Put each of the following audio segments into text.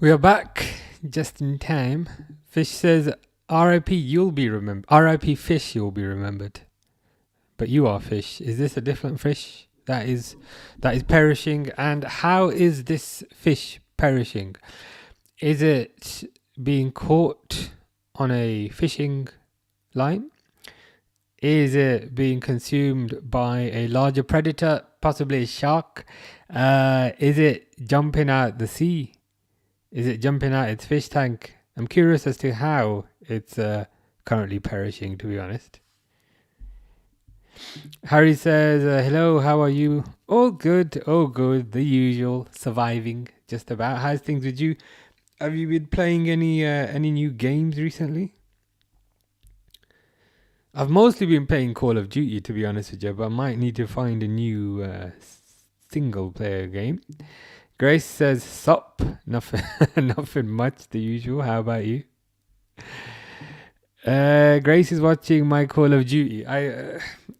We are back just in time. Fish says, "R.I.P. You'll be remembered. R.I.P. Fish, you'll be remembered. But you are fish. Is this a different fish that is perishing? And how is this fish perishing? Is it being caught on a fishing line? Is it being consumed by a larger predator, possibly a shark? Is it jumping out the sea? Is it jumping out its fish tank? I'm curious as to how it's currently perishing, to be honest." Harry says, "Hello, how are you?" All good, the usual, surviving, just about. How's things with you? Have you been playing any new games recently? I've mostly been playing Call of Duty, to be honest with you, but I might need to find a new single-player game. Grace says, "Sup?" Nothing, nothing much, the usual. How about you? Grace is watching my Call of Duty.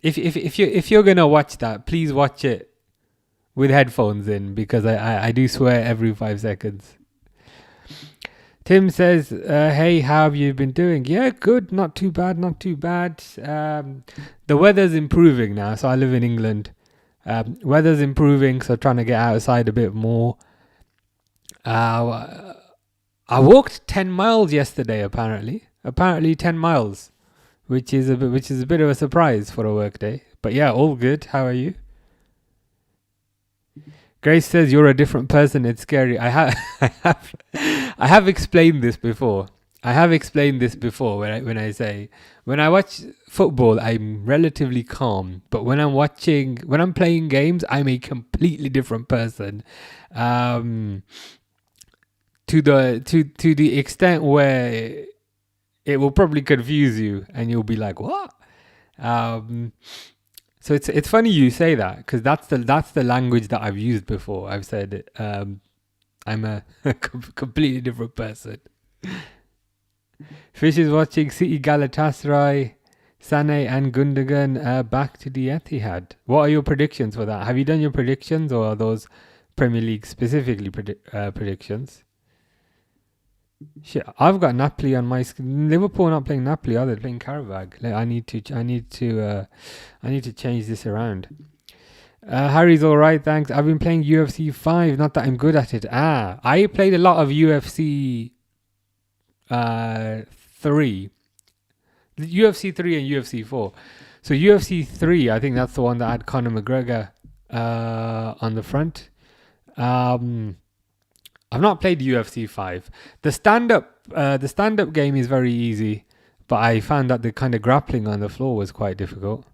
If you're gonna watch that, please watch it with headphones in, because I do swear every 5 seconds. Tim says, "Hey, how have you been doing?" Yeah, good. Not too bad. The weather's improving now. So I live in England. Weather's improving, so trying to get outside a bit more. I walked 10 miles yesterday, apparently 10 miles, which is a bit of a surprise for a work day. But yeah, all good. How are you? Grace says, "You're a different person. It's scary." I have explained this before. When I watch football, I'm relatively calm, but when I'm playing games, I'm a completely different person. To the extent where it will probably confuse you, and you'll be like, "What?" So it's funny you say that, because that's the language that I've used before. I've said I'm a completely different person. Fish is watching City, Galatasaray, Sané and Gundogan back to the Etihad. What are your predictions for that? Have you done your predictions, or are those Premier League specifically predictions? Shit, I've got Napoli on my screen. Liverpool not playing Napoli, are they? They're playing Qarabag. I need to change this around. Harry's all right, thanks. I've been playing UFC 5. Not that I'm good at it. I played a lot of UFC 3. UFC 3 and UFC 4. So UFC 3, I think that's the one that had Conor McGregor on the front. I've not played UFC 5. The stand-up game is very easy, but I found that the kind of grappling on the floor was quite difficult.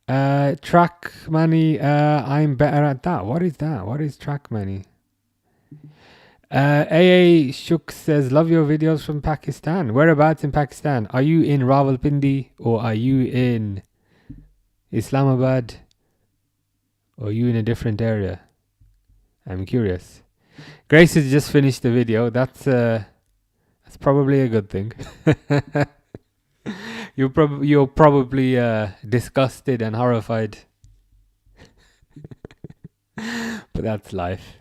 Track money, I'm better at that. What is that? What is track money? AA Shuk says, "Love your videos from Pakistan." Whereabouts in Pakistan? Are you in Rawalpindi, or are you in Islamabad, or are you in a different area? I'm curious. Grace has just finished the video. That's probably a good thing. You're probably disgusted and horrified. But that's life.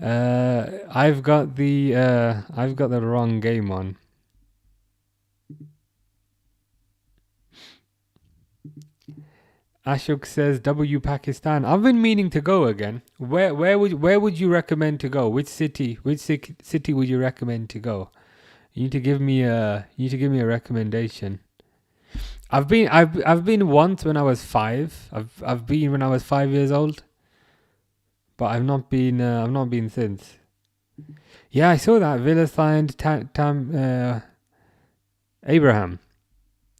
I've got the wrong game on. Ashok says, "W Pakistan." I've been meaning to go again. Where would you recommend to go? Which city would you recommend to go? You need to give me a recommendation. I've been once when I was 5. I've been when I was 5 years old, but I've not been since. Yeah, I saw that Villa signed Abraham.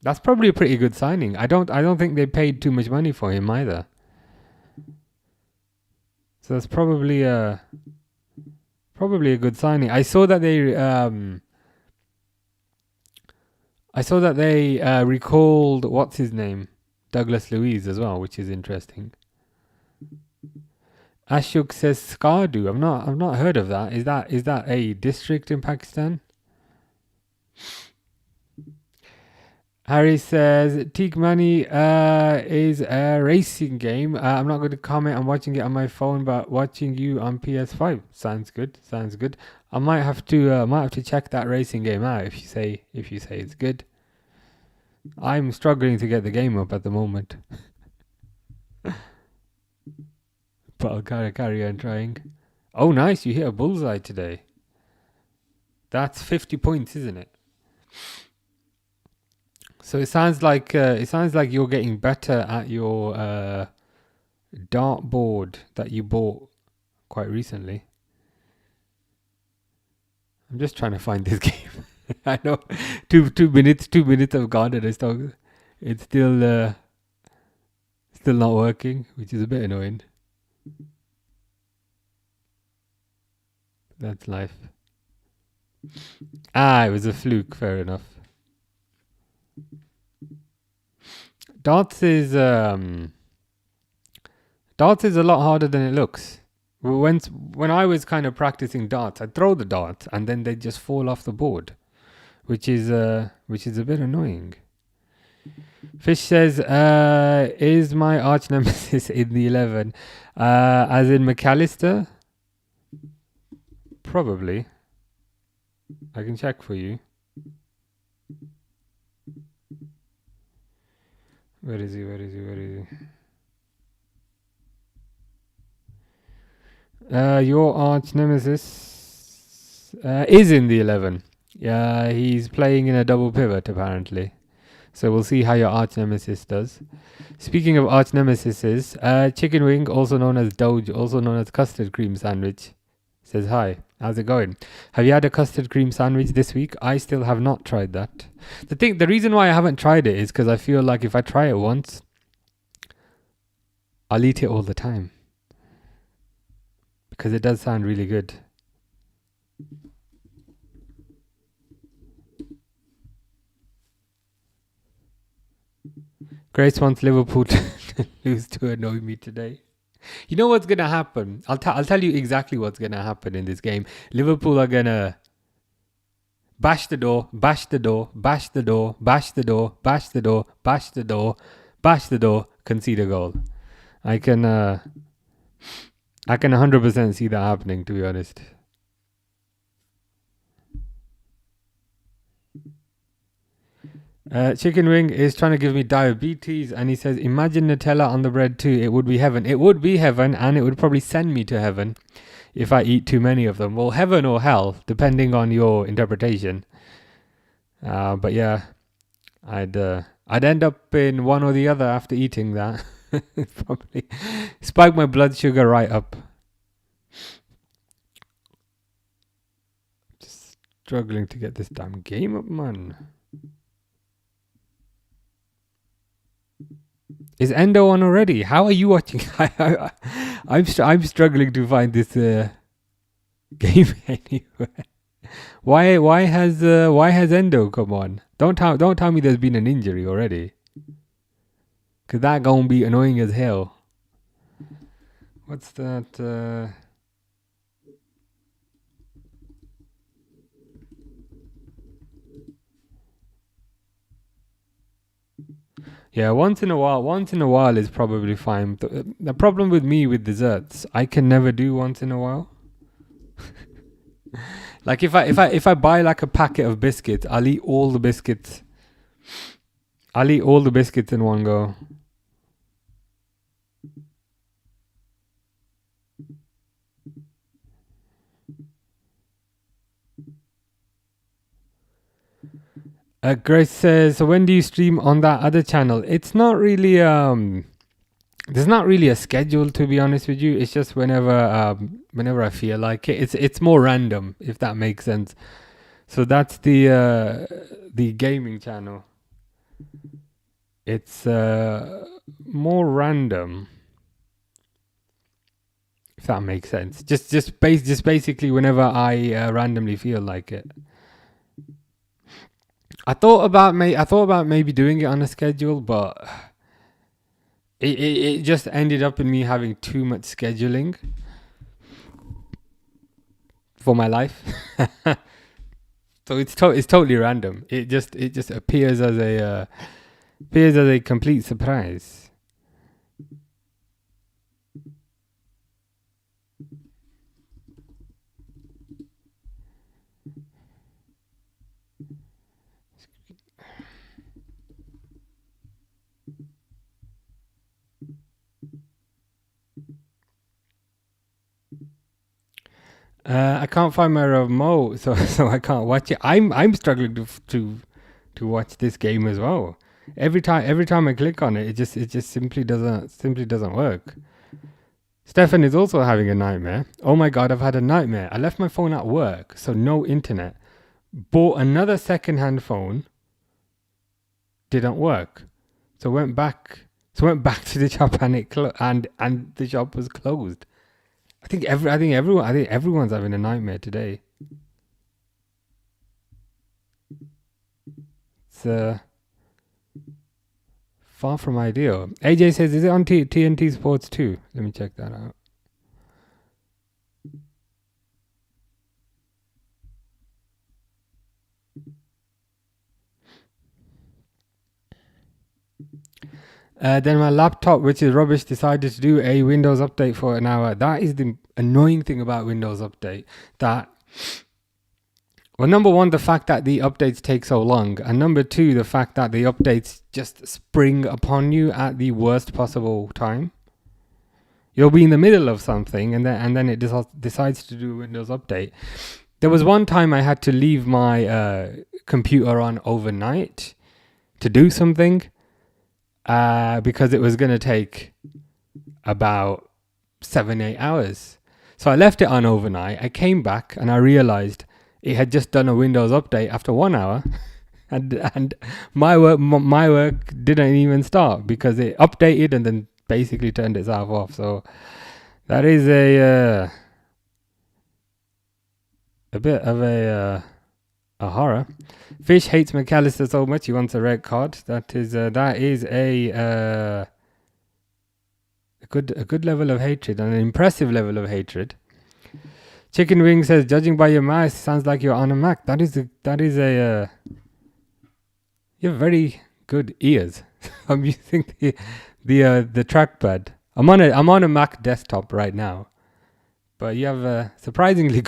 That's probably a pretty good signing. I don't think they paid too much money for him either. So that's probably a good signing. I saw that they recalled, what's his name, Douglas Luiz as well, which is interesting. Ashok says Skardu. I've not heard of that. Is that a district in Pakistan? Harry says Teak Money is a racing game. I'm not going to comment. I'm watching it on my phone, but watching you on PS5 sounds good. Sounds good. I might have to check that racing game out if you say it's good. I'm struggling to get the game up at the moment, but I'll carry on trying. Oh, nice! You hit a bullseye today. That's 50 points, isn't it? So it sounds like you're getting better at your dartboard that you bought quite recently. I'm just trying to find this game. I know, two minutes have gone and it's still not working, which is a bit annoying. That's life. It was a fluke. Fair enough. Darts is a lot harder than it looks. When I was kind of practicing darts, I'd throw the dart and then they'd just fall off the board, which is a bit annoying. Fish says, is my arch nemesis in the 11? As in McAllister? Probably. I can check for you. Where is he? Your arch nemesis is in the 11. Yeah, he's playing in a double pivot apparently. So we'll see how your arch nemesis does. Speaking of arch nemesises, chicken wing, also known as Doge, also known as custard cream sandwich, says hi. How's it going? Have you had a custard cream sandwich this week? I still have not tried that. The reason why I haven't tried it is because I feel like if I try it once, I'll eat it all the time. Because it does sound really good. Grace wants Liverpool to lose to annoy me today. You know what's gonna happen? I'll tell you exactly what's gonna happen in this game. Liverpool are gonna bash the door, bash the door, bash the door, bash the door, bash the door, bash the door, bash the door, concede a goal. I can 100% see that happening, to be honest. Chicken Wing is trying to give me diabetes, and he says, imagine Nutella on the bread too. It would be heaven. It would be heaven, and it would probably send me to heaven if I eat too many of them. Well, heaven or hell, depending on your interpretation. But yeah, I'd end up in one or the other after eating that. Probably spike my blood sugar right up. Just struggling to get this damn game up, man. Is Endo on already? How are you watching? I'm struggling to find this game anywhere. Why has Endo come on? Don't tell me there's been an injury already. Cause that gonna be annoying as hell. What's that? Yeah, once in a while is probably fine. The problem with me with desserts, I can never do once in a while. Like if I buy like a packet of biscuits, I'll eat all the biscuits. I'll eat all the biscuits in one go. Grace says, so when do you stream on that other channel? It's not really there's not really a schedule, to be honest with you. It's just whenever I feel like it. It's more random, if that makes sense. So that's the gaming channel. It's more random, if that makes sense. Just basically whenever I randomly feel like it. I thought about maybe doing it on a schedule, but it just ended up in me having too much scheduling for my life. So it's totally random. It just appears as a complete surprise. I can't find my remote, so I can't watch it. I'm struggling to watch this game as well. Every time I click on it, it just simply doesn't work. Stefan is also having a nightmare. Oh my god, I've had a nightmare. I left my phone at work, so no internet. Bought another second-hand phone. Didn't work. So went back to the shop and and the shop was closed. I think everyone's having a nightmare today. It's far from ideal. AJ says, is it on TNT Sports too? Let me check that out. Then my laptop, which is rubbish, decided to do a Windows update for an hour. That is the annoying thing about Windows Update. Well, number one, the fact that the updates take so long. And number two, the fact that the updates just spring upon you at the worst possible time. You'll be in the middle of something and then it decides to do a Windows Update. There was one time I had to leave my computer on overnight to do something. Because it was going to take about 7-8 hours. So I left it on overnight. I came back and I realized it had just done a Windows update after 1 hour. and my work didn't even start because it updated and then basically turned itself off. So that is a bit of a horror. Fish hates McAllister so much he wants a red card. That is a good level of hatred and an impressive level of hatred. Chicken Wing says, judging by your mouse, sounds like you're on a Mac. You have very good ears. I'm using the trackpad. I'm on a Mac desktop right now, but you have surprisingly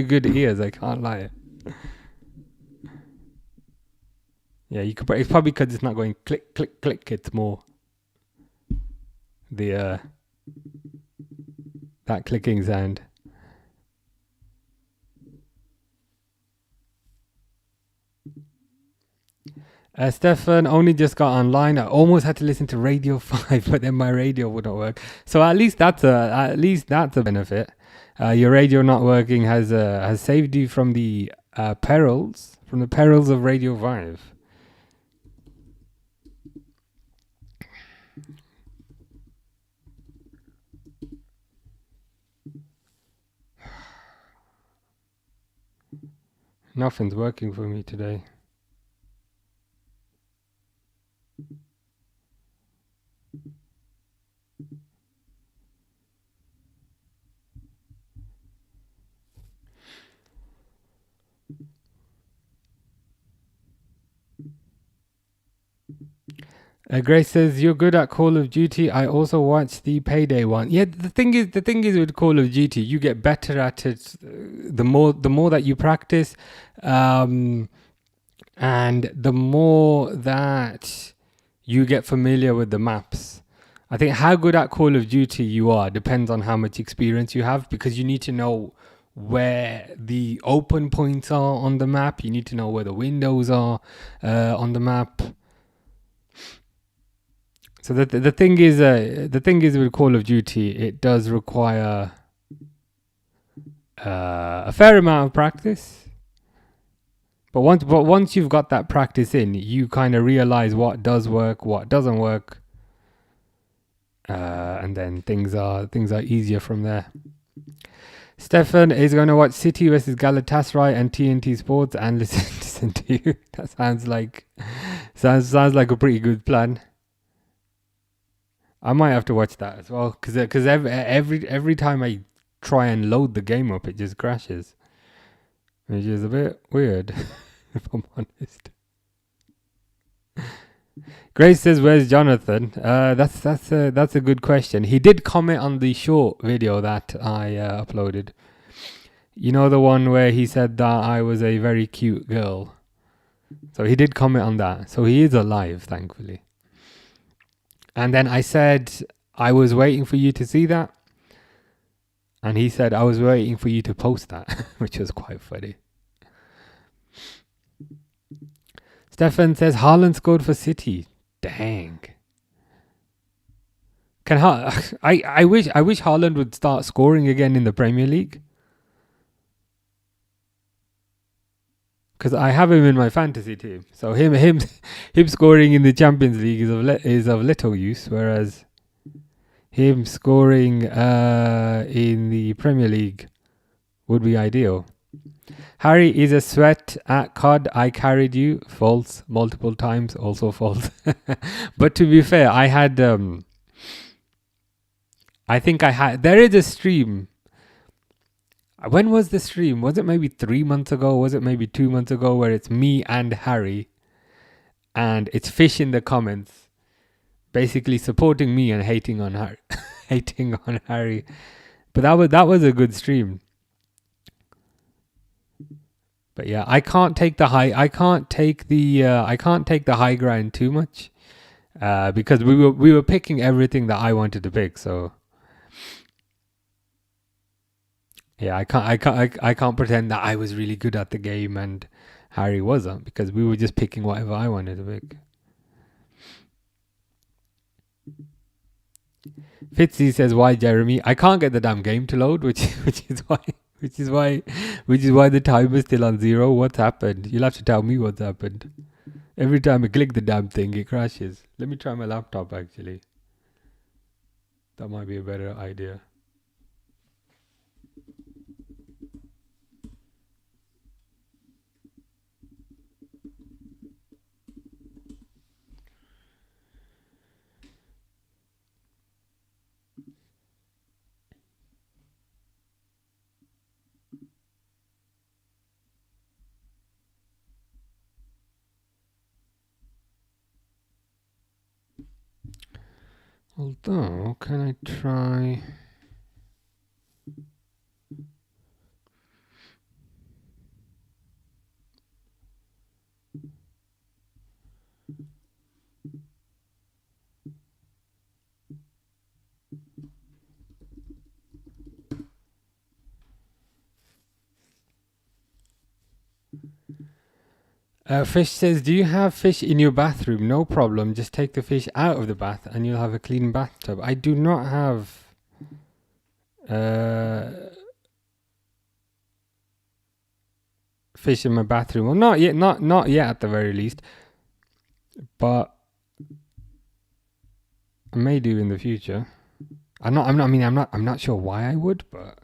good ears. I can't lie. Yeah, you could. It's probably because it's not going click, click, click. It's more that clicking sound. Stefan only just got online. I almost had to listen to Radio 5, but then my radio wouldn't work. So at least that's a benefit. Your radio not working has saved you from the perils of Radio 5. Nothing's working for me today. Grace says, you're good at Call of Duty. I also watched the Payday one. Yeah, the thing is with Call of Duty, you get better at it the more that you practice, and the more that you get familiar with the maps. I think how good at Call of Duty you are depends on how much experience you have, because you need to know where the open points are on the map. You need to know where the windows are on the map. So the thing is with Call of Duty, it does require a fair amount of practice. But once you've got that practice in, you kind of realize what does work, what doesn't work, and then things are easier from there. Stefan is going to watch City versus Galatasaray and TNT Sports and listen to you. That sounds like a pretty good plan. I might have to watch that as well, because every time I try and load the game up, it just crashes. which is a bit weird, if I'm honest. Grace says, "Where's Jonathan?" That's a good question. He did comment on the short video that I uploaded. You know, the one where he said that I was a very cute girl. So he did comment on that. So he is alive, thankfully. And then I said, I was waiting for you to see that. And he said, I was waiting for you to post that, which was quite funny. Stefan says, Haaland scored for City. Dang. I wish Haaland would start scoring again in the Premier League. Because I have him in my fantasy team. So him scoring in the Champions League is of little use, whereas him scoring in the Premier League would be ideal. Harry is a sweat at COD. I carried you. False. Multiple times. Also false. But to be fair, I had... I think I had... There is a stream. When was the stream? Was it maybe 3 months ago? Was it maybe 2 months ago? Where it's me and Harry. And it's Fish in the comments. Basically supporting me and hating on Harry. Hating on Harry. But that was a good stream. But yeah, I can't take the high ground too much, because we were picking everything that I wanted to pick. So yeah, I can't pretend that I was really good at the game and Harry wasn't, because we were just picking whatever I wanted to pick. Fitzy says, "Why, Jeremy? I can't get the damn game to load, which is why the time is still on 0. What's happened? You'll have to tell me what's happened. Every time I click the damn thing, it crashes. Let me try my laptop, actually. That might be a better idea." Although, can I try... Fish says, "Do you have fish in your bathroom? No problem. Just take the fish out of the bath and you'll have a clean bathtub." I do not have fish in my bathroom. Well, not yet. Not yet, at the very least. But I may do in the future. I'm not sure why I would, but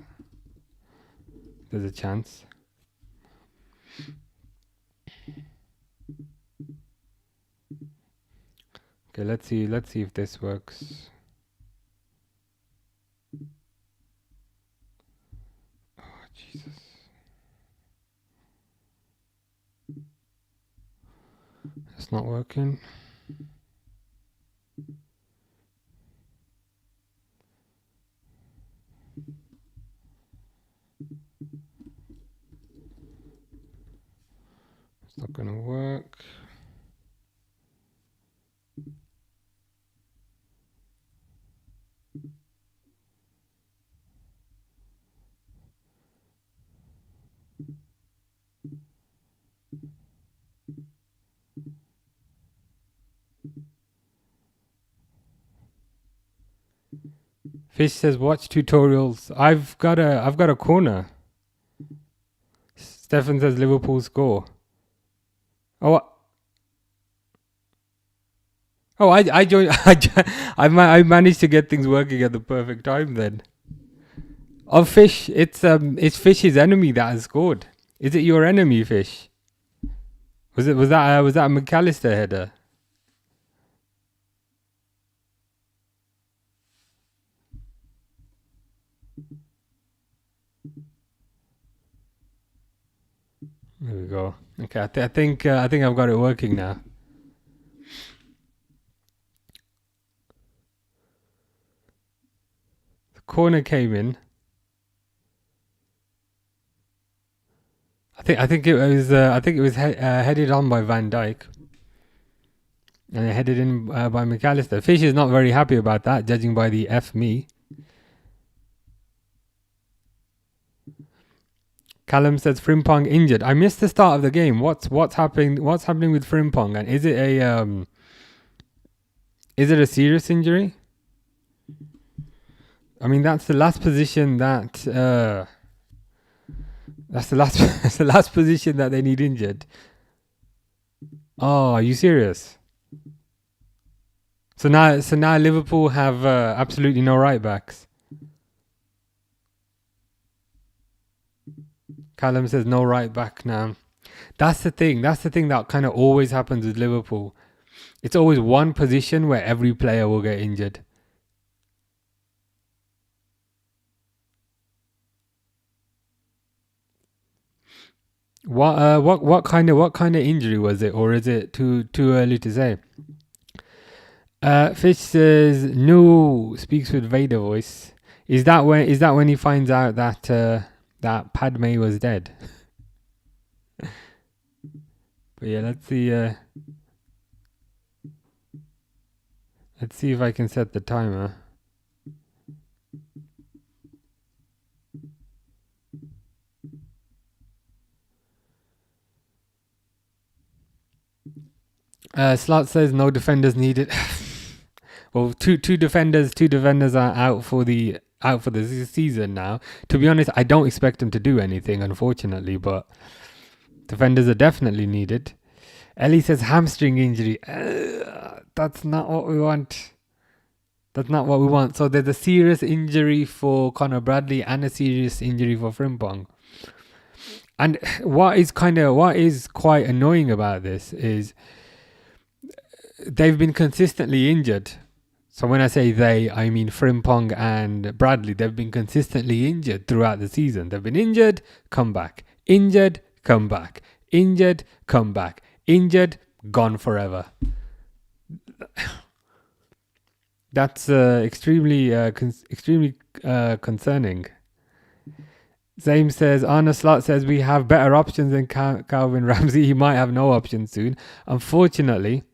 there's a chance. Okay, let's see if this works. Oh, Jesus. It's not working. It's not gonna work. Fish says, "Watch tutorials." I've got a corner. Stefan says, "Liverpool score." Oh, I joined. I managed to get things working at the perfect time then. Of Fish, it's Fish's enemy that has scored. Is it your enemy, Fish? Was that a McAllister header? There we go. Okay, I think I've got it working now. The corner came in. I think it was headed on by Van Dijk, and headed in by McAllister. Fish is not very happy about that, judging by the F me. Callum says Frimpong injured. I missed the start of the game. What's happening? What's happening with Frimpong? And is it a serious injury? I mean, that's the last position that that's the last position that they need injured. Oh, are you serious? So now Liverpool have absolutely no right backs. Callum says no right back now. That's the thing. That's the thing that kind of always happens with Liverpool. It's always one position where every player will get injured. What kind of injury was it, or is it too early to say? Fish says no. Speaks with Vader voice. Is that when he finds out that that Padme was dead? But yeah, let's see. Let's see if I can set the timer. Slot says no defenders needed. Well, two defenders are out for the season now. To be honest, I don't expect them to do anything, unfortunately, but defenders are definitely needed. Ellie says hamstring injury. That's not what we want. That's not what we want. So there's a serious injury for Conor Bradley and a serious injury for Frimpong. And what is quite annoying about this is they've been consistently injured. So when I say they, I mean Frimpong and Bradley. They've been consistently injured throughout the season. They've been injured, come back. Injured, come back. Injured, come back. Injured, gone forever. That's extremely concerning. Same says, Arna Slot says we have better options than Calvin Ramsey. He might have no options soon. Unfortunately,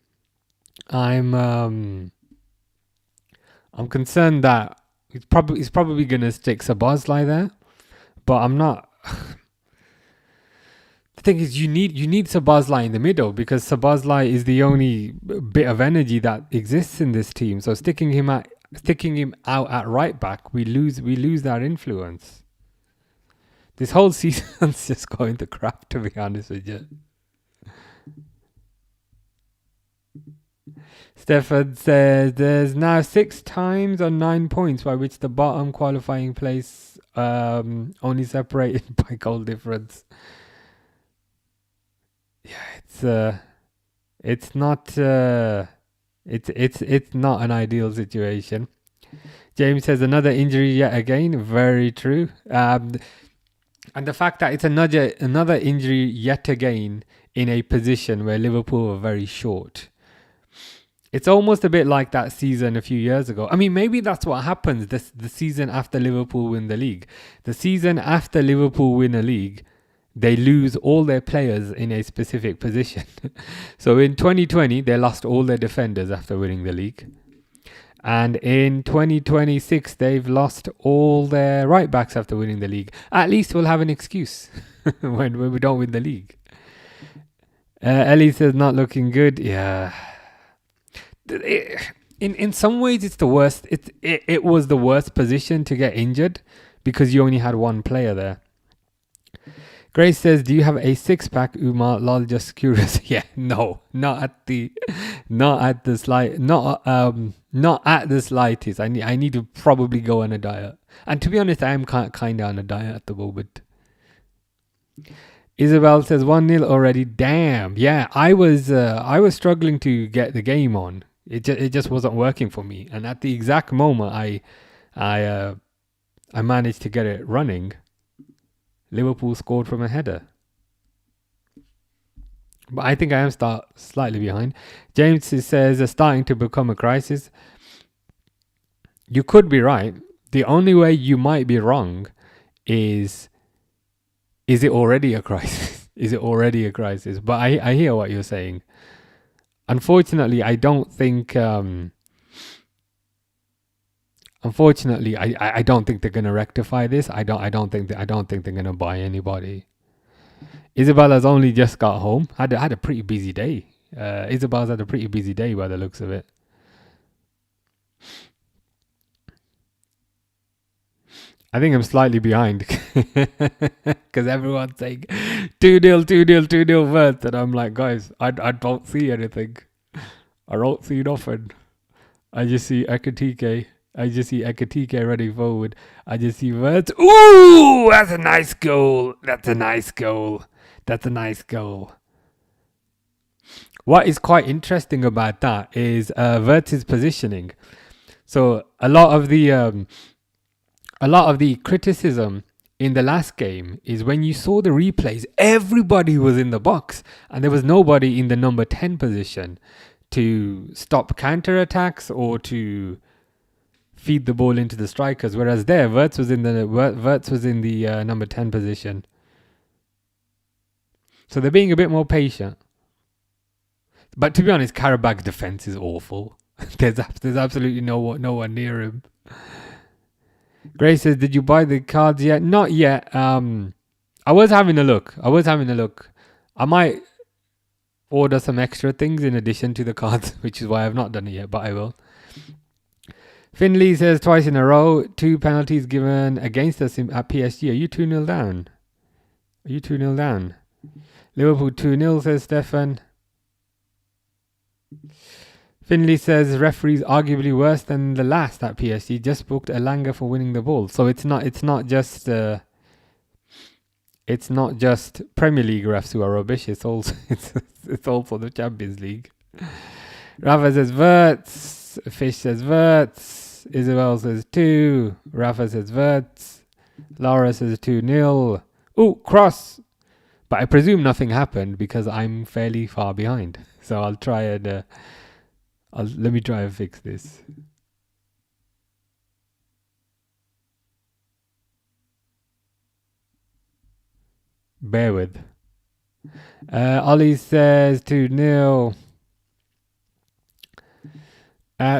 I'm concerned that he's probably going to stick Szoboszlai there, but I'm not. The thing is, you need Szoboszlai in the middle, because Szoboszlai is the only bit of energy that exists in this team. So sticking him out at right back, we lose that influence. This whole season's just going to crap, to be honest with you. Stefan says there's now 6 times on 9 points by which the bottom qualifying place only separated by goal difference. Yeah, it's not an ideal situation. James says another injury yet again. Very true. And the fact that it's another injury yet again in a position where Liverpool were very short. It's almost a bit like that season a few years ago. I mean, maybe that's what happens the season after Liverpool win the league. The season after Liverpool win a league, they lose all their players in a specific position. So in 2020, they lost all their defenders after winning the league. And in 2026, they've lost all their right backs after winning the league. At least we'll have an excuse when we don't win the league. Ellie says not looking good. Yeah. In some ways, it's the worst. It was the worst position to get injured because you only had one player there. Grace says, "Do you have a 6-pack, Umar? Lol, just curious." Yeah, no, not at the slightest. I need to probably go on a diet. And to be honest, I am kind of on a diet at the moment. Isabel says 1-0 already. Damn. Yeah, I was struggling to get the game on. It just wasn't working for me. And at the exact moment I managed to get it running, Liverpool scored from a header. But I think I am slightly behind. James says it's starting to become a crisis. You could be right. The only way you might be wrong is it already a crisis? Is it already a crisis? But I hear what you're saying. Unfortunately, I don't think. Unfortunately, I don't think they're gonna rectify this. I don't think they're gonna buy anybody. Isabella's only just got home. Had a pretty busy day. Isabella's had a pretty busy day by the looks of it. I think I'm slightly behind because everyone's saying 2-0, 2-0, 2-0 Vert, and I'm like, guys, I don't see anything. I don't see nothing. I just see Ekatike. Running forward. I just see Vert. Ooh, that's a nice goal. That's a nice goal. What is quite interesting about that is Vert's positioning. So a lot of the criticism in the last game is when you saw the replays, everybody was in the box and there was nobody in the number 10 position to stop counter attacks or to feed the ball into the strikers. Whereas there, Wirtz was in the number 10 position. So they're being a bit more patient. But to be honest, Qarabag's defense is awful. There's absolutely no one near him. Gray says, did you buy the cards yet? Not yet. I was having a look. I might order some extra things in addition to the cards, which is why I've not done it yet, but I will. Finley says, twice in a row, 2 penalties given against us at PSG. Are you 2-0 down? Liverpool 2-0, says Stefan. Finley says referees arguably worse than the last at PSG. Just booked Elanga for winning the ball. So it's not just Premier League refs who are rubbish. It's also the Champions League. Rafa says Verts. Fish says Verts. Isabel says 2. Rafa says Verts. Laura says 2-0. Ooh, cross. But I presume nothing happened because I'm fairly far behind. So I'll try and let me try and fix this. Bear with. Ollie says 2-0.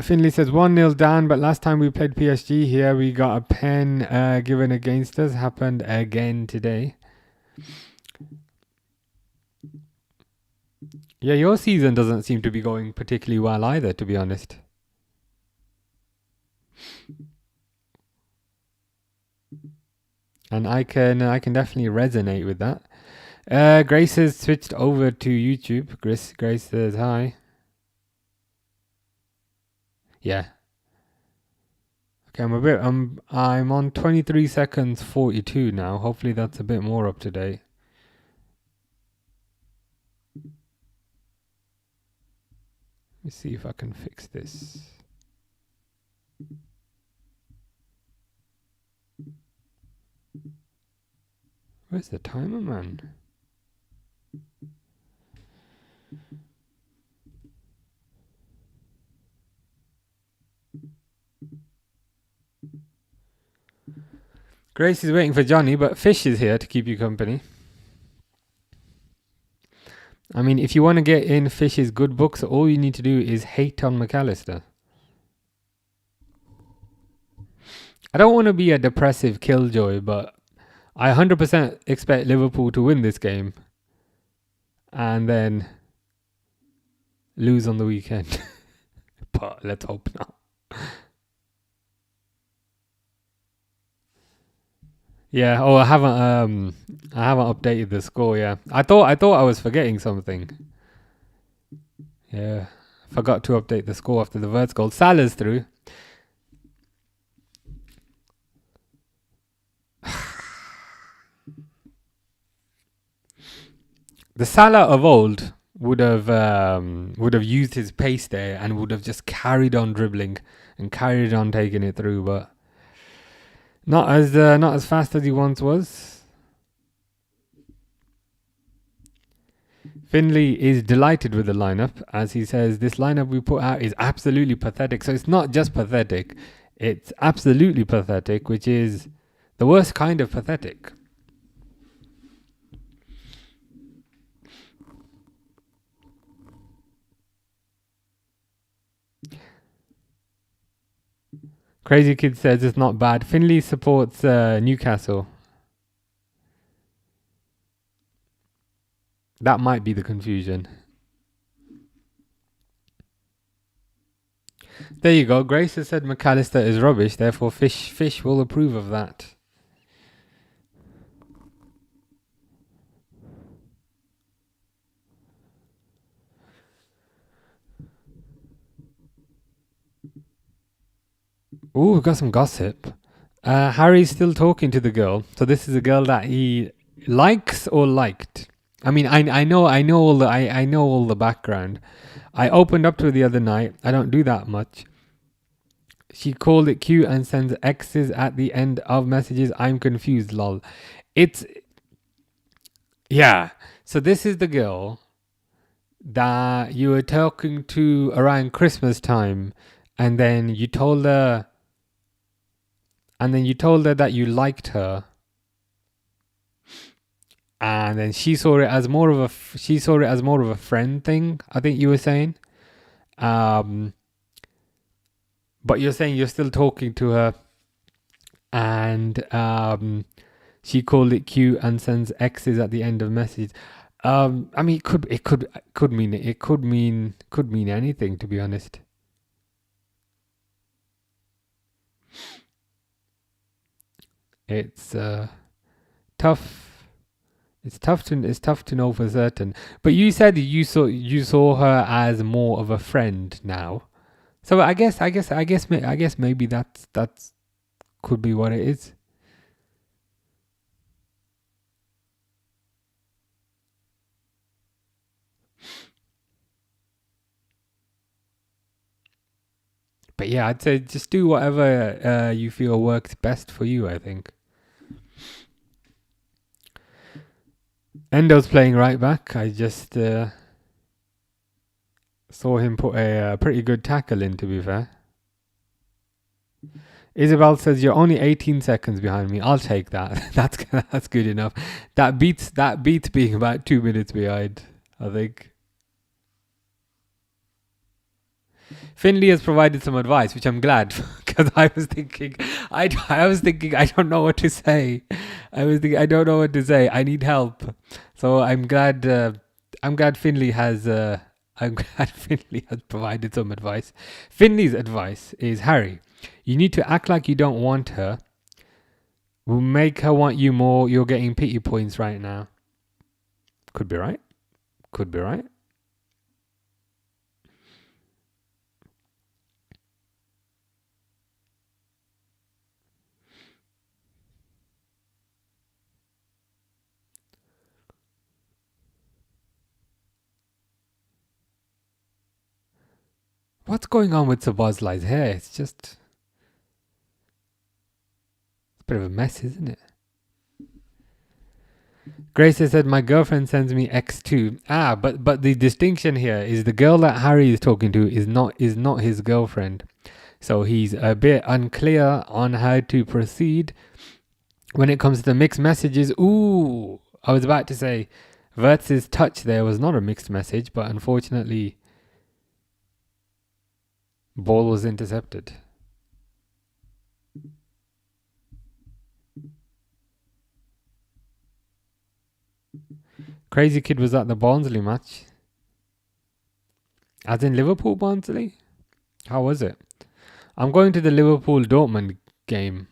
Finley says 1-0 down, but last time we played PSG here, we got a pen given against us. Happened again today. Yeah, your season doesn't seem to be going particularly well either, to be honest. And I can definitely resonate with that. Grace has switched over to YouTube. Grace says hi. Yeah. Okay, I'm on 23 seconds 42 now. Hopefully that's a bit more up to date. Let me see if I can fix this. Where's the timer, man? Grace is waiting for Johnny, but Fish is here to keep you company. I mean, if you want to get in Fish's good books, all you need to do is hate on McAllister. I don't want to be a depressive killjoy, but I 100% expect Liverpool to win this game and then lose on the weekend. But let's hope not. Yeah. Oh, I haven't updated the score. Yeah, I thought I was forgetting something. Yeah, forgot to update the score after the Verts goal. Salah's through. The Salah of old would have used his pace there and would have just carried on dribbling and carried on taking it through, but not as fast as he once was. Finley is delighted with the lineup, as he says, this lineup we put out is absolutely pathetic. So it's not just pathetic, it's absolutely pathetic, which is the worst kind of pathetic. Crazy Kid says it's not bad. Finley supports Newcastle. That might be the confusion. There you go. Grace has said McAllister is rubbish, therefore Fish will approve of that. Ooh, we've got some gossip. Harry's still talking to the girl. So this is a girl that he likes or liked. I mean, I know all the background. I opened up to her the other night. I don't do that much. She called it cute and sends X's at the end of messages. I'm confused, lol. Yeah. So this is the girl that you were talking to around Christmas time, and then you told her that you liked her, and then she saw it as more of a friend thing, I think you were saying. But you're saying you're still talking to her, and she called it cute and sends X's at the end of messages. I mean, it could mean anything, to be honest. It's tough. It's tough to know for certain. But you said you saw her as more of a friend now. So I guess maybe that's could be what it is. But yeah, I'd say just do whatever you feel works best for you, I think. Endo's playing right back. I just saw him put a pretty good tackle in, to be fair. Isabel says you're only 18 seconds behind me. I'll take that. That's good enough. That beats being about 2 minutes behind, I think. Finley has provided some advice, which I'm glad, because I was thinking I don't know what to say. I don't know what to say. I need help. So I'm glad Finley has provided some advice. Finley's advice is, Harry, you need to act like you don't want her. We'll make her want you more. You're getting pity points right now. Could be right. What's going on with Sabazlai's hair? It's just a bit of a mess, isn't it? Grace has said, my girlfriend sends me X2. But the distinction here is the girl that Harry is talking to is not his girlfriend. So he's a bit unclear on how to proceed when it comes to the mixed messages. Ooh, I was about to say, Vertz's touch there was not a mixed message, but unfortunately, ball was intercepted. Crazy Kid was at the Barnsley match. As in Liverpool Barnsley? How was it? I'm going to the Liverpool Dortmund game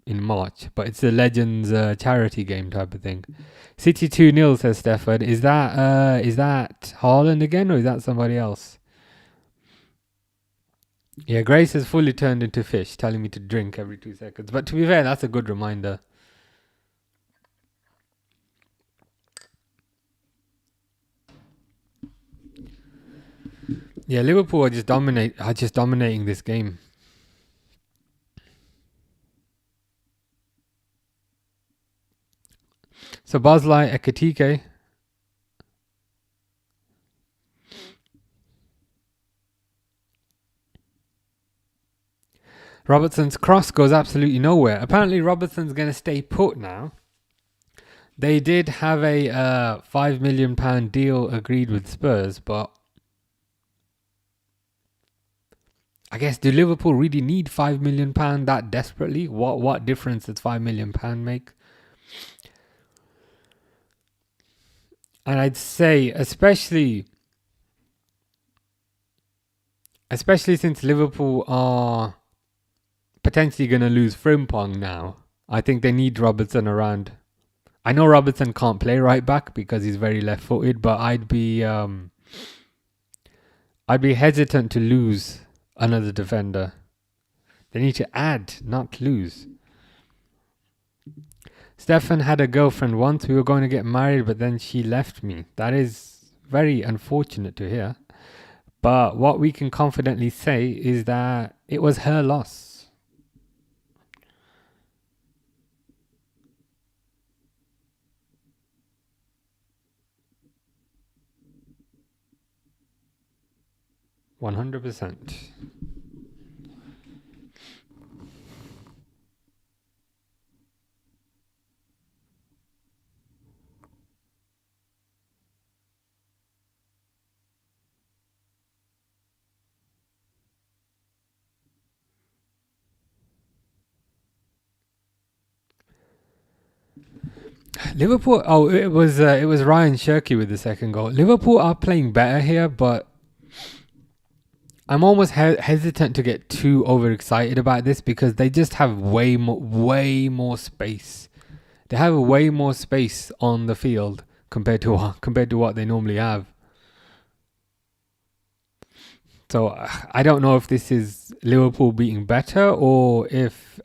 in March, but it's the Legends charity game type of thing. City 2-0, says Stefan. Is that Haaland again, or is that somebody else? Yeah, Grace has fully turned into fish, telling me to drink every 2 seconds. But to be fair, that's a good reminder. Yeah, Liverpool are just dominating this game. So Boslai Ekatike. Robertson's cross goes absolutely nowhere. Apparently, Robertson's going to stay put now. They did have a £5 million deal agreed with Spurs, but I guess, do Liverpool really need £5 million that desperately? What difference does £5 million make? And I'd say, especially since Liverpool are potentially going to lose Frimpong now, I think they need Robertson around. I know Robertson can't play right back because he's very left-footed, but I'd be hesitant to lose another defender. They need to add, not lose. Stefan had a girlfriend once. We were going to get married, but then she left me. That is very unfortunate to hear. But what we can confidently say is that it was her loss. %100%. Liverpool. Oh, it was Ryan Shirky with the second goal. Liverpool are playing better here, but I'm almost hesitant to get too overexcited about this because they just have way more space. They have way more space on the field compared to what they normally have. So I don't know if this is Liverpool being better or if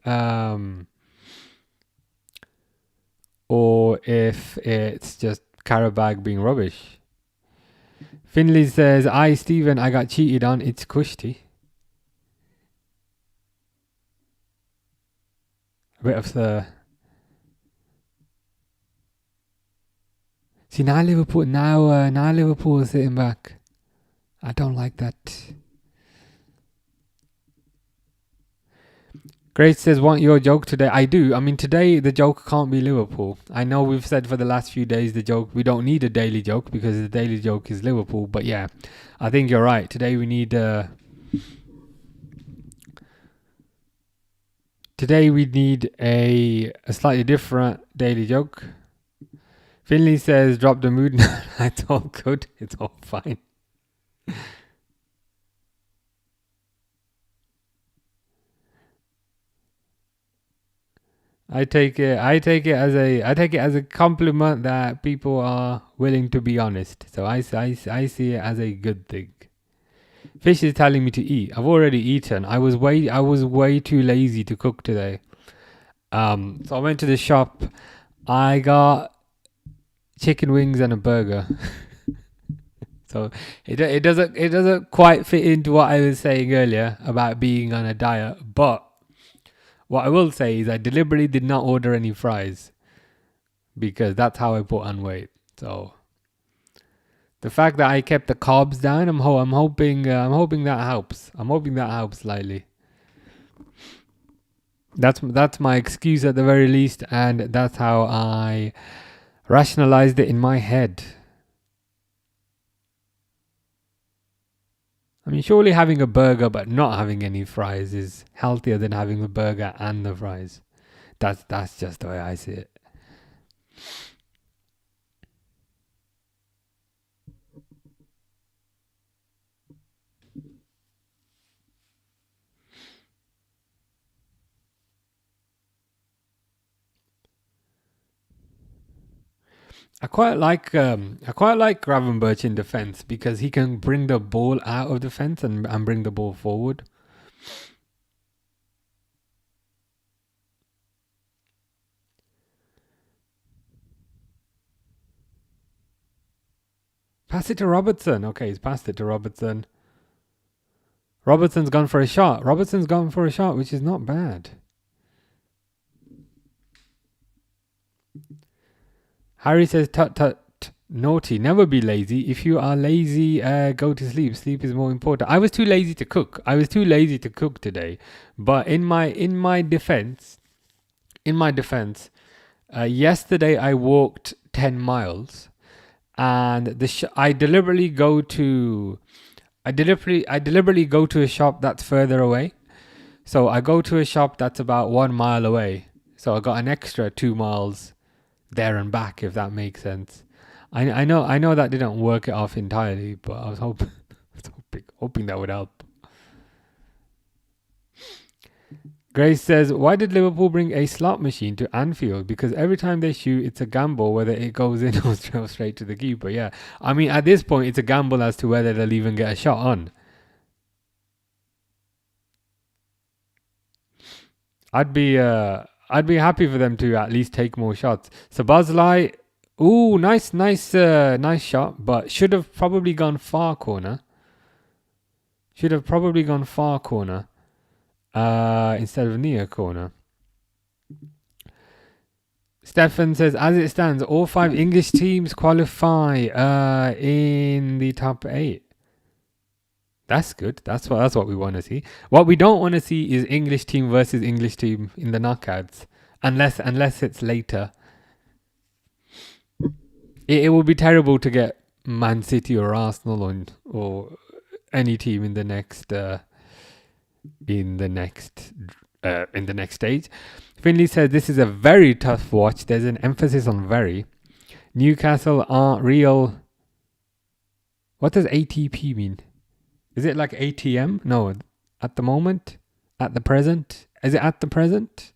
it's just Qarabag being rubbish. Finley says, Stephen, I got cheated on. It's Kushti. A bit of the... See, now Liverpool is sitting back. I don't like that. Grace says, want your joke today? I do. I mean, today the joke can't be Liverpool. I know we've said for the last few days the joke, we don't need a daily joke because the daily joke is Liverpool. But yeah, I think you're right. Today we need a slightly different daily joke. Finley says, drop the mood. It's all good. It's all fine. I take it as a compliment that people are willing to be honest. So I see it as a good thing. Fish is telling me to eat. I've already eaten. I was way too lazy to cook today. So I went to the shop. I got chicken wings and a burger. So it doesn't quite fit into what I was saying earlier about being on a diet, but what I will say is I deliberately did not order any fries because that's how I put on weight. So the fact that I kept the carbs down, I'm hoping that helps. I'm hoping that helps slightly. That's my excuse at the very least, and that's how I rationalized it in my head. I mean, surely having a burger but not having any fries is healthier than having the burger and the fries. That's just the way I see it. I quite like Gravenberch in defense because he can bring the ball out of defense and bring the ball forward. Pass it to Robertson. Okay, he's passed it to Robertson. Robertson's gone for a shot, which is not bad. Harry says, tut tut, Naughty, never be lazy. If you are lazy, go to sleep. Sleep is more important. I was too lazy to cook. Today. But in my defense, yesterday I walked 10 miles, and I deliberately go to a shop that's further away. So I go to a shop that's about 1 mile away. So I got an extra 2 miles there and back, if that makes sense. I know that didn't work it off entirely, but I was hoping that would help. Grace says, why did Liverpool bring a slot machine to Anfield? Because every time they shoot, it's a gamble whether it goes in or straight to the keeper. Yeah, I mean, at this point, it's a gamble as to whether they'll even get a shot on. I'd be happy for them to at least take more shots. Sabazlai, ooh, nice shot, but should have probably gone far corner. Instead of near corner. Stefan says, as it stands, all 5 English teams qualify in the top 8. That's good. That's what we want to see. What we don't want to see is English team versus English team in the knockouts, unless it's later. It would be terrible to get Man City or Arsenal or any team in the next stage. Finley says this is a very tough watch. There's an emphasis on very. Newcastle aren't real. What does ATP mean? Is it like ATM? No, at the moment, at the present. Is it at the present?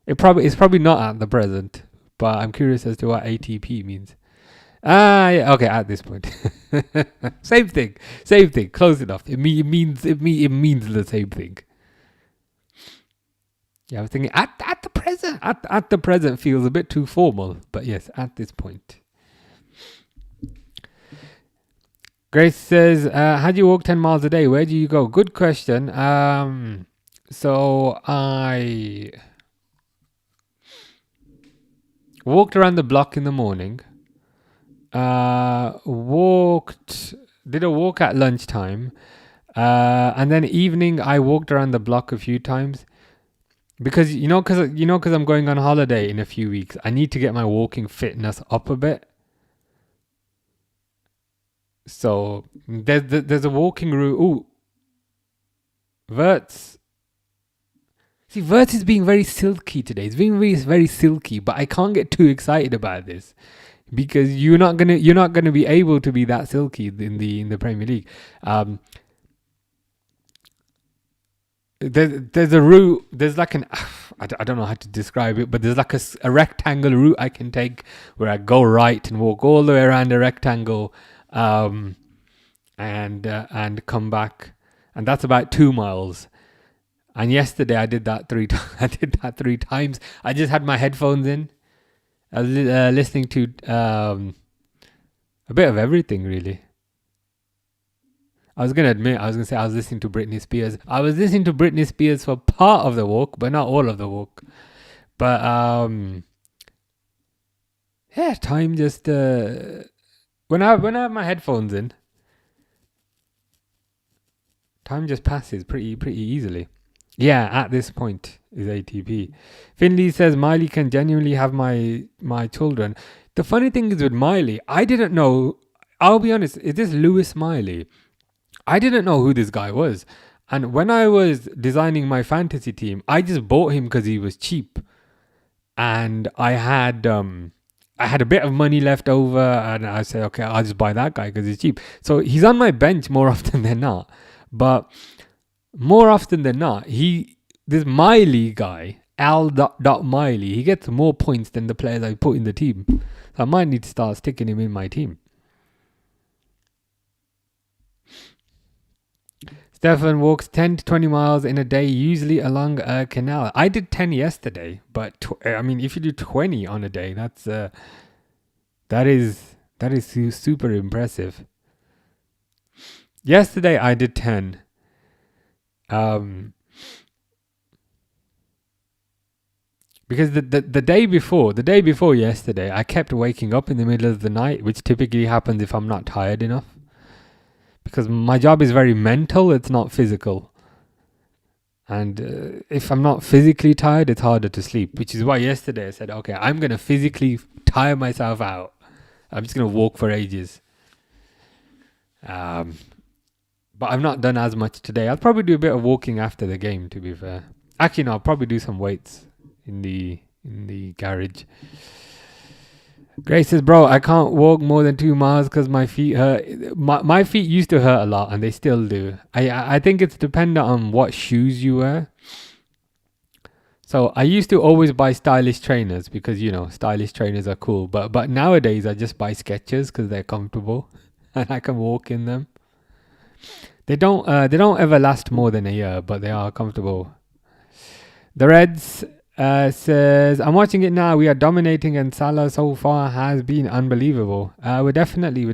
It's probably not at the present, but I'm curious as to what ATP means. Yeah, okay, at this point. Same thing. Close enough. It means the same thing. Yeah, I was thinking at the present. At the present feels a bit too formal, but yes, at this point. Grace says, how do you walk 10 miles a day? Where do you go? Good question. So I walked around the block in the morning. Did a walk at lunchtime. And then evening I walked around the block a few times. Because I'm going on holiday in a few weeks, I need to get my walking fitness up a bit. So there's a walking route. Ooh, Verts. See, Verts is being very silky today. It's being very, very silky, but I can't get too excited about this because you're not gonna be able to be that silky in the Premier League. There's a route. There's like I don't know how to describe it, but there's like a rectangle route I can take where I go right and walk all the way around the rectangle. And come back, and that's about 2 miles. And yesterday I did that 3 times. I did that 3 times. I just had my headphones in. I was listening to a bit of everything, really. I was gonna say I was listening to Britney Spears. I was listening to Britney Spears for part of the walk, but not all of the walk. But yeah, time just when I have my headphones in, time just passes pretty easily. Yeah, at this point is ATP. Finley says Miley can genuinely have my children. The funny thing is with Miley, I didn't know. I'll be honest. Is this Lewis Miley? I didn't know who this guy was, and when I was designing my fantasy team, I just bought him because he was cheap, and I had a bit of money left over, and I said, okay, I'll just buy that guy because he's cheap. So he's on my bench more often than not. But more often than not, this Miley guy, Al.Miley, he gets more points than the players I put in the team. So I might need to start sticking him in my team. Stefan walks 10 to 20 miles in a day, usually along a canal. I did 10 yesterday, but if you do 20 on a day, that is super impressive. Yesterday I did 10. Because the day before yesterday, I kept waking up in the middle of the night, which typically happens if I'm not tired enough. Because my job is very mental, it's not physical. And if I'm not physically tired, it's harder to sleep. Which is why yesterday I said, okay, I'm going to physically tire myself out. I'm just going to walk for ages. But I've not done as much today. I'll probably do a bit of walking after the game, to be fair. Actually, no, I'll probably do some weights in the garage. Grace says, bro, I can't walk more than 2 miles because my feet hurt. My feet used to hurt a lot, and they still do. I think it's dependent on what shoes you wear. So I used to always buy stylish trainers because, you know, stylish trainers are cool. But nowadays I just buy Skechers because they're comfortable and I can walk in them. They don't ever last more than a year, but they are comfortable. The Reds says, I'm watching it now. We are dominating, and Salah so far has been unbelievable. We're definitely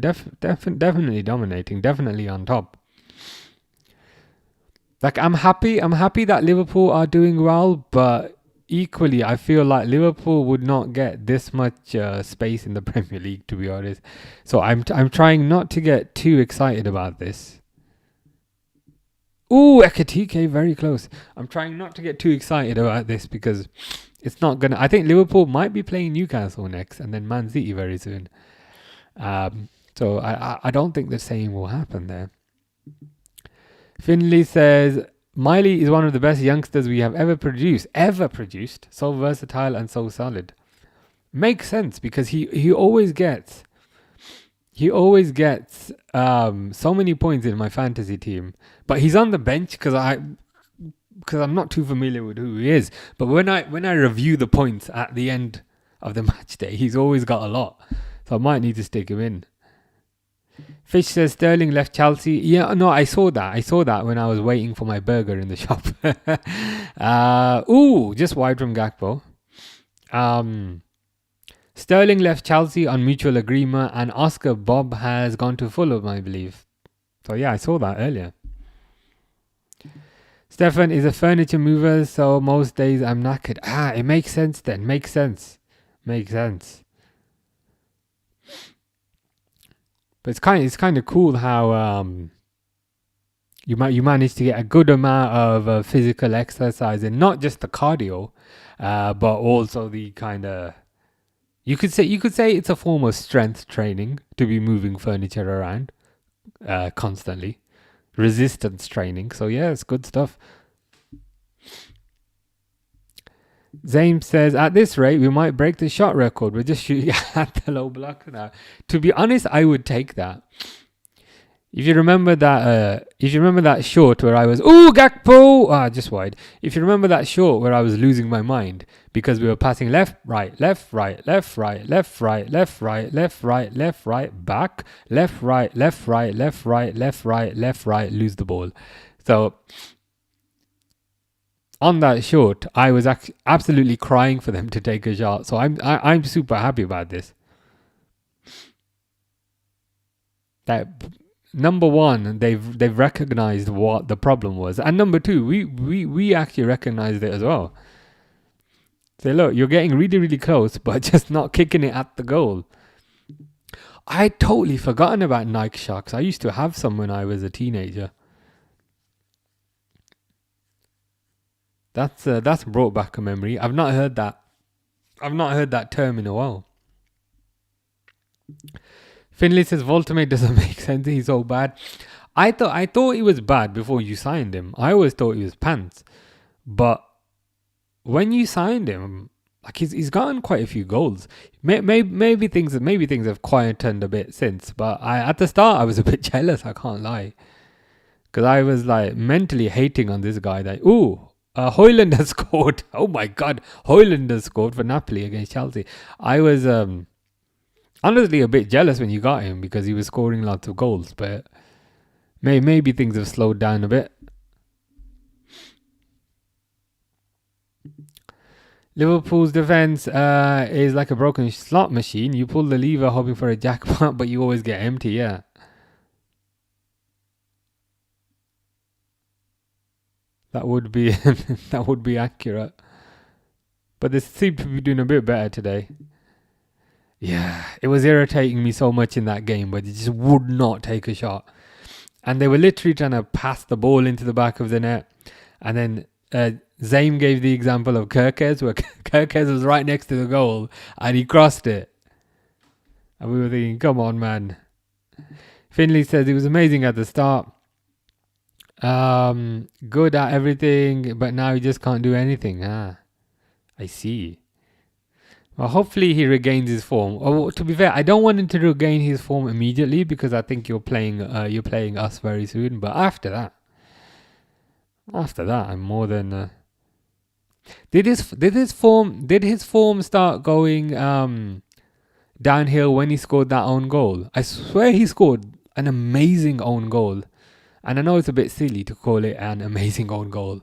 dominating, definitely on top. Like, I'm happy that Liverpool are doing well, but equally, I feel like Liverpool would not get this much space in the Premier League, to be honest. So I'm trying not to get too excited about this. Ooh, Ekatike, very close. I'm trying not to get too excited about this because it's not gonna. I think Liverpool might be playing Newcastle next, and then Man City very soon. So I don't think the same will happen there. Finley says, Miley is one of the best youngsters we have ever produced. So versatile and so solid. Makes sense because he always gets so many points in my fantasy team. But he's on the bench because I'm not too familiar with who he is. But when I review the points at the end of the match day, he's always got a lot. So I might need to stick him in. Fish says Sterling left Chelsea. Yeah, no, I saw that when I was waiting for my burger in the shop. Just wide from Gakpo. Sterling left Chelsea on mutual agreement, and Oscar Bob has gone to Fulham, I believe. So yeah, I saw that earlier. Stefan is a furniture mover, so most days I'm knackered. It makes sense then. Makes sense. But it's kind of cool how you manage to get a good amount of physical exercise, and not just the cardio, but also the kind of you could say it's a form of strength training to be moving furniture around constantly, resistance training. So yeah, it's good stuff. Zaim says, at this rate, we might break the shot record. We're just shooting at the low block now. To be honest, I would take that. If you remember that shot where I was, Gakpo! Just wide. If you remember that shot where I was losing my mind because we were passing left, right, back, left, right, left, right, left, right, left, right, lose the ball. So on that shot, I was absolutely crying for them to take a shot. So I'm super happy about this. That number one, they've recognized what the problem was, and number two, we actually recognized it as well. Say, look, you're getting really, really close, but just not kicking it at the goal. I had totally forgotten about Nike Sharks. I used to have some when I was a teenager. That's brought back a memory. I've not heard that term in a while. Finley says Voltamate doesn't make sense. He's so bad. I thought he was bad before you signed him. I always thought he was pants. But when you signed him, like he's gotten quite a few goals. Maybe things have quietened a bit since. But at the start I was a bit jealous. I can't lie, because I was like mentally hating on this guy. That Højlund has scored. Oh my God, Højlund has scored for Napoli against Chelsea. I was honestly a bit jealous when you got him because he was scoring lots of goals. But maybe things have slowed down a bit. Liverpool's defense is like a broken slot machine. You pull the lever hoping for a jackpot, but you always get empty. Yeah. That would be accurate. but they seem to be doing a bit better today. Yeah, it was irritating me so much in that game, but they just would not take a shot. And they were literally trying to pass the ball into the back of the net. And then Zaim gave the example of Kerkez, where Kerkez was right next to the goal and he crossed it. And we were thinking, come on, man. Finley says it was amazing at the start. Good at everything, but now he just can't do anything. I see. Well, hopefully he regains his form. Oh, to be fair, I don't want him to regain his form immediately because I think you're playing us very soon. But after that, I'm more than. Did his form start going downhill when he scored that own goal? I swear he scored an amazing own goal, and I know it's a bit silly to call it an amazing own goal,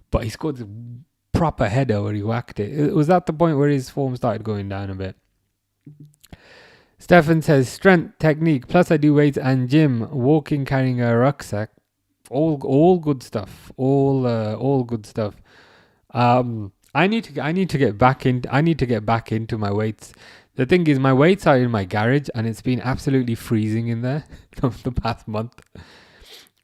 but he scored a proper header where he whacked it. It was at the point where his form started going down a bit. Stefan says strength, technique, plus I do weights and gym, walking, carrying a rucksack, all good stuff. All good stuff. I need to get back into my weights. The thing is, my weights are in my garage and it's been absolutely freezing in there the past month.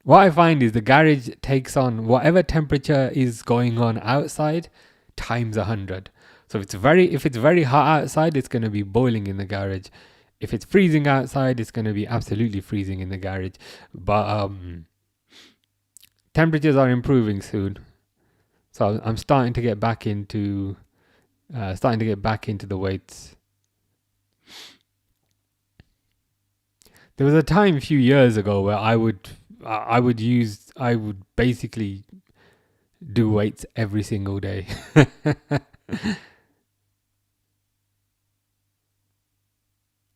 What I find is the garage takes on whatever temperature is going on outside times 100. So if it's very hot outside, it's going to be boiling in the garage. If it's freezing outside, it's going to be absolutely freezing in the garage. But temperatures are improving soon. So I'm starting to get back into the weights. There was a time a few years ago where I would basically do weights every single day.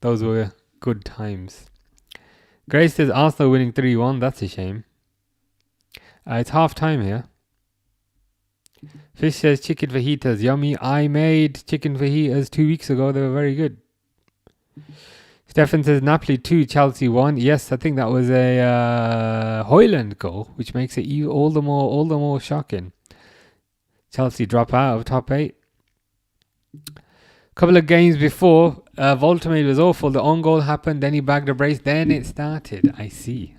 Those were good times. Grace says Arsenal winning 3-1. That's a shame. It's half time here. Fish says chicken fajitas yummy. I made chicken fajitas 2 weeks ago. They were very good. Stefan says Napoli 2, Chelsea 1. Yes, I think that was a Højlund goal, which makes it all the more shocking. Chelsea drop out of top 8. Couple of games before, Volta was awful. The own goal happened, then he bagged a brace, then it started. I see.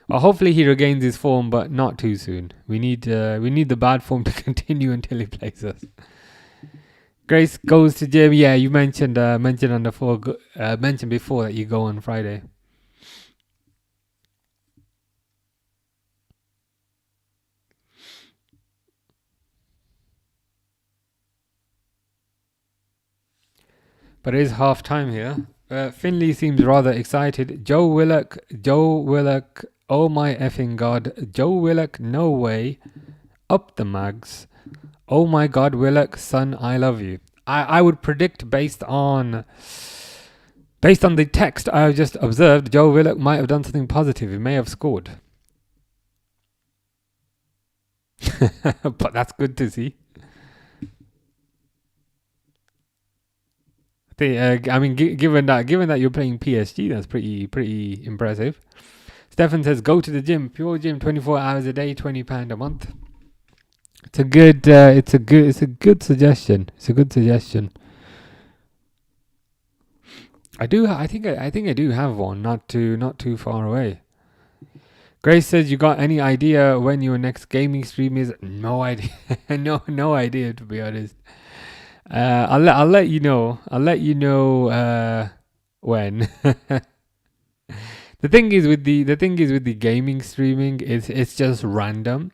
Well, hopefully he regains his form, but not too soon. We need the bad form to continue until he plays us. Grace goes to gym. Yeah, you mentioned before that you go on Friday. But it is half time here. Finley seems rather excited. Joe Willock. Oh my effing god. Joe Willock, no way. Up the mags. Oh my god, Willock, son, I love you. I would predict based on the text I just observed, Joe Willock might have done something positive. He may have scored. But that's good to see. I mean, given that you're playing PSG, that's pretty impressive. Stefan says, go to the gym, pure gym, 24 hours a day, £20 a month. It's a good suggestion. It's a good suggestion. I think I do have one, not too far away. Grace says, you got any idea when your next gaming stream is? No idea. no idea, to be honest. I'll let you know. When. The thing is with the gaming streaming, it's just random.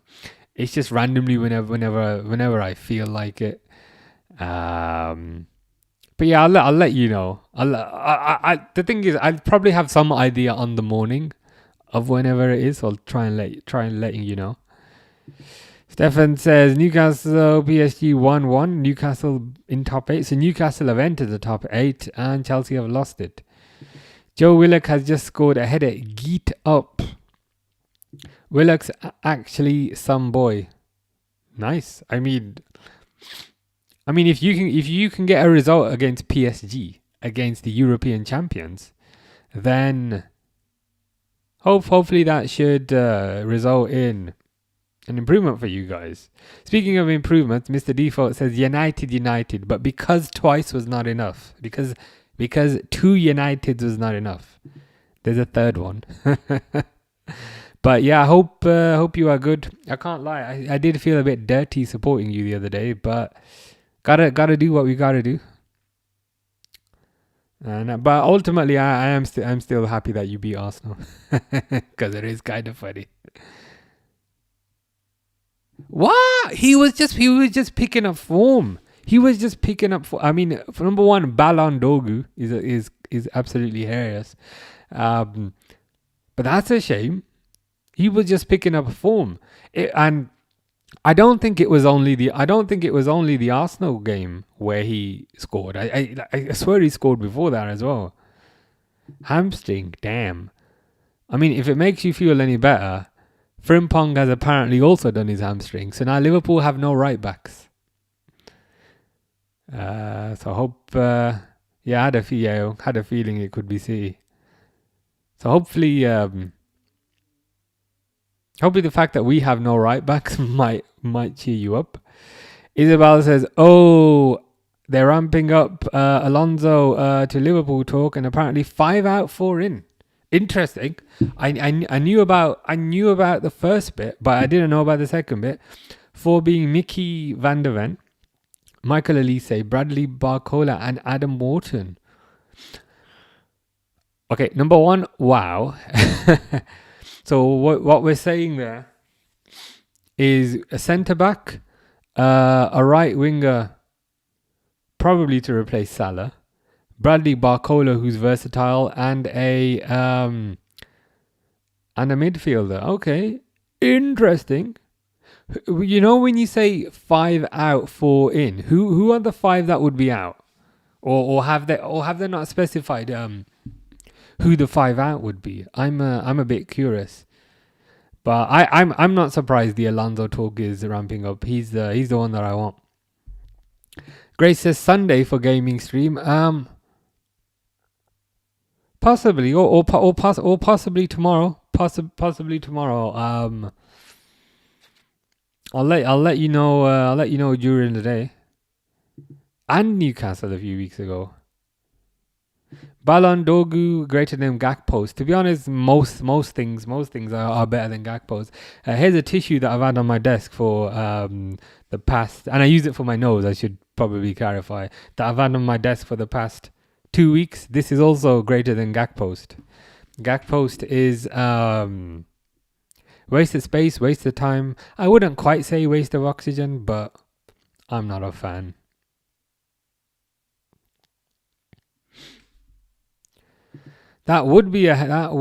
It's just randomly whenever I feel like it. But yeah, I'll let you know. The thing is, I'll probably have some idea on the morning of whenever it is. So I'll try and let you know. Stefan says Newcastle PSG 1-1. Newcastle in top 8. So Newcastle have entered the top 8 and Chelsea have lost it. Joe Willock has just scored a header. Geet up. Willock's actually some boy. Nice. I mean, if you can get a result against PSG, against the European champions, then hopefully that should result in An improvement for you guys. Speaking of improvements, Mr. Default says United, but because twice was not enough. Because two Uniteds was not enough. There's a third one. But yeah, I hope you are good. I can't lie. I did feel a bit dirty supporting you the other day, but gotta do what we gotta do. But ultimately, I'm still happy that you beat Arsenal because it is kind of funny. What? He was just picking up form. He was just picking up. I mean, for number one, Ballon Dogu is absolutely hilarious. But that's a shame. He was just picking up form, and I don't think it was only the Arsenal game where he scored. I swear he scored before that as well. Hamstring, damn. I mean, if it makes you feel any better, Frimpong has apparently also done his hamstring. So now Liverpool have no right backs. So I hope. I had a feeling it could be City. So hopefully the fact that we have no right backs might cheer you up. Isabel says, "Oh, they're ramping up Alonso to Liverpool talk, and apparently 5 out, 4 in. Interesting. I knew about the first bit, but I didn't know about the second bit. 4 being Mickey van der Ven, Michael Elise, Bradley Barcola, and Adam Wharton. Okay, number 1, wow." So what we're saying there is a centre back, a right winger, probably to replace Salah, Bradley Barcola, who's versatile, and a midfielder. Okay, interesting. You know, when you say 5 out, 4 in, who are the 5 that would be out, or have they not specified who the 5 out would be? I'm a bit curious, but I'm not surprised the Alonso talk is ramping up. He's the one that I want. Grace says Sunday for gaming stream. Possibly or possibly tomorrow. Possibly tomorrow. I'll let you know. I'll let you know during the day. And Newcastle a few weeks ago. Ballon Dogu greater than Gakpo's. To be honest, most things are better than Gakpo's. Here's a tissue that I've had on my desk for the past, and I use it for my nose. I should probably clarify that I've had on my desk for the past 2 weeks. This is also greater than Gakpo's. Gakpo's is waste of space, waste of time. I wouldn't quite say waste of oxygen, but I'm not a fan. That would be a hell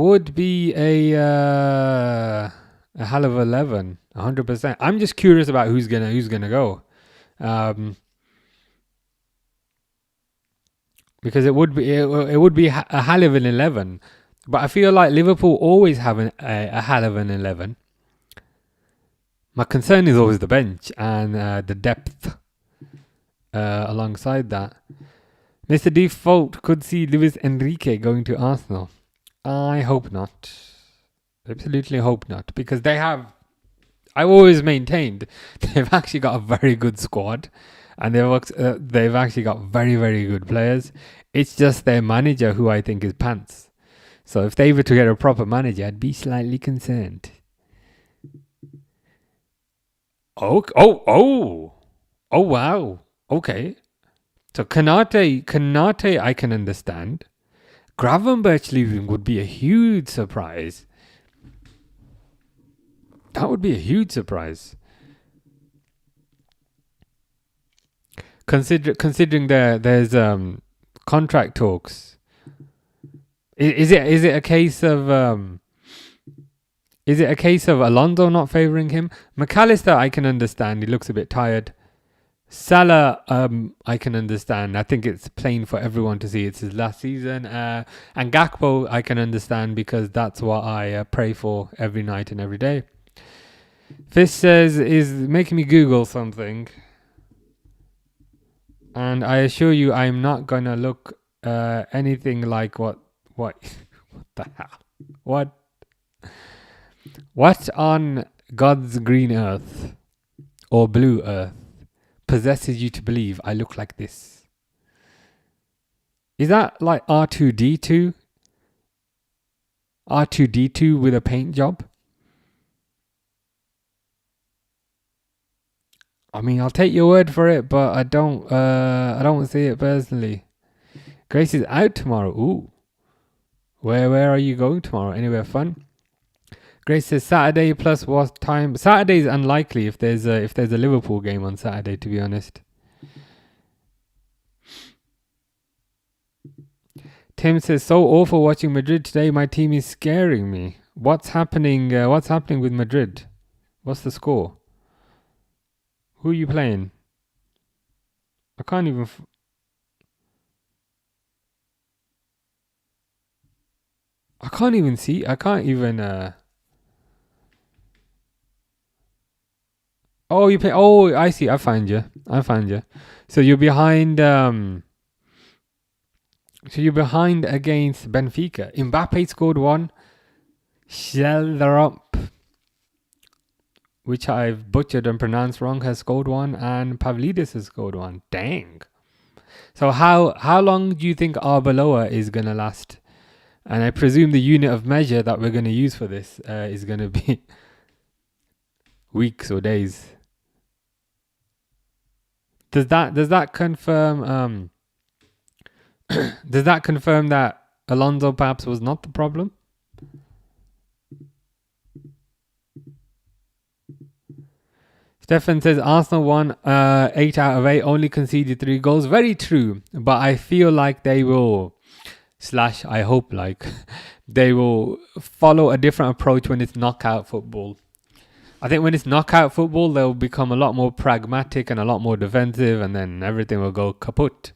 of 11, 100%. I'm just curious about who's gonna go, because it would be a hell of an 11. But I feel like Liverpool always have a hell of an 11. My concern is always the bench and the depth alongside that. Mr. Default could see Luis Enrique going to Arsenal. I hope not. Absolutely hope not. Because I've always maintained they've actually got a very good squad. And they've actually got very, very good players. It's just their manager who I think is pants. So if they were to get a proper manager, I'd be slightly concerned. Oh, wow. Okay. So Kanate, I can understand. Gravenberch leaving would be a huge surprise. That would be a huge surprise. Considering there's contract talks. Is it a case of Alonso not favouring him? McAllister, I can understand. He looks a bit tired. Salah, I can understand. I think it's plain for everyone to see it's his last season. And Gakpo, I can understand because that's what I pray for every night and every day. Fish says, is making me Google something. And I assure you, I'm not going to look anything like what the hell? What on God's green earth or blue earth possesses you to believe I look like this. Is that like R2D2? R2D2 with a paint job? I mean, I'll take your word for it, but I don't see it personally. Grace is out tomorrow. Ooh. Where are you going tomorrow? Anywhere fun? Grace says Saturday plus what time? Saturday is unlikely if there's a Liverpool game on Saturday, to be honest. Tim says, so awful watching Madrid today. My team is scaring me. What's happening? What's happening with Madrid? What's the score? Who are you playing? I can't even. I can't even see. I can't even. Oh, you play. Oh, I see. I find you. So you're behind. So you're behind against Benfica. Mbappe scored one. Up, which I've butchered and pronounced wrong, has scored one, and Pavlidis has scored one. Dang. So how long do you think Arbeloa is gonna last? And I presume the unit of measure that we're gonna use for this is gonna be weeks or days. Does that confirm? Does that confirm that Alonso perhaps was not the problem? Stefan says Arsenal won 8 out of 8, only conceded 3 goals. Very true, but I feel like they will, I hope like, they will follow a different approach when it's knockout football. I think when it's knockout football, they'll become a lot more pragmatic and a lot more defensive, and then everything will go kaput.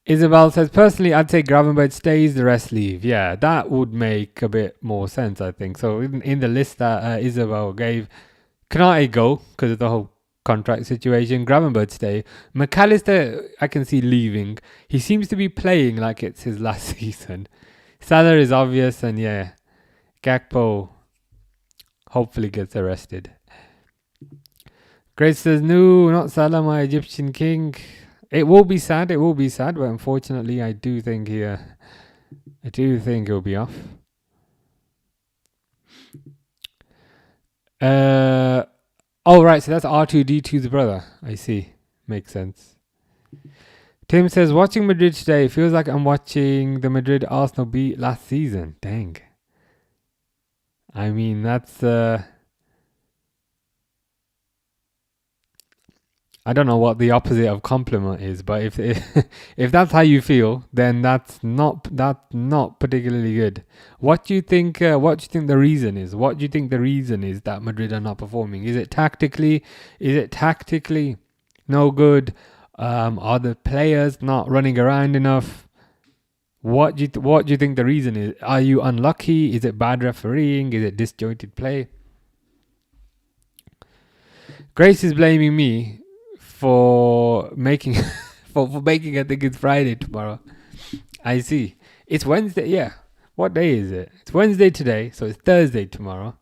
Isabel says, personally, I'd say Gravenberch stays, the rest leave. Yeah, that would make a bit more sense, I think. So in the list that Isabel gave, Kanate go because of the whole contract situation. Gravenberch stay. McAllister, I can see leaving. He seems to be playing like it's his last season. Salah is obvious, and yeah, Gakpo hopefully gets arrested. Grace says, no, not Salah, my Egyptian king. It will be sad, but unfortunately I do think he'll be off. Right, so that's R2D2's brother. I see. Makes sense. Tim says, watching Madrid today feels like I'm watching the Madrid Arsenal beat last season. Dang. I mean, that's I don't know what the opposite of compliment is, but if that's how you feel, then that's not particularly good. What do you think? What do you think the reason is? What do you think the reason is that Madrid are not performing? Is it tactically? No good? Are the players not running around enough? What do you think the reason is? Are you unlucky? Is it bad refereeing? Is it disjointed play? Grace is blaming me for making for making I think it's Friday tomorrow. I see. It's Wednesday, yeah. What day is it? It's Wednesday today, so it's Thursday tomorrow.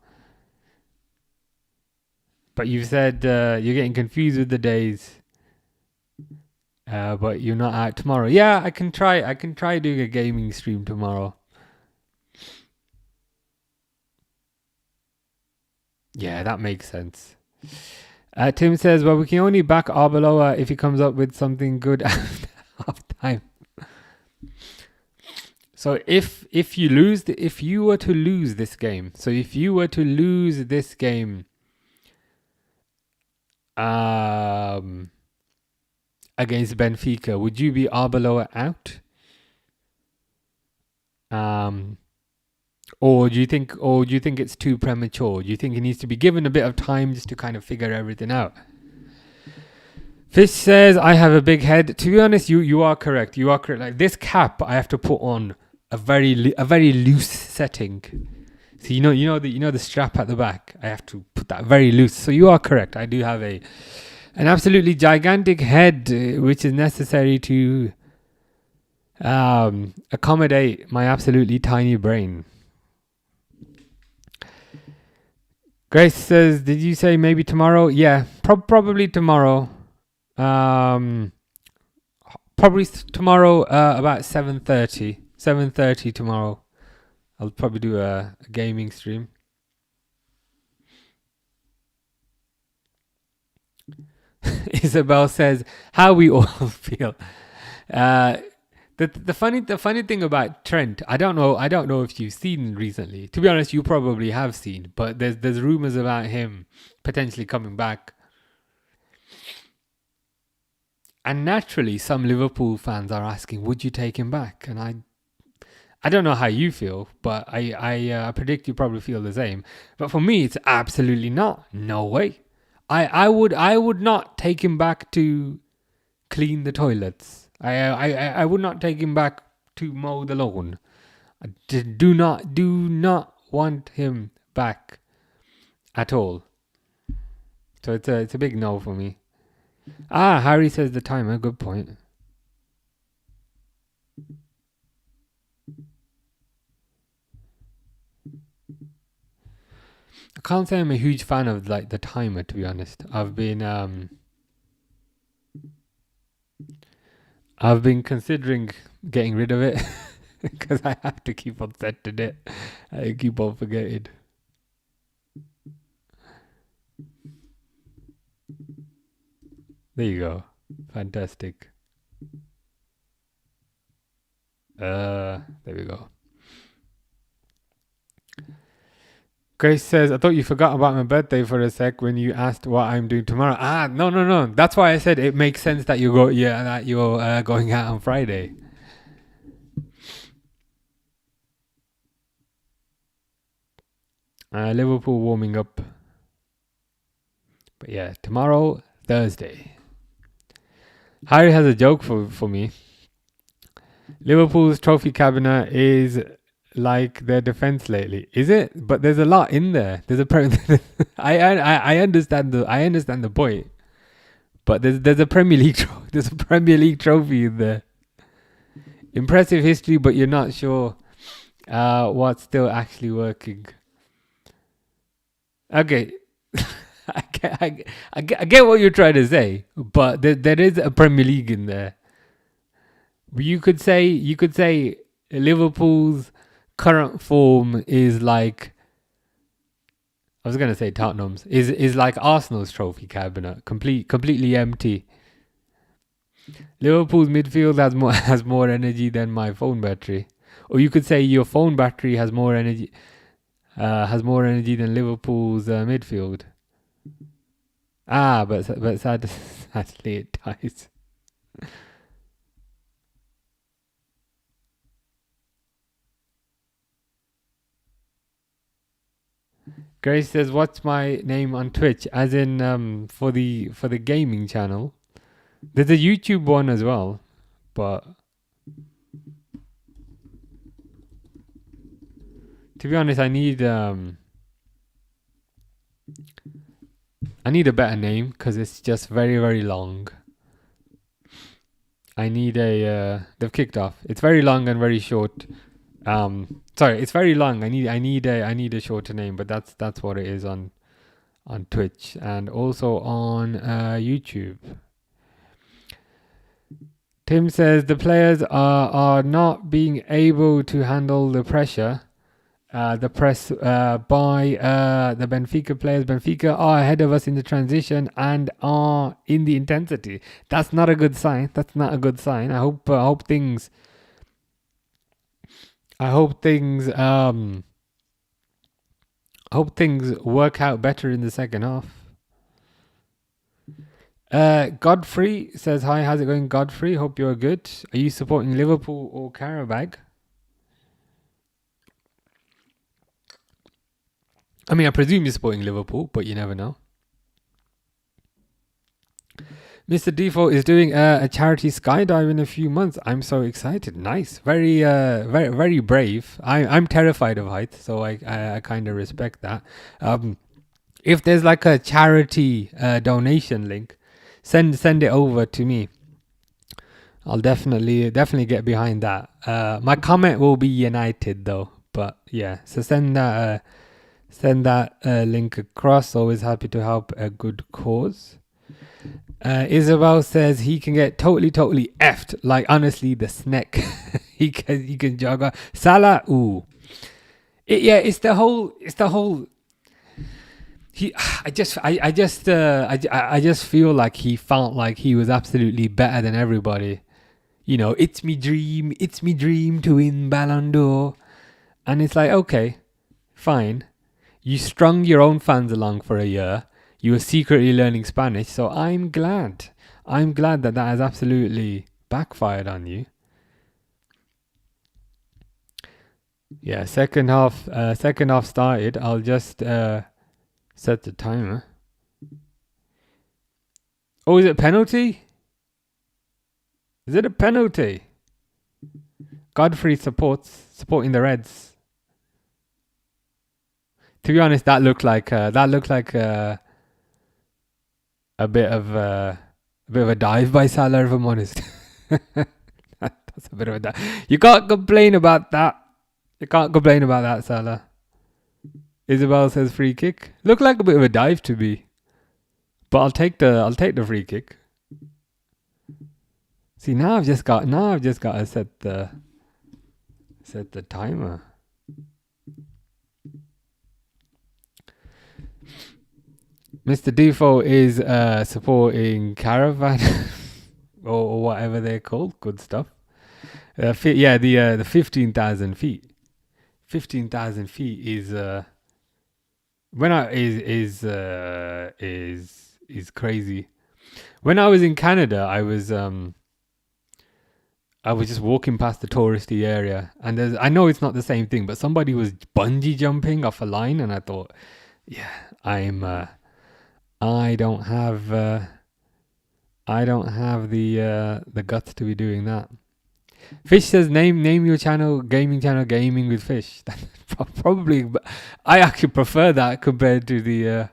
But you said you're getting confused with the days. But you're not out tomorrow. Yeah, I can try doing a gaming stream tomorrow. Yeah, that makes sense. Tim says, well, we can only back Arbeloa if he comes up with something good after half time. So if you were to lose this game against Benfica, would you be Arbeloa out? Or do you think it's too premature? Do you think he needs to be given a bit of time just to kind of figure everything out? Fish says, I have a big head. To be honest, you are correct. Like this cap, I have to put on a very loose setting. So you know the strap at the back. I have to put that very loose. So you are correct. I do have an absolutely gigantic head, which is necessary to accommodate my absolutely tiny brain. Grace says, did you say maybe tomorrow? Yeah, probably tomorrow. Probably tomorrow about 7:30. 7:30 tomorrow. I'll probably do a gaming stream. Isabel says, how we all feel. The funny thing about Trent, I don't know if you've seen recently. To be honest, you probably have seen, but there's rumors about him potentially coming back. And naturally, some Liverpool fans are asking, would you take him back? And I don't know how you feel, but I predict you probably feel the same. But for me, it's absolutely not. No way. I would not take him back to clean the toilets. I would not take him back to mow the lawn. I do not want him back at all. So it's a big no for me. Harry says the timer. Good point. I can't say I'm a huge fan of like the timer, to be honest. I've been considering getting rid of it because I have to keep on setting it. I keep on forgetting. There you go. Fantastic. There we go. Grace says, I thought you forgot about my birthday for a sec when you asked what I'm doing tomorrow. No. That's why I said it makes sense that you're going out on Friday. Liverpool warming up. But yeah, tomorrow, Thursday. Harry has a joke for me. Liverpool's trophy cabinet is like their defense lately. Is it? But there's a lot in there. There's I understand the point. But there's a Premier League there's a Premier League trophy in there. Impressive history, but you're not sure what's still actually working. Okay. I get what you're trying to say, but there is a Premier League in there. You could say Liverpool's current form is like, I was gonna say Tottenham's is like Arsenal's trophy cabinet, completely empty. Liverpool's midfield has more energy than my phone battery, or you could say your phone battery has more energy than Liverpool's midfield. But sadly it dies. Grace says, "What's my name on Twitch?" As in, for the gaming channel. There's a YouTube one as well, but to be honest, I need a better name because it's just very, very long. I need they've kicked off. It's very long and very short. Sorry, it's very long. I need a shorter name, but that's what it is on Twitch and also on YouTube. Tim says the players are not being able to handle the pressure. The press by the Benfica players. Benfica are ahead of us in the transition and are in the intensity. That's not a good sign. I hope things work out better in the second half. Godfrey says, hi, how's it going, Godfrey? Hope you're good. Are you supporting Liverpool or Qarabag? I mean, I presume you're supporting Liverpool, but you never know. Mr. Default is doing a charity skydive in a few months. I'm so excited. Nice. Very, very brave. I'm terrified of heights, so I kind of respect that. If there's like a charity donation link, send it over to me. I'll definitely get behind that. My comment will be United though, but yeah. So send that Send that link across. Always happy to help a good cause. Isabel says he can get totally effed. Like honestly, the snack. he can jog on. Salah, ooh. It's the whole. I just feel like he felt like he was absolutely better than everybody. You know, it's me dream to win Ballon d'Or, and it's like, okay, fine. You strung your own fans along for a year. You were secretly learning Spanish, so I'm glad. I'm glad that has absolutely backfired on you. Yeah, second half started. I'll just set the timer. Oh, is it a penalty? Is it a penalty? Godfrey supporting the Reds. To be honest, that looked like a bit of a dive by Salah, if I'm honest. That's a bit of a dive. You can't complain about that. Salah. Isabel says free kick. Looked like a bit of a dive to me, but I'll take the free kick. See, now I've just got to set the timer. Mr. Default is supporting Qarabag or whatever they're called. Good stuff. The 15,000 feet. 15,000 feet is crazy. When I was in Canada, I was just walking past the touristy area, and I know it's not the same thing, but somebody was bungee jumping off a line, and I thought, yeah, I don't have the guts to be doing that. Fish says name your channel gaming with Fish. Probably, I actually prefer that compared to the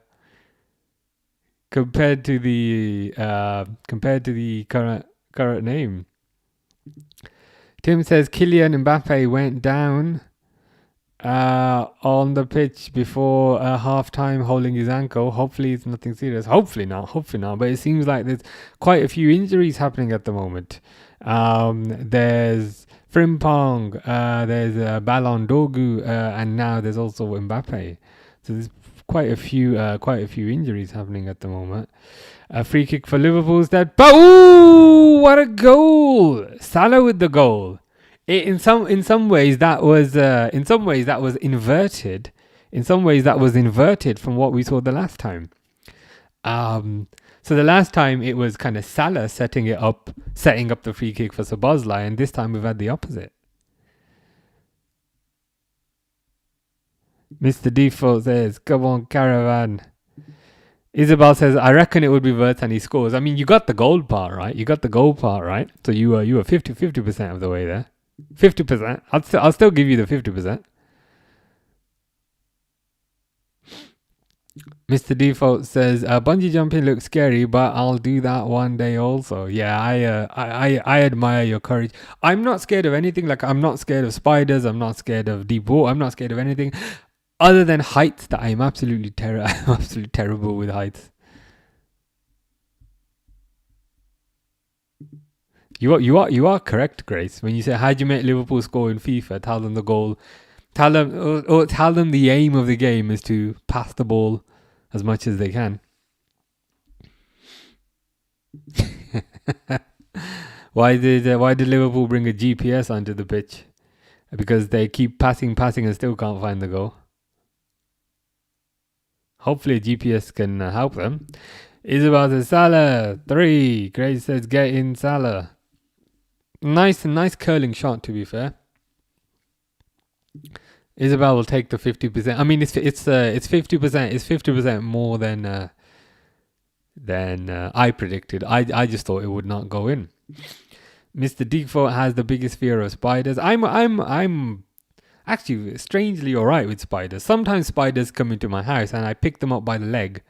current name. Tim says Kylian Mbappe went down on the pitch before half-time holding his ankle. Hopefully it's nothing serious. Hopefully not. But it seems like there's quite a few injuries happening at the moment. There's Frimpong, there's Ballon Dogu, and now there's also Mbappe. So there's quite a few injuries happening at the moment. A free kick for Liverpool's dead. But ooh, what a goal! Salah with the goal. In some ways that was inverted. In some ways that was inverted from what we saw the last time. So the last time it was kind of Salah setting up the free kick for Szoboszlai, and this time we've had the opposite. Mr. Default says, "Come on, Caravan." Isabel says, "I reckon it would be worth and he scores." I mean, you got the goal part right. So you were 50% of the way there. 50%. I'll still give you the 50%. Mr. Default says, "Bungee jumping looks scary, but I'll do that one day also." Yeah, I admire your courage. I'm not scared of anything. Like, I'm not scared of spiders. I'm not scared of deep water. I'm not scared of anything other than heights. That I'm absolutely terrible with heights. You are correct, Grace. When you say, "How'd you make Liverpool score in FIFA?" Tell them the goal. Tell them the aim of the game is to pass the ball as much as they can. Why did Liverpool bring a GPS onto the pitch? Because they keep passing and still can't find the goal. Hopefully a GPS can help them. Isabel says Salah 3. Grace says get in Salah. Nice curling shot, to be fair. Isabel will take the 50%. I mean, it's 50%. It's 50% more than I predicted. I just thought it would not go in. Mr. Default has the biggest fear of spiders. I'm actually strangely alright with spiders. Sometimes spiders come into my house and I pick them up by the leg,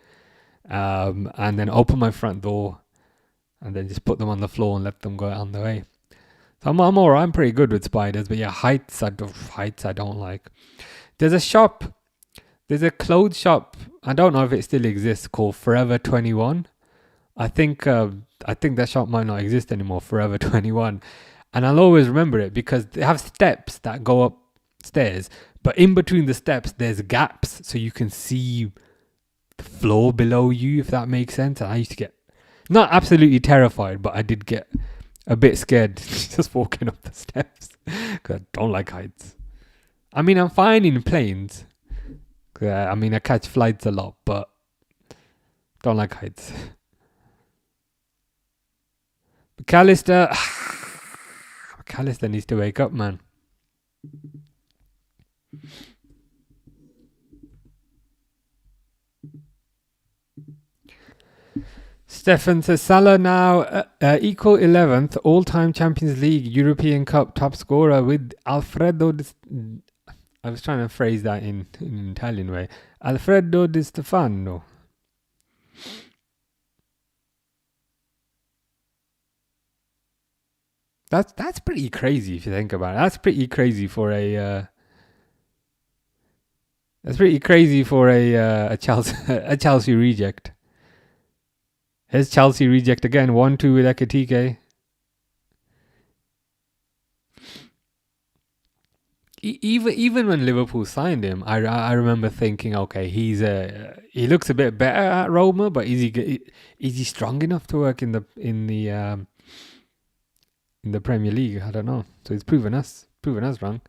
and then open my front door, and then just put them on the floor and let them go on the way. So I'm alright. I'm pretty good with spiders, but yeah, heights I don't like. There's a shop There's a clothes shop. I don't know if it still exists, called Forever 21. I think that shop might not exist anymore. Forever 21, and I'll always remember it because they have steps that go upstairs, but in between the steps there's gaps so you can see the floor below you, if that makes sense. And I used to get not absolutely terrified, but I did get a bit scared just walking up the steps because I don't like heights. I mean, I'm fine in planes. I mean, I catch flights a lot, but don't like heights. McAllister needs to wake up, man. Stefan says Salah now equal 11th all-time Champions League European Cup top scorer with Alfredo. I was trying to phrase that in an Italian way. Alfredo Di Stefano. That's pretty crazy if you think about it. That's pretty crazy for a Chelsea reject. Here's Chelsea reject again. 1-2 with Ekitike. Even when Liverpool signed him, I remember thinking, okay, he looks a bit better at Roma, but is he strong enough to work in the Premier League? I don't know. So he's proven us wrong.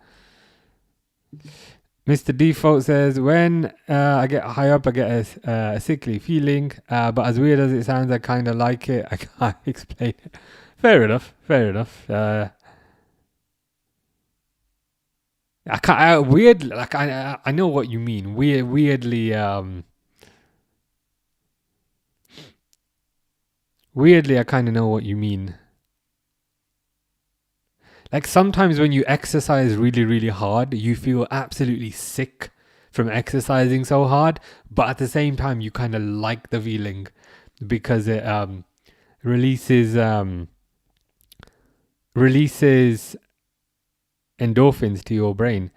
Mr. Default says, when I get high up, I get a sickly feeling, but as weird as it sounds, I kind of like it. I can't explain it. Fair enough. I can't weird. Like I know what you mean. Weirdly, I kind of know what you mean. Like sometimes when you exercise really, really hard, you feel absolutely sick from exercising so hard, but at the same time, you kind of like the feeling because it releases endorphins to your brain.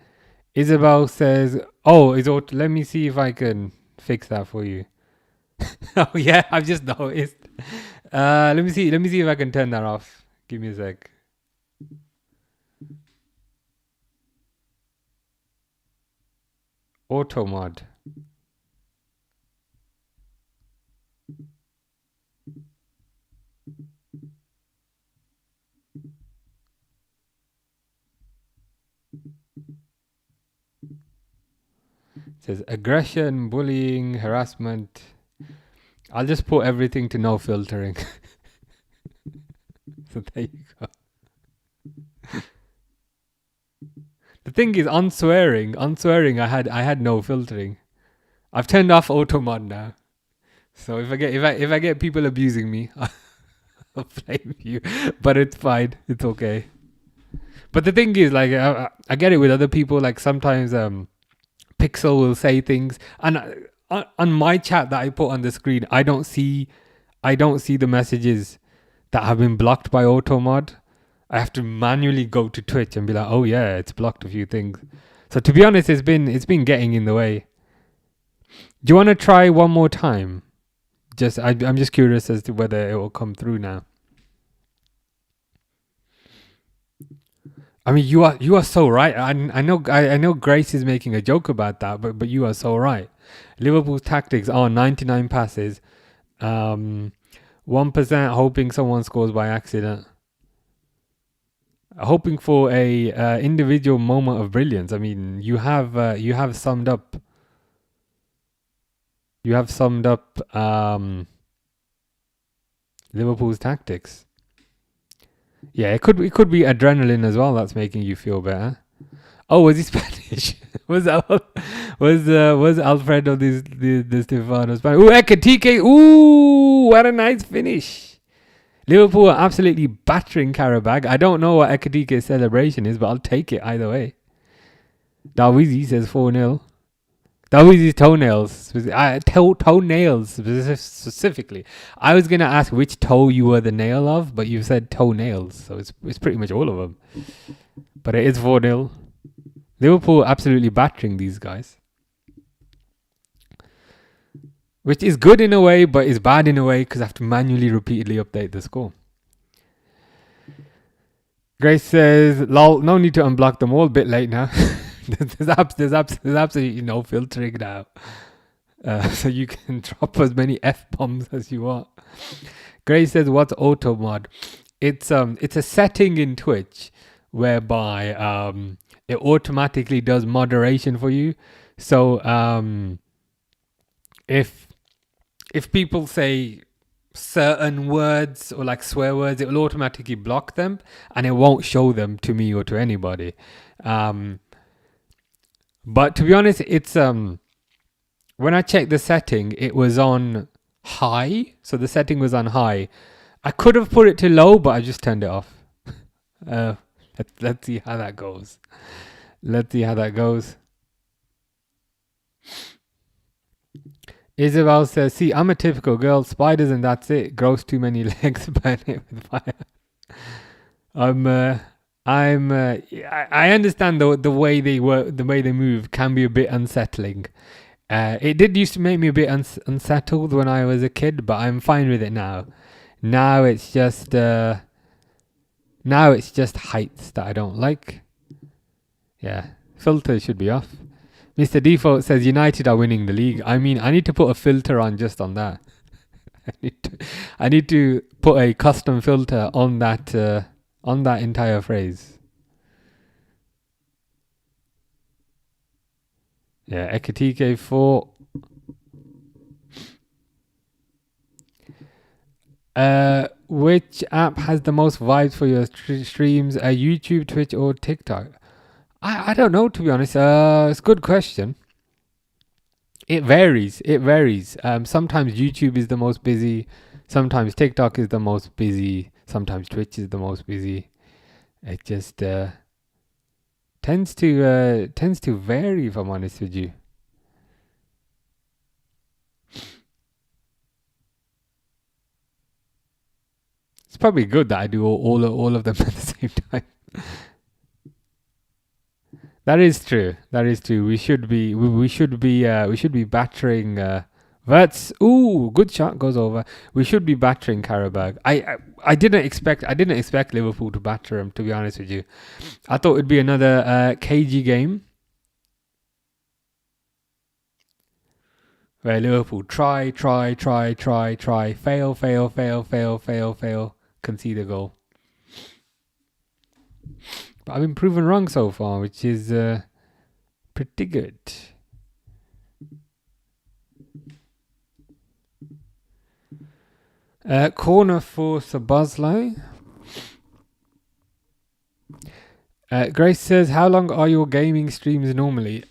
Isabel says, let me see if I can fix that for you. Oh yeah, I've just noticed. Let me see if I can turn that off. Give me a sec. Auto mod. It says aggression, bullying, harassment. I'll just put everything to no filtering. So there you go. The thing is, on swearing, I had no filtering. I've turned off auto mod now. So if I get people abusing me, I'll blame you. But it's fine. It's okay. But the thing is, like, I get it with other people. Like sometimes Pixel will say things, and on my chat that I put on the screen, I don't see the messages that have been blocked by automod. I have to manually go to Twitch and be like, oh yeah, it's blocked a few things. So to be honest, it's been getting in the way. Do you want to try one more time? I'm just curious as to whether it will come through now. I mean, you are so right. I know Grace is making a joke about that, but you are so right. Liverpool's tactics are 99 passes, 1% hoping someone scores by accident, hoping for a individual moment of brilliance. I mean, you have summed up. Liverpool's tactics. Yeah, it could be adrenaline as well that's making you feel better. Oh, was he Spanish? was Alfredo the Stefano Spanish? Ooh, Ekitike. Ooh, what a nice finish. Liverpool are absolutely battering Qarabag. I don't know what Ekitike's celebration is, but I'll take it either way. Dawizi says 4-0. Dawizi's toenails. Toenails specifically. I was going to ask which toe you were the nail of, but you said toenails. So it's pretty much all of them. But it is 4-0. Liverpool absolutely battering these guys. which is good in a way, but is bad in a way because I have to manually repeatedly update the score. Grace says, "Lol, no need to unblock them all. Bit late now. there's absolutely no filtering now, so you can drop as many f bombs as you want." Grace says, "What's auto mod?" It's a setting in Twitch whereby it automatically does moderation for you. So if people say certain words or like swear words, it will automatically block them and it won't show them to me or to anybody. But to be honest, it's when I checked the setting, it was on high. So the setting was on high. I could have put it to low, but I just turned it off. Let's see how that goes. Isabel says, "See, I'm a typical girl. Spiders and that's it. Grows too many legs. Burn it with fire." I understand the way they work, the way they move can be a bit unsettling. It did used to make me a bit unsettled when I was a kid, but I'm fine with it now. Now it's just heights that I don't like. Yeah, filter should be off. Mr. Default says United are winning the league. I mean, I need to put a filter on just on that. I need to put a custom filter on that entire phrase. Yeah, Ekatike 4. Which app has the most vibes for your streams? YouTube, Twitch, or TikTok? I don't know, to be honest. It's a good question. It varies. Sometimes YouTube is the most busy. Sometimes TikTok is the most busy. Sometimes Twitch is the most busy. It just tends to vary, if I'm honest with you. It's probably good that I do all of them at the same time. That is true. We should be battering Verts. Ooh, good shot, goes over. We should be battering Qarabag. I didn't expect Liverpool to batter them, to be honest with you. I thought it'd be another cagey game where Liverpool try, fail, concede a goal. But I've been proven wrong so far, which is pretty good. Corner for Sabazlai. Grace says, "How long are your gaming streams normally?"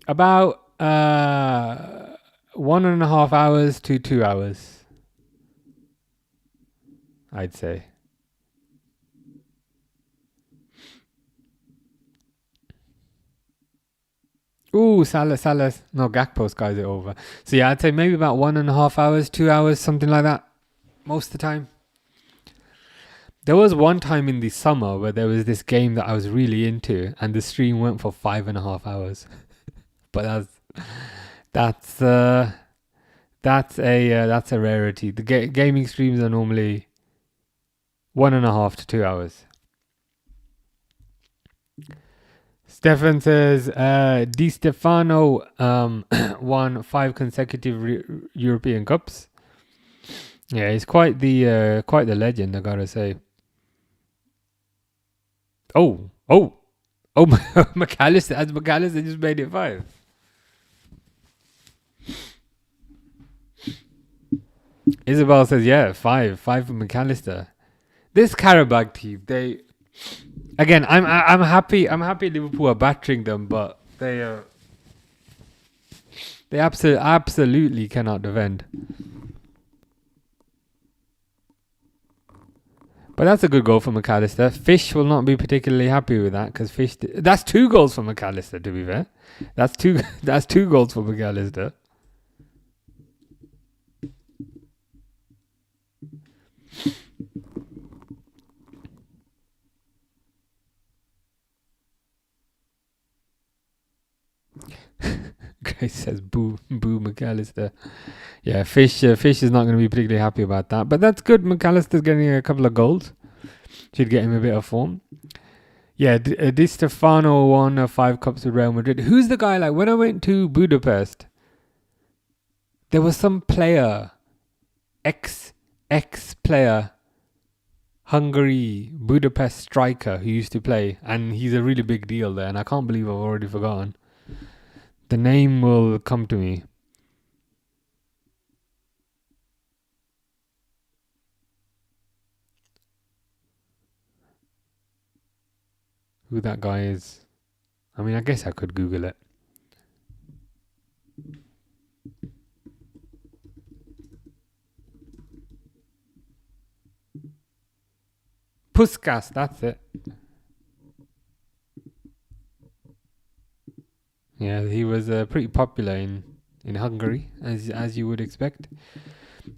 About 1.5 hours to 2 hours, I'd say. Ooh, Salah. No, Gakpo skies it over. So yeah, I'd say maybe about 1.5 hours, 2 hours, something like that, most of the time. There was one time in the summer where there was this game that I was really into, and the stream went for 5.5 hours. But that's a rarity. The gaming streams are normally 1.5 to 2 hours. Stefan says, Di Stefano won 5 consecutive European Cups. Yeah, he's quite the legend, I gotta say. Oh, McAllister just made it 5. Isabel says, yeah, 5 for McAllister. This Qarabag team, they again, I'm happy Liverpool are battering them, but they absolutely cannot defend. But that's a good goal for McAllister. Fish will not be particularly happy with that because that's 2 goals for McAllister, to be fair. That's two goals for McAllister. Grace says, boo, McAllister. Yeah, Fish is not going to be particularly happy about that. But that's good. McAllister's getting a couple of goals. Should get him a bit of form. Yeah, Di Stefano won 5 cups with Real Madrid. Who's the guy? Like, when I went to Budapest, there was some player, ex-player, Hungary Budapest striker who used to play, and he's a really big deal there, and I can't believe I've already forgotten. The name will come to me. Who that guy is. I mean, I guess I could Google it. Puskas, that's it. Yeah, he was pretty popular in Hungary, as you would expect.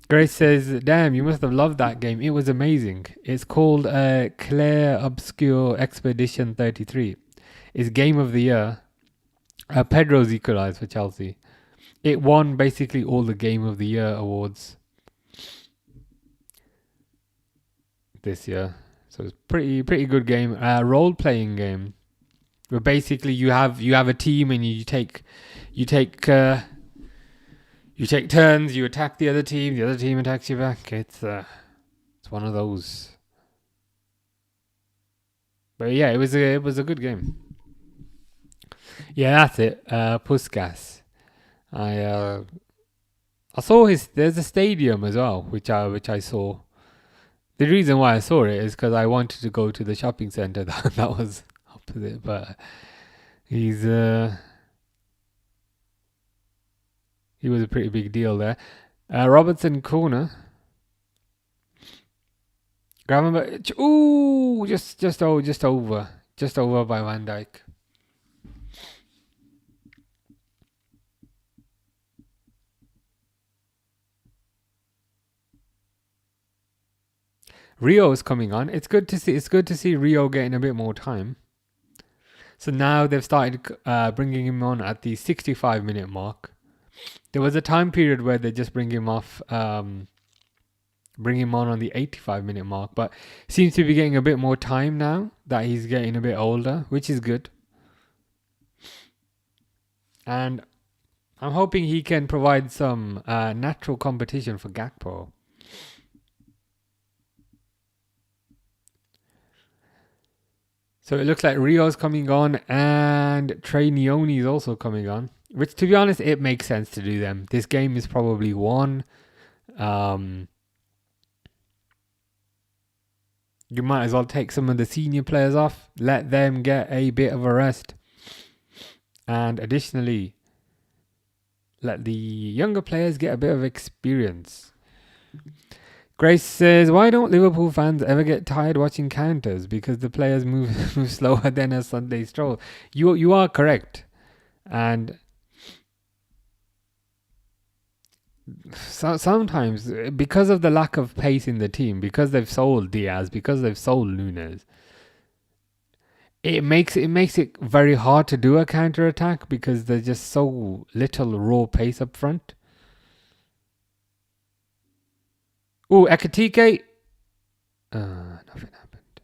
Grace says, damn, you must have loved that game. It was amazing. It's called Claire Obscure Expedition 33. It's Game of the Year. Pedro's equalised for Chelsea. It won basically all the Game of the Year awards this year. So it's pretty good game. Role-playing game. Where basically you have a team and you take turns, you attack the other team attacks you back. It's one of those. But yeah, it was a good game. Yeah, that's it. Puskas. I saw there's a stadium as well, which I saw. The reason why I saw it is because I wanted to go to the shopping centre that was opposite, but he was a pretty big deal there. Robertson corner. Gravenberch. Ooh, just over by Van Dijk. Rio is coming on. It's good to see Rio getting a bit more time. So now they've started bringing him on at the 65-minute mark. There was a time period where they just bring him on the 85-minute mark, but seems to be getting a bit more time now that he's getting a bit older, which is good. And I'm hoping he can provide some natural competition for Gakpo. So it looks like Rio's coming on and Trey Nioni is also coming on. Which, to be honest, it makes sense to do them. This game is probably won. You might as well take some of the senior players off. Let them get a bit of a rest. And additionally, let the younger players get a bit of experience. Grace says, why don't Liverpool fans ever get tired watching counters? Because the players move slower than a Sunday stroll. You are correct. And so sometimes, because of the lack of pace in the team, because they've sold Diaz, because they've sold Nunes, it makes it very hard to do a counter attack because there's just so little raw pace up front. Oh, Ekatike. Nothing happened.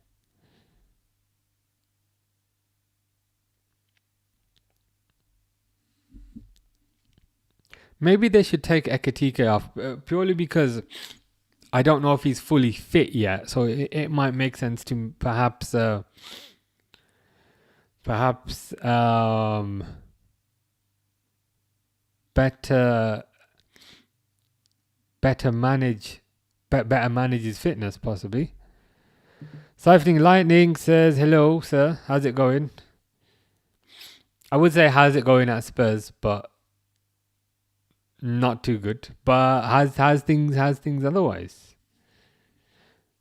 Maybe they should take Ekatike off purely because I don't know if he's fully fit yet. So it might make sense to perhaps better manage his fitness, possibly. Siphoning Lightning says, hello, sir. How's it going? I would say, how's it going at Spurs, but not too good. But how's things otherwise?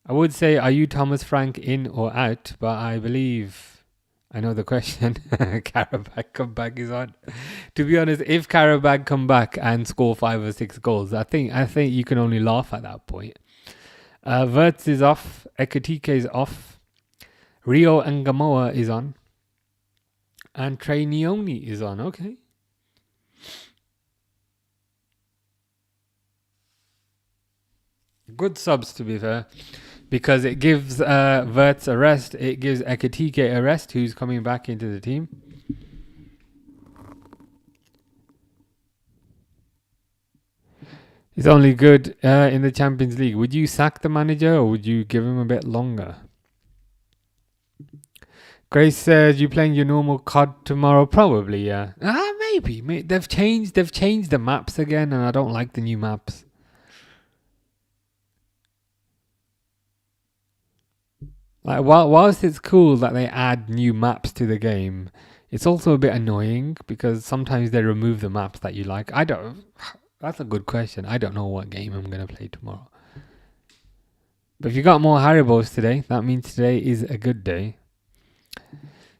I would say, are you Thomas Frank in or out? But I believe I know the question. Qarabag comeback is on. To be honest, if Qarabag come back and score 5 or 6 goals, I think you can only laugh at that point. Wirtz is off. Ekatike is off. Rio and Gamoa is on. And Trey Nioni is on. Okay. Good subs, to be fair, because it gives Wirtz a rest. It gives Ekitike a rest, who's coming back into the team. He's only good in the Champions League. Would you sack the manager or would you give him a bit longer? Grace says, you playing your normal COD tomorrow? Probably, yeah. Maybe. They've changed the maps again, and I don't like the new maps. Like, whilst it's cool that they add new maps to the game, it's also a bit annoying because sometimes they remove the maps that you like. That's a good question. I don't know what game I'm going to play tomorrow. But if you got more Haribos today, that means today is a good day.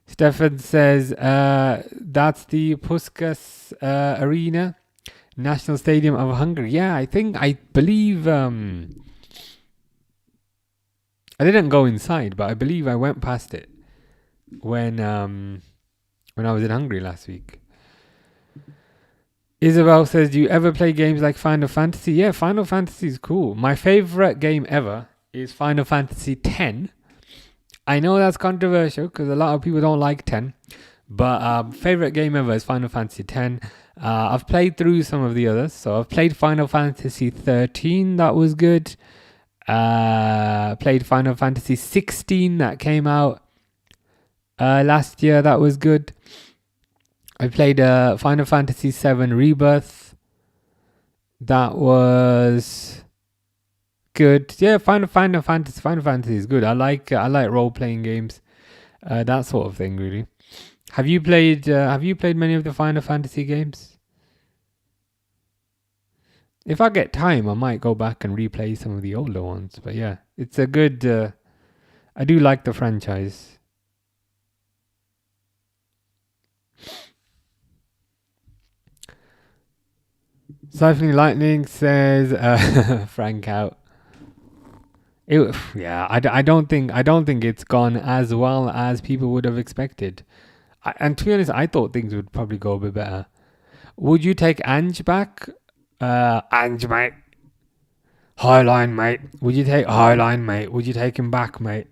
Stefan says, that's the Puskas Arena, National Stadium of Hungary. Yeah, I believe, I didn't go inside, but I believe I went past it when I was in Hungary last week. Isabel says, do you ever play games like Final Fantasy? Yeah, Final Fantasy is cool. My favorite game ever is Final Fantasy X. I know that's controversial because a lot of people don't like 10. But favorite game ever is Final Fantasy X. I've played through some of the others. So I've played Final Fantasy 13. That was good. Played Final Fantasy 16 that came out last year. That was good. I played Final Fantasy 7 Rebirth. That was good. Yeah, Final Fantasy is good. I like role playing games, that sort of thing. Really. Have you played many of the Final Fantasy games? If I get time, I might go back and replay some of the older ones. But yeah, it's a good. I do like the franchise. Siphoning Lightning says Frank out. I don't think it's gone as well as people would have expected. And to be honest, I thought things would probably go a bit better. Would you take Ange back? Ange, mate. Highline, mate. Would you take Highline, mate? Would you take him back, mate?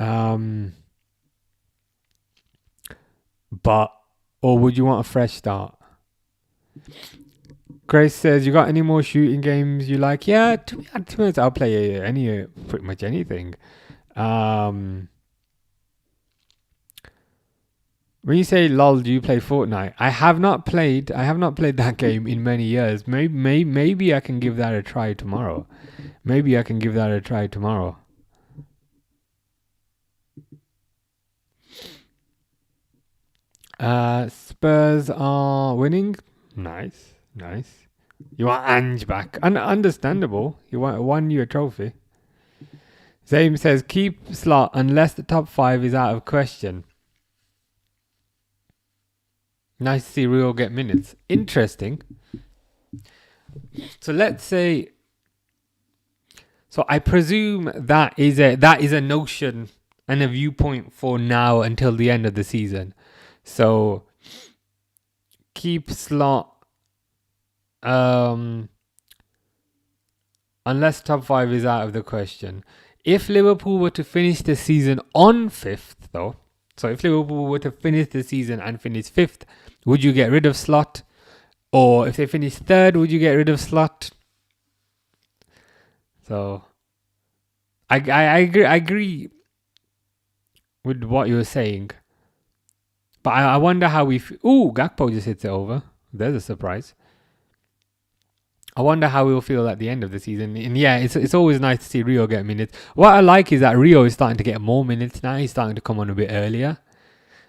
Or would you want a fresh start? Grace says, you got any more shooting games you like? Yeah, to be honest, I'll play pretty much anything. When you say LOL, do you play Fortnite? I have not played that game in many years. Maybe I can give that a try tomorrow. Spurs are winning. Nice. You want Ange back. Understandable. You won you a trophy. Zame says, keep Slot unless the top 5 is out of question. Nice to see Rio get minutes. Interesting. So let's say... So I presume that is a notion and a viewpoint for now until the end of the season. So keep Slot... unless top 5 is out of the question. If Liverpool were to finish the season on 5th, though, so if Liverpool were to finish the season and finish 5th, would you get rid of Slot? Or if they finish 3rd, would you get rid of Slot? So I agree with what you were saying. But I wonder how Gakpo just hits it over. There's a surprise. I wonder how we'll feel at the end of the season. And yeah, it's always nice to see Rio get minutes. What I like is that Rio is starting to get more minutes now. He's starting to come on a bit earlier.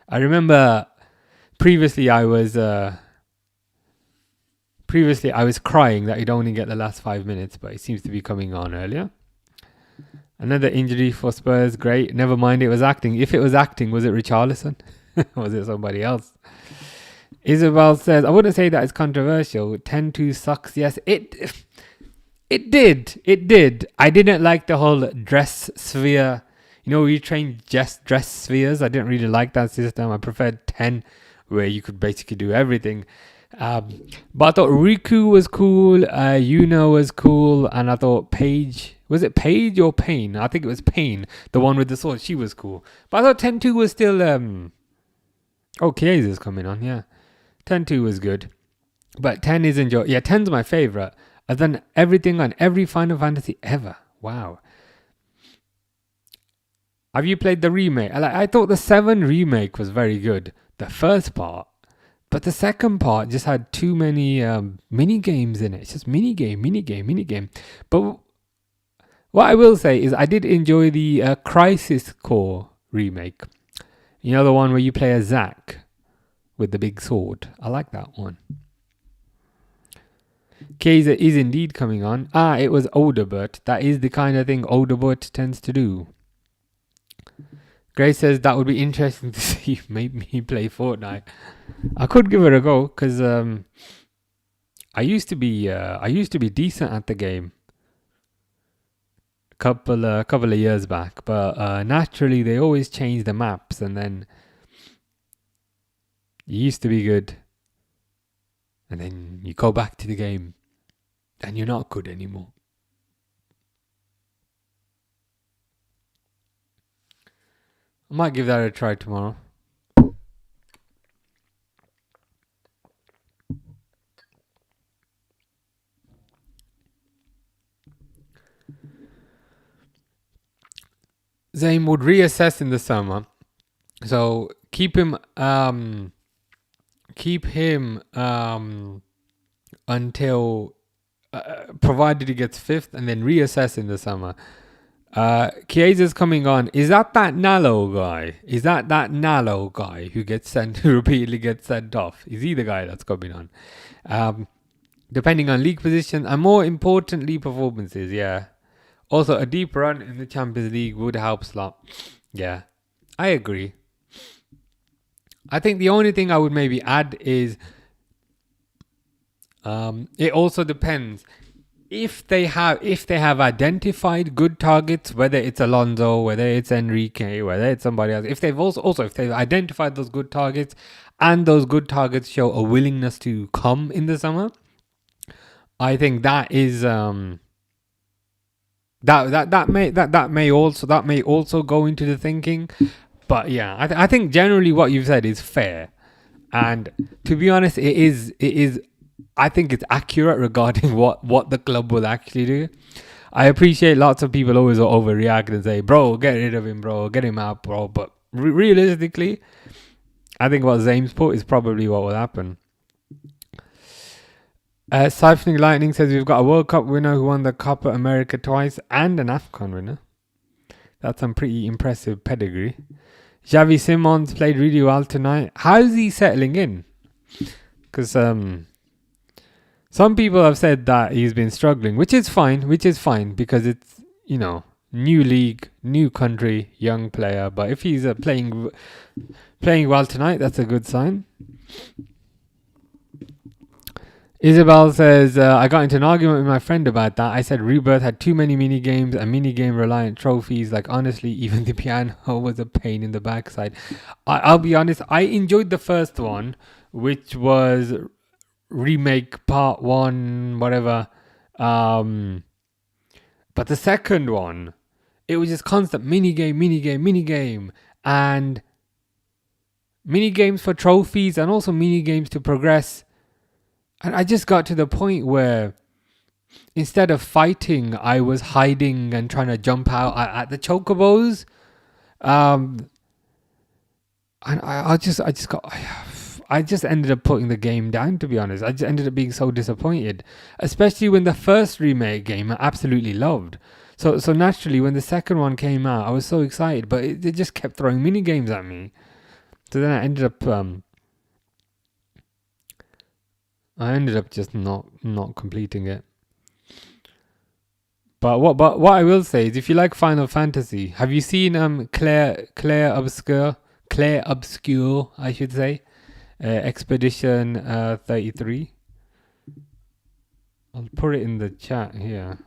I remember previously I was crying that he'd only get the last 5 minutes, but he seems to be coming on earlier. Another injury for Spurs. Great. Never mind, it was acting. If it was acting, was it Richarlison? Was it somebody else? Isabel says, I wouldn't say that it's controversial. 10-2 sucks. Yes, it did. I didn't like the whole dress sphere. You know, we trained just dress spheres. I didn't really like that system. I preferred 10, where you could basically do everything. But I thought Riku was cool, Yuno was cool, and I thought Paige, was it Paige or Payne? I think it was Payne, the one with the sword. She was cool. But I thought 10-2 was still. Oh, Chiesa's coming on, yeah. 10-2 was good. But 10 is enjoy. Yeah, 10's my favorite. I've done everything on every Final Fantasy ever. Wow. Have you played the remake? I thought the 7 remake was very good. The first part. But the second part just had too many mini games in it. It's just mini game. But what I will say is I did enjoy the Crisis Core remake. You know, the one where you play as Zack with the big sword. I like that one. Kaiser is indeed coming on. It was Odebert. That is the kind of thing Odebert tends to do. Grace says that would be interesting to see. Make me play Fortnite. I could give it a go because I used to be decent at the game. Couple of years back, but naturally they always change the maps, and then you used to be good, and then you go back to the game, and you're not good anymore. I might give that a try tomorrow. Zayn would reassess in the summer, so keep him until provided he gets 5th, and then reassess in the summer. Chiesa's coming on. Is that Nalo guy? Is that Nalo guy who repeatedly gets sent off? Is he the guy that's coming on? Depending on league position and more importantly performances, yeah. Also, a deep run in the Champions League would help slot. Yeah, I agree. I think the only thing I would maybe add is it also depends. If they have identified good targets, whether it's Alonso, whether it's Enrique, whether it's somebody else, if they've identified those good targets, and those good targets show a willingness to come in the summer, I think that is that may also go into the thinking. But yeah, I think generally what you've said is fair, and to be honest, it is. I think it's accurate regarding what the club will actually do. I appreciate lots of people always overreact and say, bro, get rid of him, bro, get him out, bro. But realistically, I think what Zames put is probably what will happen. Siphoning Lightning says we've got a World Cup winner who won the Copa America twice and an AFCON winner. That's some pretty impressive pedigree. Xavi Simons played really well tonight. How's he settling in? Because some people have said that he's been struggling, which is fine because it's, new league, new country, young player. But if he's playing well tonight, that's a good sign. Isabel says, I got into an argument with my friend about that. I said Rebirth had too many mini games and mini game reliant trophies. Like, honestly, even the piano was a pain in the backside. I'll be honest, I enjoyed the first one, which was remake part 1, whatever. But the second one, it was just constant mini game, and mini games for trophies and also mini games to progress. And I just got to the point where instead of fighting, I was hiding and trying to jump out at the chocobos. And I just ended up putting the game down, to be honest. I just ended up being so disappointed, especially when the first remake game I absolutely loved. So naturally, when the second one came out, I was so excited, but it just kept throwing mini games at me. So then I ended up just not completing it. But what I will say is, if you like Final Fantasy, have you seen Claire Obscure, I should say, Expedition 33? I'll put it in the chat here.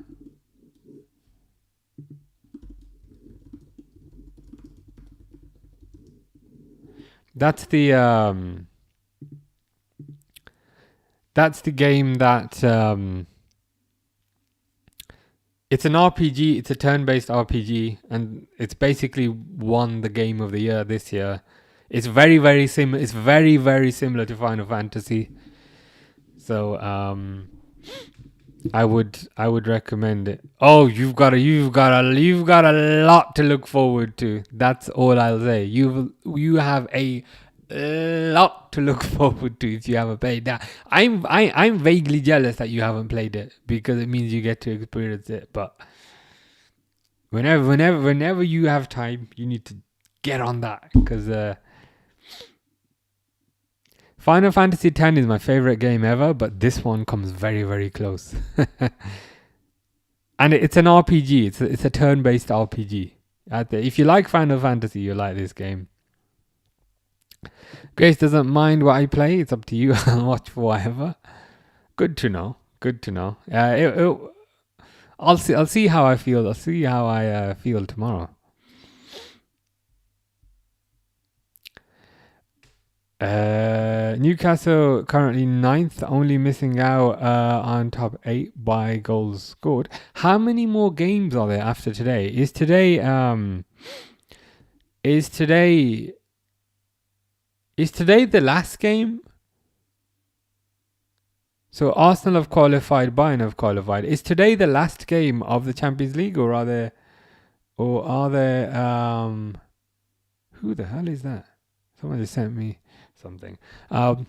That's the That's the game that it's an RPG. It's a turn-based RPG, and it's basically won the game of the year this year. It's very, very similar. It's very, very similar to Final Fantasy. So I would recommend it. Oh, you've got a lot to look forward to. That's all I'll say. You have a lot to look forward to if you haven't played that. I'm vaguely jealous that you haven't played it because it means you get to experience it. But whenever you have time, you need to get on that because Final Fantasy X is my favorite game ever, but this one comes very, very close. And it's an RPG. It's a turn-based RPG. If you like Final Fantasy, you'll like this game. Grace doesn't mind what I play. It's up to you. I'll watch whatever. Good to know. I'll see how I feel. I'll see how I feel tomorrow. Newcastle currently 9th, only missing out on top 8 by goals scored. How many more games are there after today? Is today the last game? So Arsenal have qualified, Bayern have qualified. Is today the last game of the Champions League, or are there who the hell is that? Someone just sent me something. Or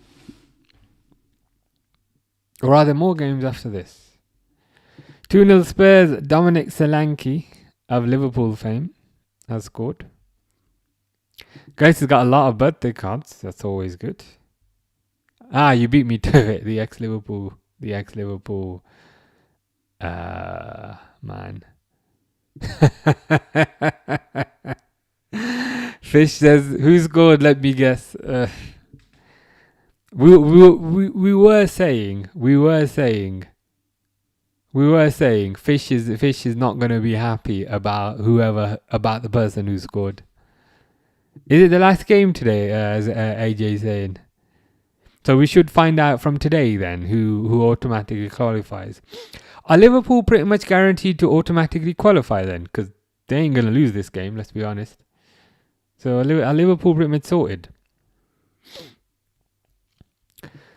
are there more games after this? 2-0 Spurs. Dominic Solanke of Liverpool fame has scored. Grace has got a lot of birthday cards. That's always good. You beat me to it. The ex-Liverpool man. Fish says, "Who scored? Let me guess." We were saying Fish is not going to be happy about the person who scored. Is it the last game today? As AJ saying. So we should find out from today then who automatically qualifies. Are Liverpool pretty much guaranteed to automatically qualify then? Because they ain't going to lose this game, let's be honest. So are Liverpool pretty much sorted?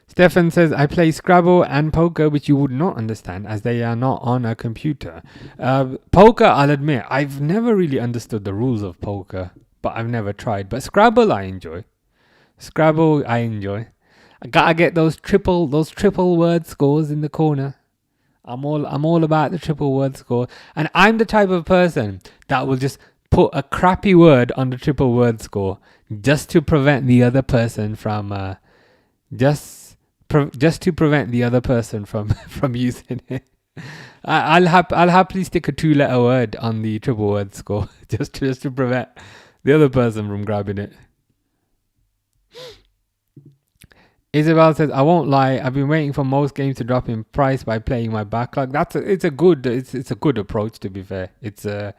Stefan says, I play Scrabble and poker, which you would not understand as they are not on a computer. Poker, I'll admit, I've never really understood the rules of poker, but I've never tried. But Scrabble, I enjoy. I gotta get those triple word scores in the corner. I'm all about the triple word score, and I'm the type of person that will just put a crappy word on the triple word score just to prevent the other person from from using it. I'll happily stick a 2-letter word on the triple word score just to prevent the other person from grabbing it. Isabel says, I won't lie, I've been waiting for most games to drop in price by playing my backlog. It's a good approach, to be fair. It's a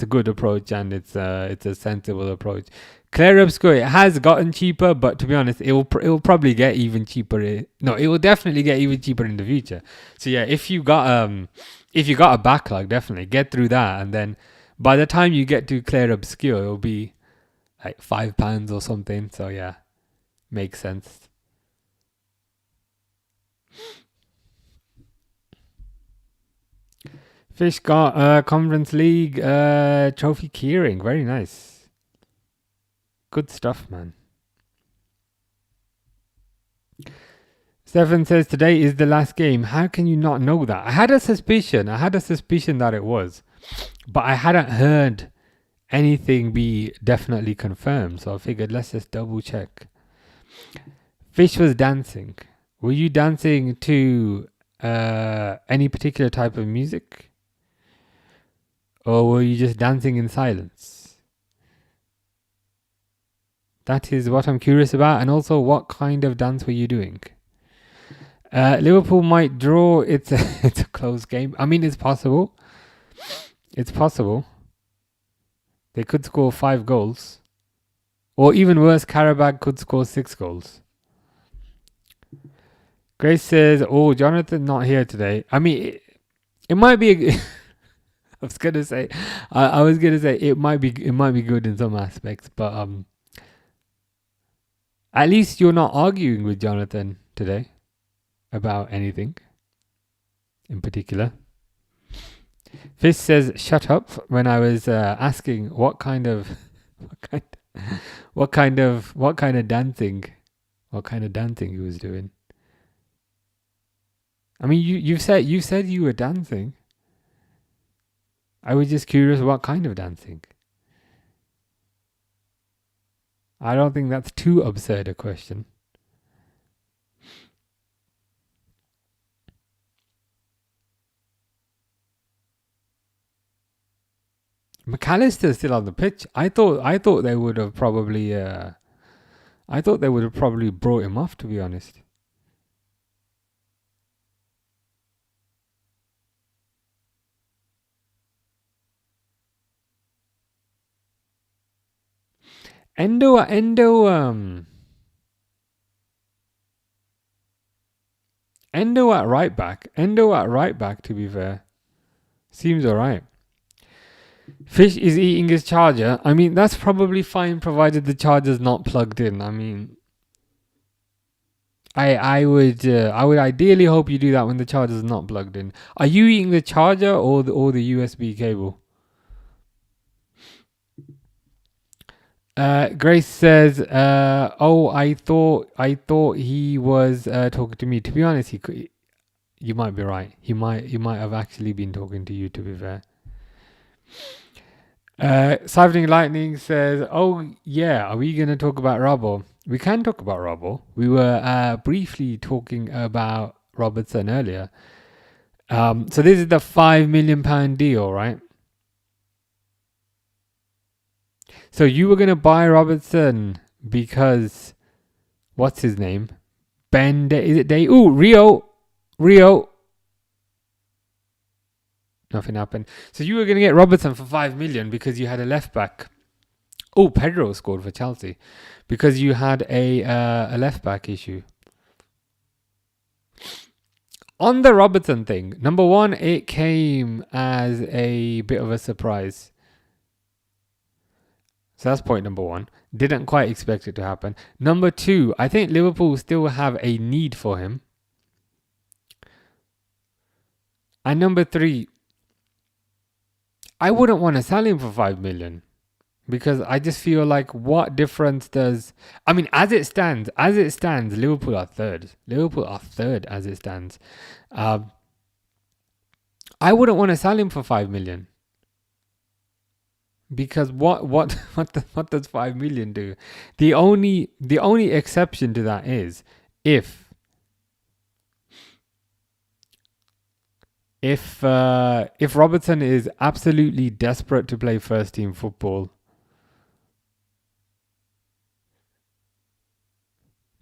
good approach, and it's a sensible approach. Clear Up Score, it has gotten cheaper, but to be honest, it will probably get even cheaper. No, it will definitely get even cheaper in the future. So yeah, if you got a backlog, definitely get through that, and then by the time you get to Clear Obscure, it'll be like £5 or something. So yeah, makes sense. Fish got Conference League trophy keyring. Very nice. Good stuff, man. Stefan says, today is the last game. How can you not know that? I had a suspicion that it was, but I hadn't heard anything be definitely confirmed. So I figured, let's just double check. Fish was dancing. Were you dancing to any particular type of music? Or were you just dancing in silence? That is what I'm curious about. And also, what kind of dance were you doing? Liverpool might draw. It's a close game. I mean, it's possible. It's possible. They could score 5 goals. Or even worse, Qarabag could score 6 goals. Grace says, "Oh, Jonathan not here today." I mean, it might be. I was gonna say, I was gonna say it might be good in some aspects, but at least you're not arguing with Jonathan today about anything in particular. Fish says, "Shut up." When I was asking what kind of dancing he was doing. I mean, you said you were dancing. I was just curious what kind of dancing. I don't think that's too absurd a question. McAllister's still on the pitch. I thought they would have probably brought him off, to be honest. Endo at right back. To be fair, seems alright. Fish is eating his charger. I mean, that's probably fine provided the charger's not plugged in. I mean, I would ideally hope you do that when the charger's not plugged in. Are you eating the charger or the USB cable? Grace says, "Oh, I thought he was talking to me." To be honest, you might be right. He might have actually been talking to you. To be fair. Siphoning Lightning says, "Oh yeah, are we gonna talk about Robbo? We can talk about Robbo. We were briefly talking about Robertson earlier. So this is the £5 million deal, right? So you were gonna buy Robertson because what's his name? Is it Day? Ooh, Rio. Nothing happened. So you were gonna get Robertson for £5 million because you had a left back. Oh, Pedro scored for Chelsea because you had a left back issue. On the Robertson thing, number one, it came as a bit of a surprise. So that's point number one. Didn't quite expect it to happen. Number two, I think Liverpool still have a need for him. And number three, I wouldn't want to sell him for $5 million because I just feel like what difference does... I mean, as it stands, Liverpool are third. As it stands. I wouldn't want to sell him for $5 million. Because what does $5 million do? The only exception to that is if Robertson is absolutely desperate to play first team football.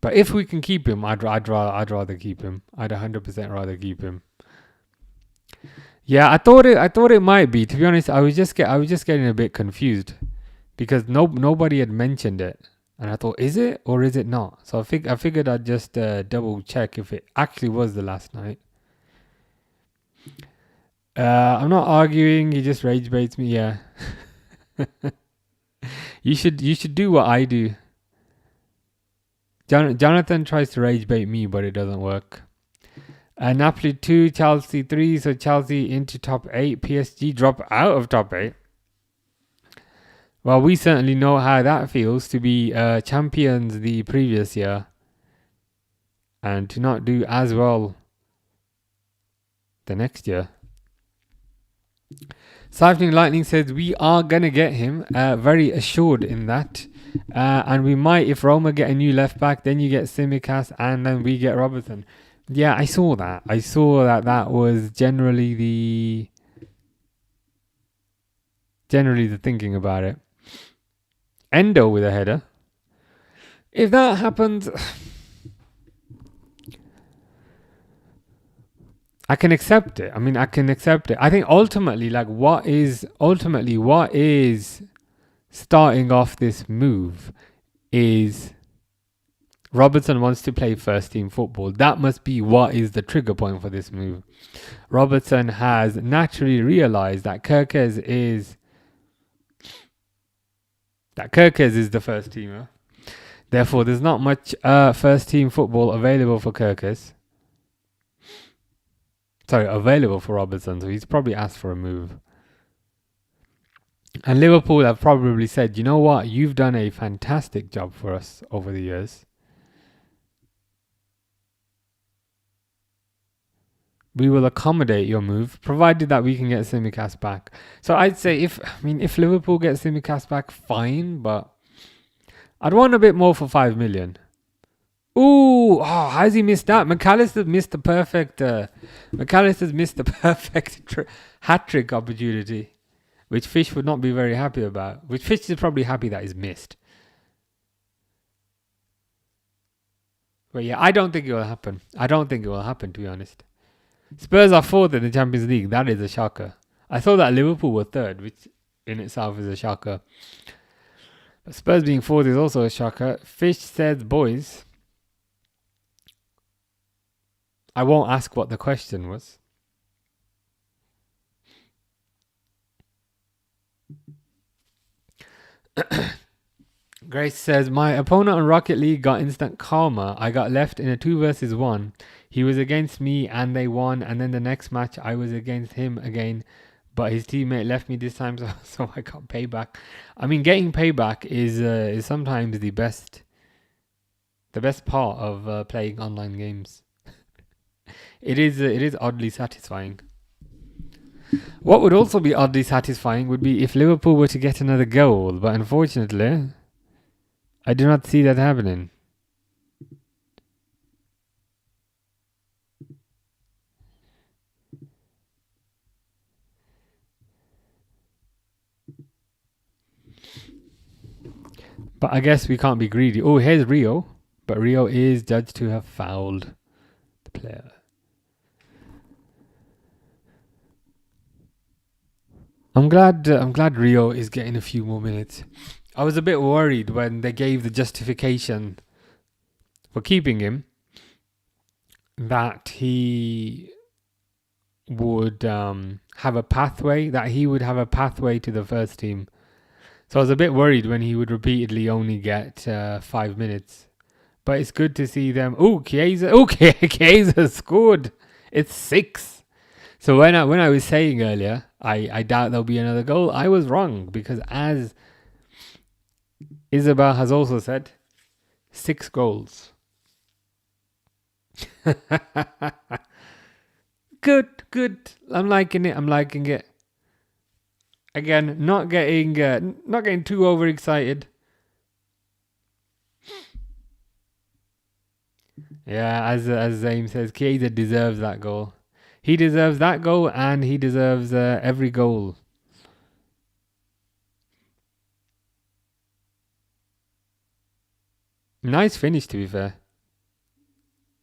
But if we can keep him, I'd rather keep him. I'd 100% rather keep him. Yeah, I thought it might be. To be honest, I was just getting a bit confused because nobody had mentioned it, and I thought, is it or is it not? So I figured I'd just double check if it actually was the last night. I'm not arguing. He just rage baits me. Yeah, you should do what I do. Jonathan tries to rage bait me, but it doesn't work. Napoli 2, Chelsea 3. So Chelsea into top 8. PSG drop out of top 8. Well, we certainly know how that feels to be champions the previous year and to not do as well the next year. Siphoning Lightning says we are going to get him, very assured in that. And we might, if Roma get a new left back, then you get Tsimikas and then we get Robertson. Yeah, I saw that. That was generally the thinking about it. Endo with a header. If that happens, I can accept it. I think ultimately, what is starting off this move is Robertson wants to play first team football. That must be what is the trigger point for this move. Robertson has naturally realised that Kerkez is the first teamer. Therefore, there's not much first team football available for Kerkez. Sorry, available for Robertson. So he's probably asked for a move. And Liverpool have probably said, you know what, you've done a fantastic job for us over the years. We will accommodate your move, provided that we can get Tsimikas back. So I'd say if Liverpool gets Tsimikas back, fine, but I'd want a bit more for 5 million. Ooh, how's he missed that? McAllister's missed the perfect hat-trick opportunity, which Fish would not be very happy about. Which Fish is probably happy that he's missed. But yeah, I don't think it will happen. To be honest. Spurs are fourth in the Champions League. That is a shocker. I thought that Liverpool were third, which in itself is a shocker. But Spurs being fourth is also a shocker. Fish says, boys, I won't ask what the question was. Grace says, my opponent on Rocket League got instant karma. I got left in a 2 versus 1. He was against me and they won. And then the next match I was against him again. But his teammate left me this time, so I got payback. I mean, getting payback is sometimes the best part of playing online games. It is oddly satisfying. What would also be oddly satisfying would be if Liverpool were to get another goal, but unfortunately, I do not see that happening. But I guess we can't be greedy. Oh, here's Rio. But Rio is judged to have fouled the player. I'm glad Rio is getting a few more minutes. I was a bit worried when they gave the justification for keeping him that he would have a pathway to the first team. So I was a bit worried when he would repeatedly only get 5 minutes. But it's good to see them. Oh, Chiesa scored. It's 6. So when I was saying earlier, I doubt there'll be another goal, I was wrong. Because as Isabel has also said, 6 goals. Good. I'm liking it. Again, not getting too overexcited. Yeah, as Zaim says, Chiesa deserves that goal. He deserves that goal, and he deserves every goal. Nice finish, to be fair.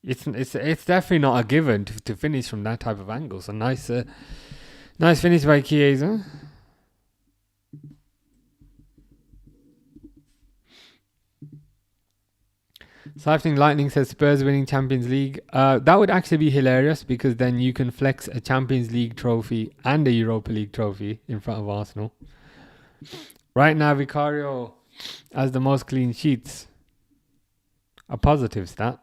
It's definitely not a given to finish from that type of angle. So nice finish by Chiesa. Siphoning Lightning says Spurs winning Champions League. That would actually be hilarious because then you can flex a Champions League trophy and a Europa League trophy in front of Arsenal. Right now, Vicario has the most clean sheets. A positive stat.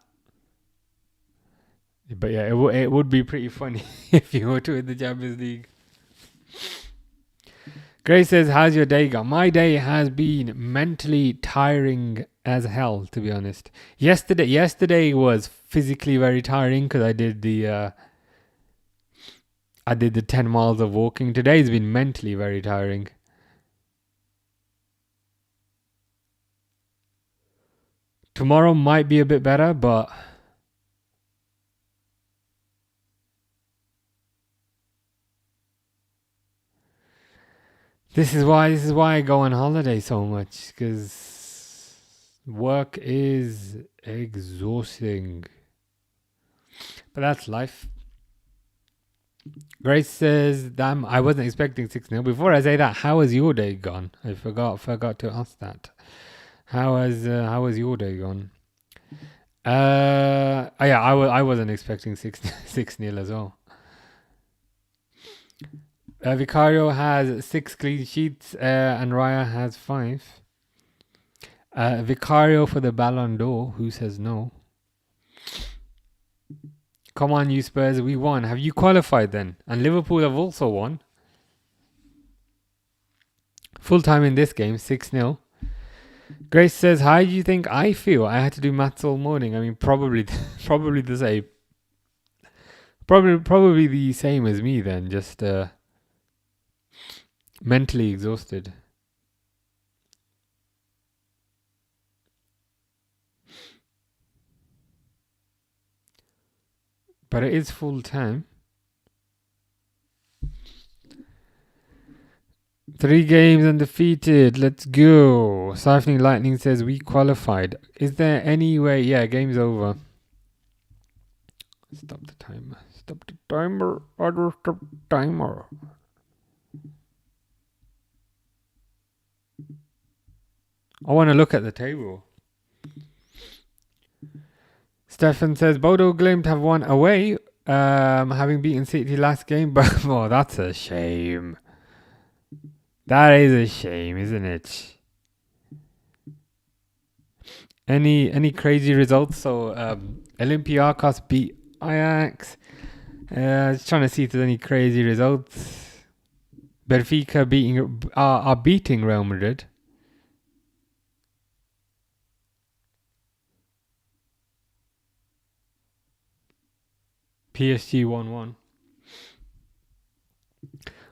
But yeah, it would be pretty funny if you were to win the Champions League. Grace says, how's your day gone? My day has been mentally tiring as hell, to be honest. Yesterday was physically very tiring because I did the 10 miles of walking. Today's been mentally very tiring. Tomorrow might be a bit better, but this is why I go on holiday so much, because work is exhausting. But that's life. Grace says, damn, I wasn't expecting 6-0. Before I say that, how has your day gone? I forgot to ask that. How has your day gone? Yeah, I wasn't expecting 6-0 as well. Vicario has 6 clean sheets and Raya has 5. Vicario for the Ballon d'Or. Who says no? Come on, you Spurs, we won. Have you qualified then? And Liverpool have also won. Full time in this game, 6-0. Grace says, how do you think I feel? I had to do maths all morning. I mean, probably the same. Probably the same as me then, just mentally exhausted. But it is full time. 3 games undefeated. Let's go. Siphoning Lightning says we qualified. Is there any way? Yeah, game's over. Stop the timer. Stop the timer. Stop the timer. I want to look at the table. Stefan says Bodo Glimt have won away, having beaten City last game. But oh, that's a shame. That is a shame, isn't it? Any crazy results? So Olympiacos beat Ajax. Just trying to see if there's any crazy results. Benfica are beating Real Madrid. PSG 1-1.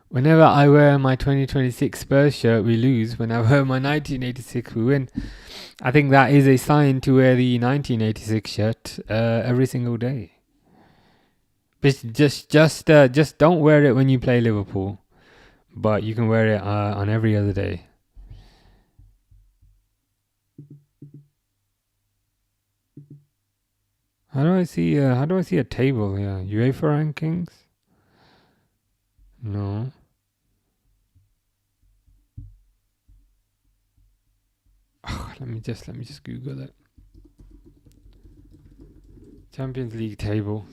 Whenever I wear my 2026 Spurs shirt, we lose. When I wear my 1986, we win. I think that is a sign to wear the 1986 shirt every single day. But just don't wear it when you play Liverpool, but you can wear it on every other day. How do I see a table here? UEFA rankings? No. Oh, let me just Google it. Champions League table.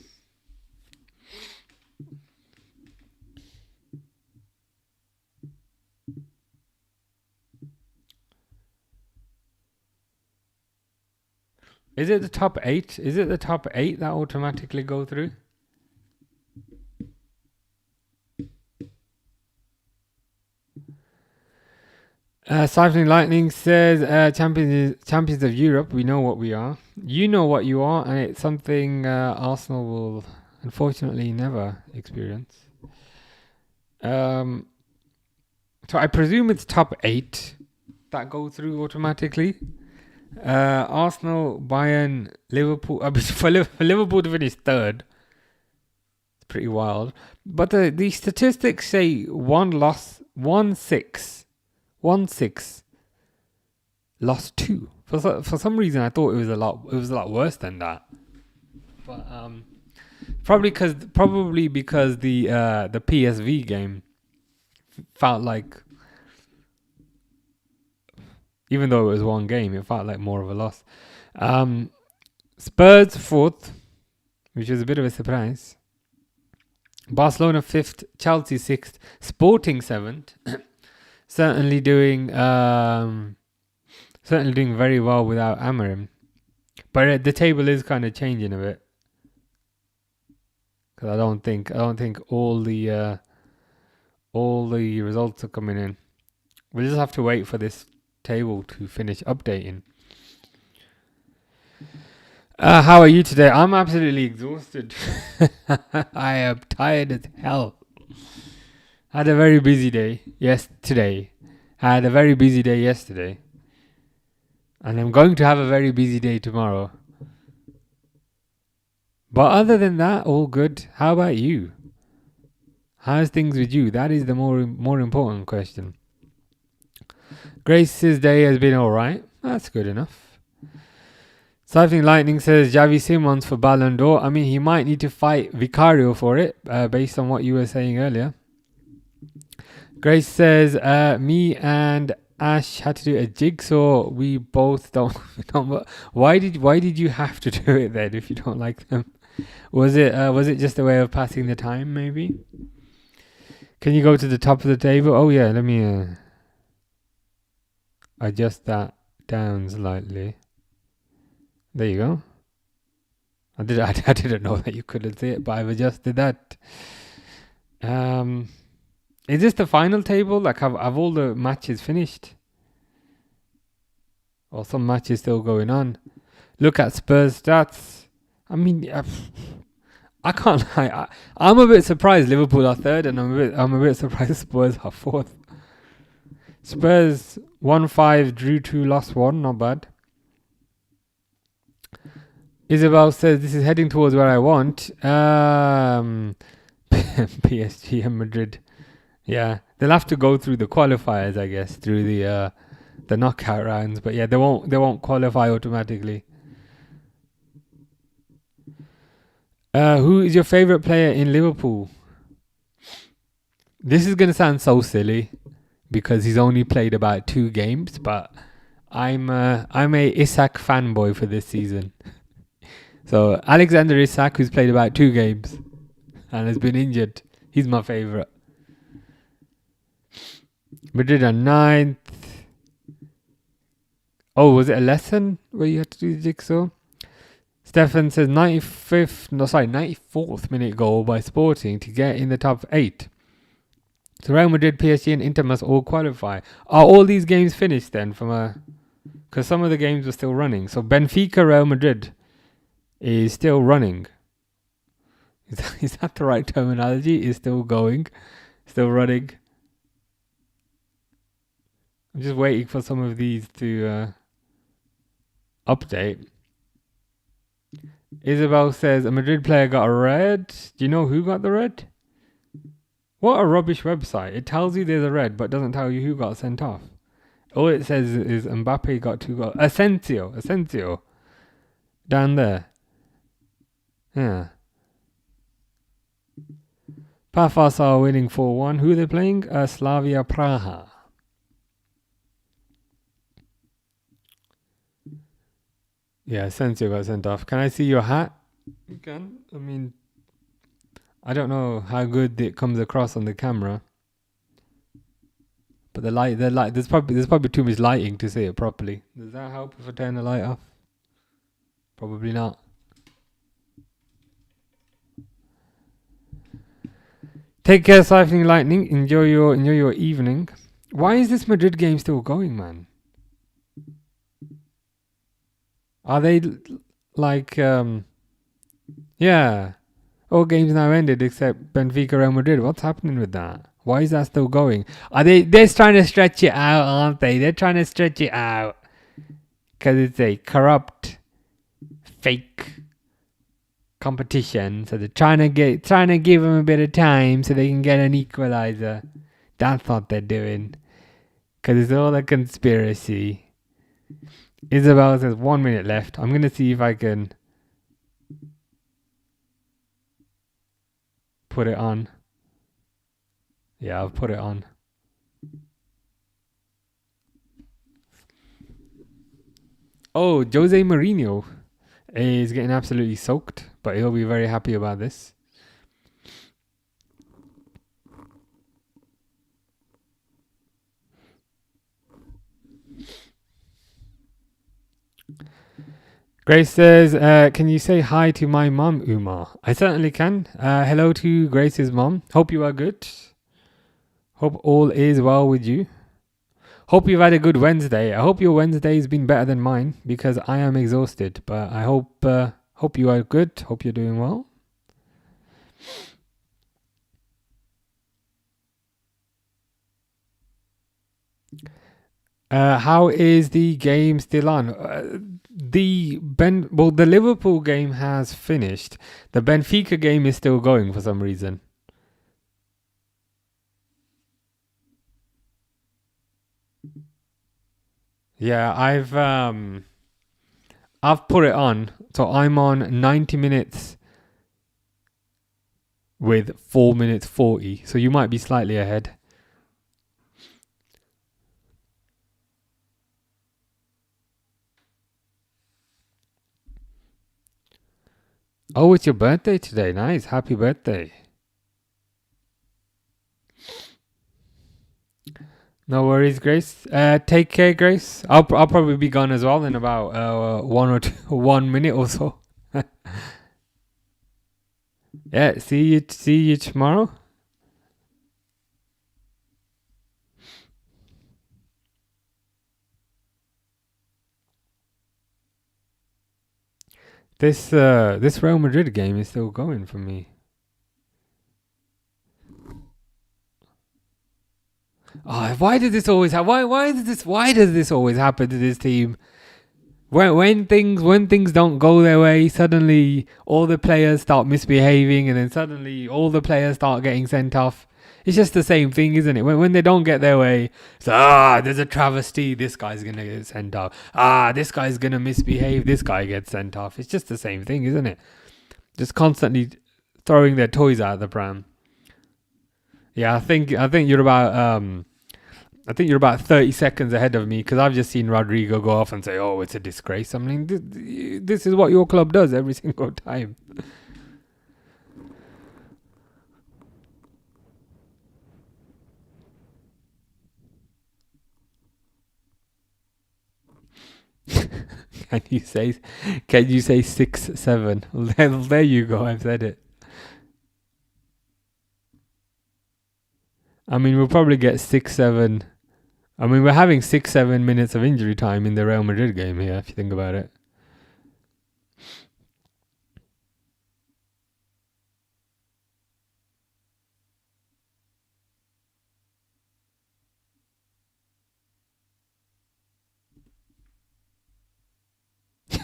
Is it the top 8? Is it the top 8 that automatically go through? Siphoning Lightning says, champions of Europe, we know what we are. You know what you are, and it's something Arsenal will unfortunately never experience. So I presume it's top 8 that go through automatically. Arsenal, Bayern, Liverpool. For Liverpool to finish 3rd, it's pretty wild. But the statistics say 1 loss, 1-6, 1-6, lost 2. For some reason, I thought it was a lot worse than that. But probably because the PSV game felt like, even though it was one game, it felt like more of a loss. Spurs 4th, which was a bit of a surprise. Barcelona 5th, Chelsea 6th, Sporting 7th. certainly doing very well without Amorim. But the table is kind of changing a bit. Because I don't think all the results are coming in. We'll just have to wait for this table to finish updating. How are you today? I'm absolutely exhausted. I am tired as hell. Had a very busy day yesterday. And I'm going to have a very busy day tomorrow. But other than that, all good. How about you? How's things with you? That is the more important question. Grace's day has been alright. That's good enough. Siphoning Lightning says Xavi Simons for Ballon d'Or. I mean, he might need to fight Vicario for it, based on what you were saying earlier. Grace says, me and Ash had to do a jigsaw. We both don't. Why did you have to do it then if you don't like them? Was it just a way of passing the time maybe? Can you go to the top of the table? Oh yeah, let me adjust that down slightly. There you go. I didn't know that you couldn't see it, but I've adjusted that. Is this the final table? Like, have all the matches finished? Or some matches still going on? Look at Spurs stats. I mean, I can't lie. I'm a bit surprised Liverpool are third, and I'm a bit surprised Spurs are fourth. Spurs 1-5, drew 2, lost 1. Not bad. Isabel says this is heading towards where I want. PSG and Madrid. Yeah, they'll have to go through the qualifiers, I guess, through the knockout rounds. But yeah, they won't qualify automatically. Who is your favorite player in Liverpool? This is gonna sound so silly because he's only played about 2 games, but I'm a Isak fanboy for this season. So Alexander Isak, who's played about 2 games and has been injured, he's my favourite. Madrid are 9th. Oh, was it a lesson where you had to do the jigsaw? Stefan says 94th minute goal by Sporting to get in the top 8. So Real Madrid, PSG and Inter must all qualify. Are all these games finished then? Because some of the games were still running. So Benfica, Real Madrid is still running. Is that the right terminology? Is still going? Still running? I'm just waiting for some of these to update. Isabel says a Madrid player got a red. Do you know who got the red? What a rubbish website. It tells you there's a red but doesn't tell you who got sent off. All it says is Mbappe got 2 goals. Asensio. Down there. Yeah. Pafas are winning 4-1. Who are they playing? Slavia Praha. Yeah, Asensio got sent off. Can I see your hat? You can. I mean, I don't know how good it comes across on the camera, but the light, there's probably too much lighting to see it properly. Does that help if I turn the light off? Probably not. Take care, Siphoning Lightning. Enjoy your evening. Why is this Madrid game still going, man? Are they like yeah? All games now ended except Benfica Real Madrid. What's happening with that? Why is that still going? Are they're trying to stretch it out, aren't they? They're trying to stretch it out because it's a corrupt, fake competition. So they're trying to give them a bit of time so they can get an equalizer. That's what they're doing because it's all a conspiracy. Isabel says 1 minute left. I'm gonna see if I can put it on. Yeah, I'll put it on. Oh, Jose Mourinho is getting absolutely soaked, but he'll be very happy about this. Grace says, can you say hi to my mum, Umar? I certainly can. Hello to Grace's mum. Hope you are good. Hope all is well with you. Hope you've had a good Wednesday. I hope your Wednesday's been better than mine because I am exhausted. But I hope you are good. Hope you're doing well. How is the game still on? The Liverpool game has finished. The Benfica game is still going for some reason. Yeah, I've put it on. So I'm on 90 minutes with 4 minutes 40. So you might be slightly ahead. Oh, it's your birthday today. Nice. Happy birthday. No worries, Grace. Take care, Grace. I'll probably be gone as well in about 1 minute or so. Yeah, see you tomorrow. This Real Madrid game is still going for me. Oh, why does this always happen? Why does this always happen to this team? When things don't go their way, suddenly all the players start misbehaving, and then suddenly all the players start getting sent off. It's just the same thing, isn't it? When they don't get their way, it's there's a travesty. This guy's gonna get sent off. This guy's gonna misbehave. This guy gets sent off. It's just the same thing, isn't it? Just constantly throwing their toys out of the pram. Yeah, I think you're about 30 seconds ahead of me because I've just seen Rodrigo go off and say, "Oh, it's a disgrace." I mean, this is what your club does every single time. Can you say 6-7? There you go. I've said it. I mean, we'll probably get 6-7. I mean, we're having 6-7 minutes of injury time in the Real Madrid game here, if you think about it.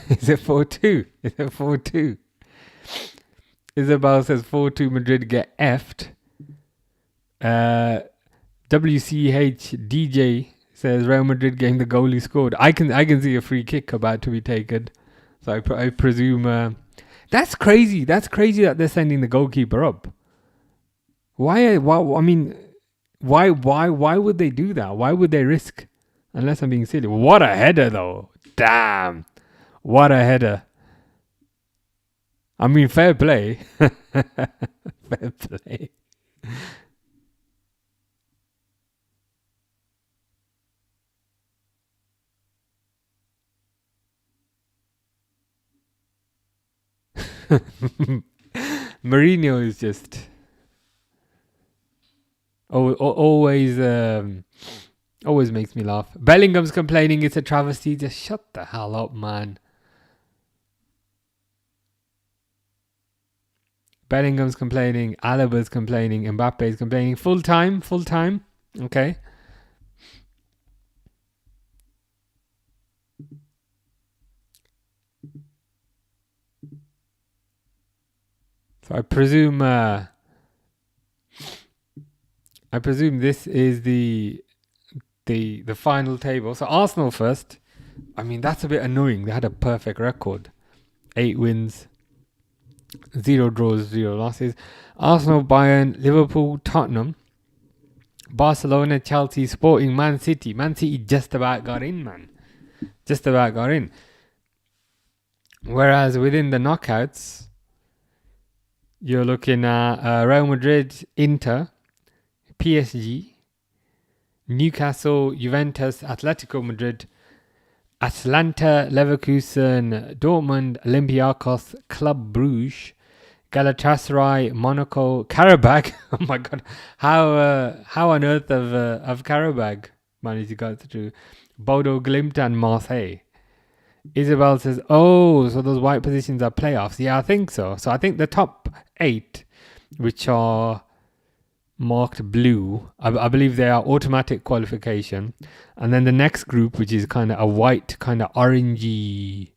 Is it 4-2? Is it 4-2? Isabel says 4-2 Madrid get effed. WCH DJ says Real Madrid game the goalie scored. I can see a free kick about to be taken. So I presume that's crazy. That's crazy that they're sending the goalkeeper up. Why would they do that? Why would they risk? Unless I'm being silly. What a header though. Damn. What a header. I mean, fair play. Fair play. Mourinho is just always makes me laugh. Bellingham's complaining it's a travesty. Just shut the hell up, man. Bellingham's complaining, Alaba's complaining, Mbappe's complaining. Full time. Okay. So I presume this is the final table. So Arsenal first. I mean, that's a bit annoying. They had a perfect record. 8 wins, 0 draws, 0 losses. Arsenal, Bayern, Liverpool, Tottenham, Barcelona, Chelsea, Sporting, Man City. Man City just about got in, man. Just about got in. Whereas within the knockouts, you're looking at Real Madrid, Inter, PSG, Newcastle, Juventus, Atlético Madrid, Atalanta, Leverkusen, Dortmund, Olympiacos, Club Brugge, Galatasaray, Monaco, Qarabag. Oh my God, how on earth have Qarabag managed to get through? Bodo Glimt and Marseille. Isabel says, "Oh, so those white positions are playoffs." Yeah, I think so. So I think the top 8, which are marked blue, I believe they are automatic qualification, and then the next group, which is kind of a white, kind of orangey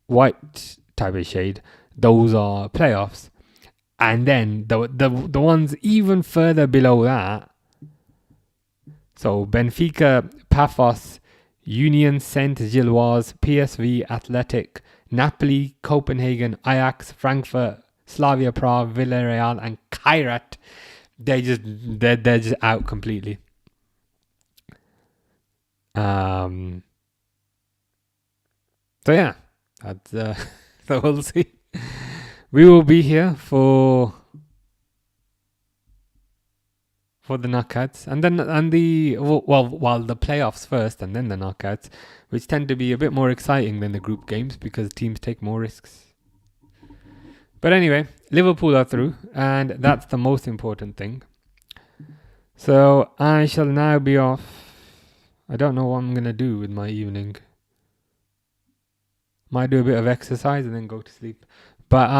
white type of shade, those are playoffs. And then the ones even further below that, so Benfica, Paphos, Union Saint-Gilloise, PSV, Athletic, Napoli, Copenhagen, Ajax, Frankfurt, Slavia Prague, Villarreal, and Kairat. They're just out completely. So yeah, that's so we'll see. We will be here for the knockouts, and then the playoffs first, and then the knockouts, which tend to be a bit more exciting than the group games because teams take more risks. But anyway, Liverpool are through, and that's the most important thing. So I shall now be off. I don't know what I'm gonna do with my evening. Might do a bit of exercise and then go to sleep. But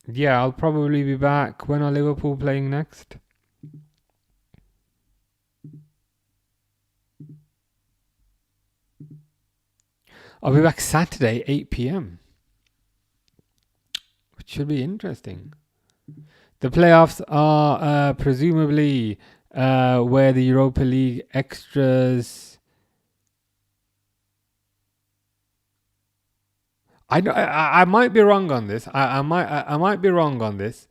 yeah, I'll probably be back. When are Liverpool playing next? I'll be back Saturday, 8 p.m. Which should be interesting. The playoffs are presumably where the Europa League extras. I might be wrong on this. I might be wrong on this,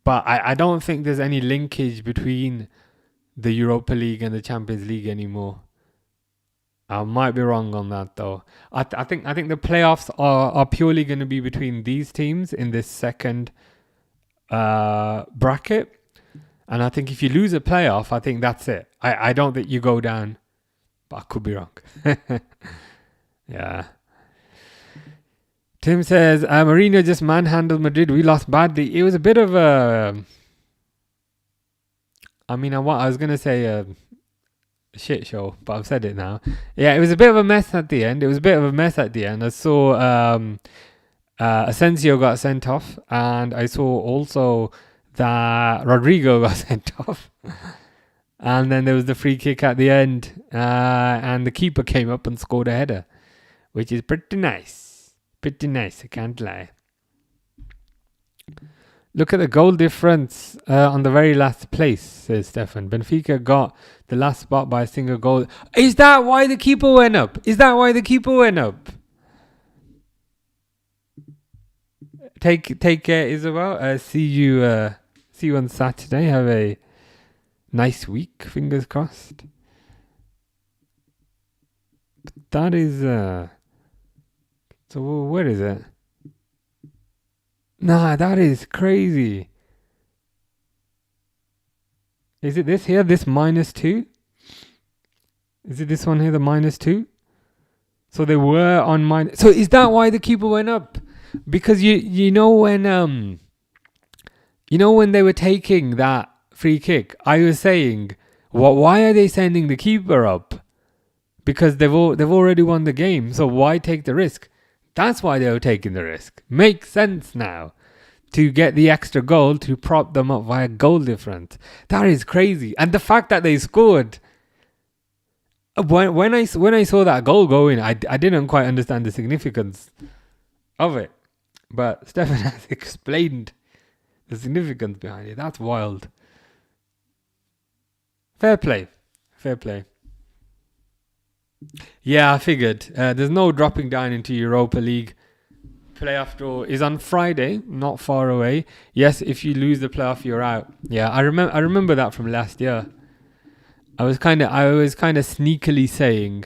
but I don't think there's any linkage between the Europa League and the Champions League anymore. I might be wrong on that though. I think the playoffs are purely going to be between these teams in this second bracket, and I think if you lose a playoff, I think that's it. I don't think you go down, but I could be wrong. Yeah. Tim says Mourinho just manhandled Madrid. We lost badly. It was a bit of a. I was going to say a shit show, but I've said it now. Yeah, it was a bit of a mess at the end. I saw Asensio got sent off, and I saw also that Rodrigo got sent off. And then there was the free kick at the end, and the keeper came up and scored a header, which is pretty nice. Pretty nice, I can't lie. Look at the goal difference on the very last place, says Stefan. Benfica got the last spot by a single goal. Is that why the keeper went up? Take care, Isabel. See you on Saturday. Have a nice week. Fingers crossed. That is so where is it? Nah, that is crazy. Is it this here? This -2? Is it this one here? The -2? So they were on minus. So is that why the keeper went up? Because you know when they were taking that free kick, I was saying, why are they sending the keeper up? Because they've already won the game. So why take the risk? That's why they were taking the risk. Makes sense now. To get the extra goal to prop them up via goal difference. That is crazy. And the fact that they scored. When I saw that goal go in, I didn't quite understand the significance of it. But Stefan has explained the significance behind it. That's wild. Fair play. Yeah, I figured. There's no dropping down into Europa League. Playoff draw is on Friday, not far away. Yes, if you lose the playoff, you're out. Yeah, I remember that from last year. I was kind of sneakily saying,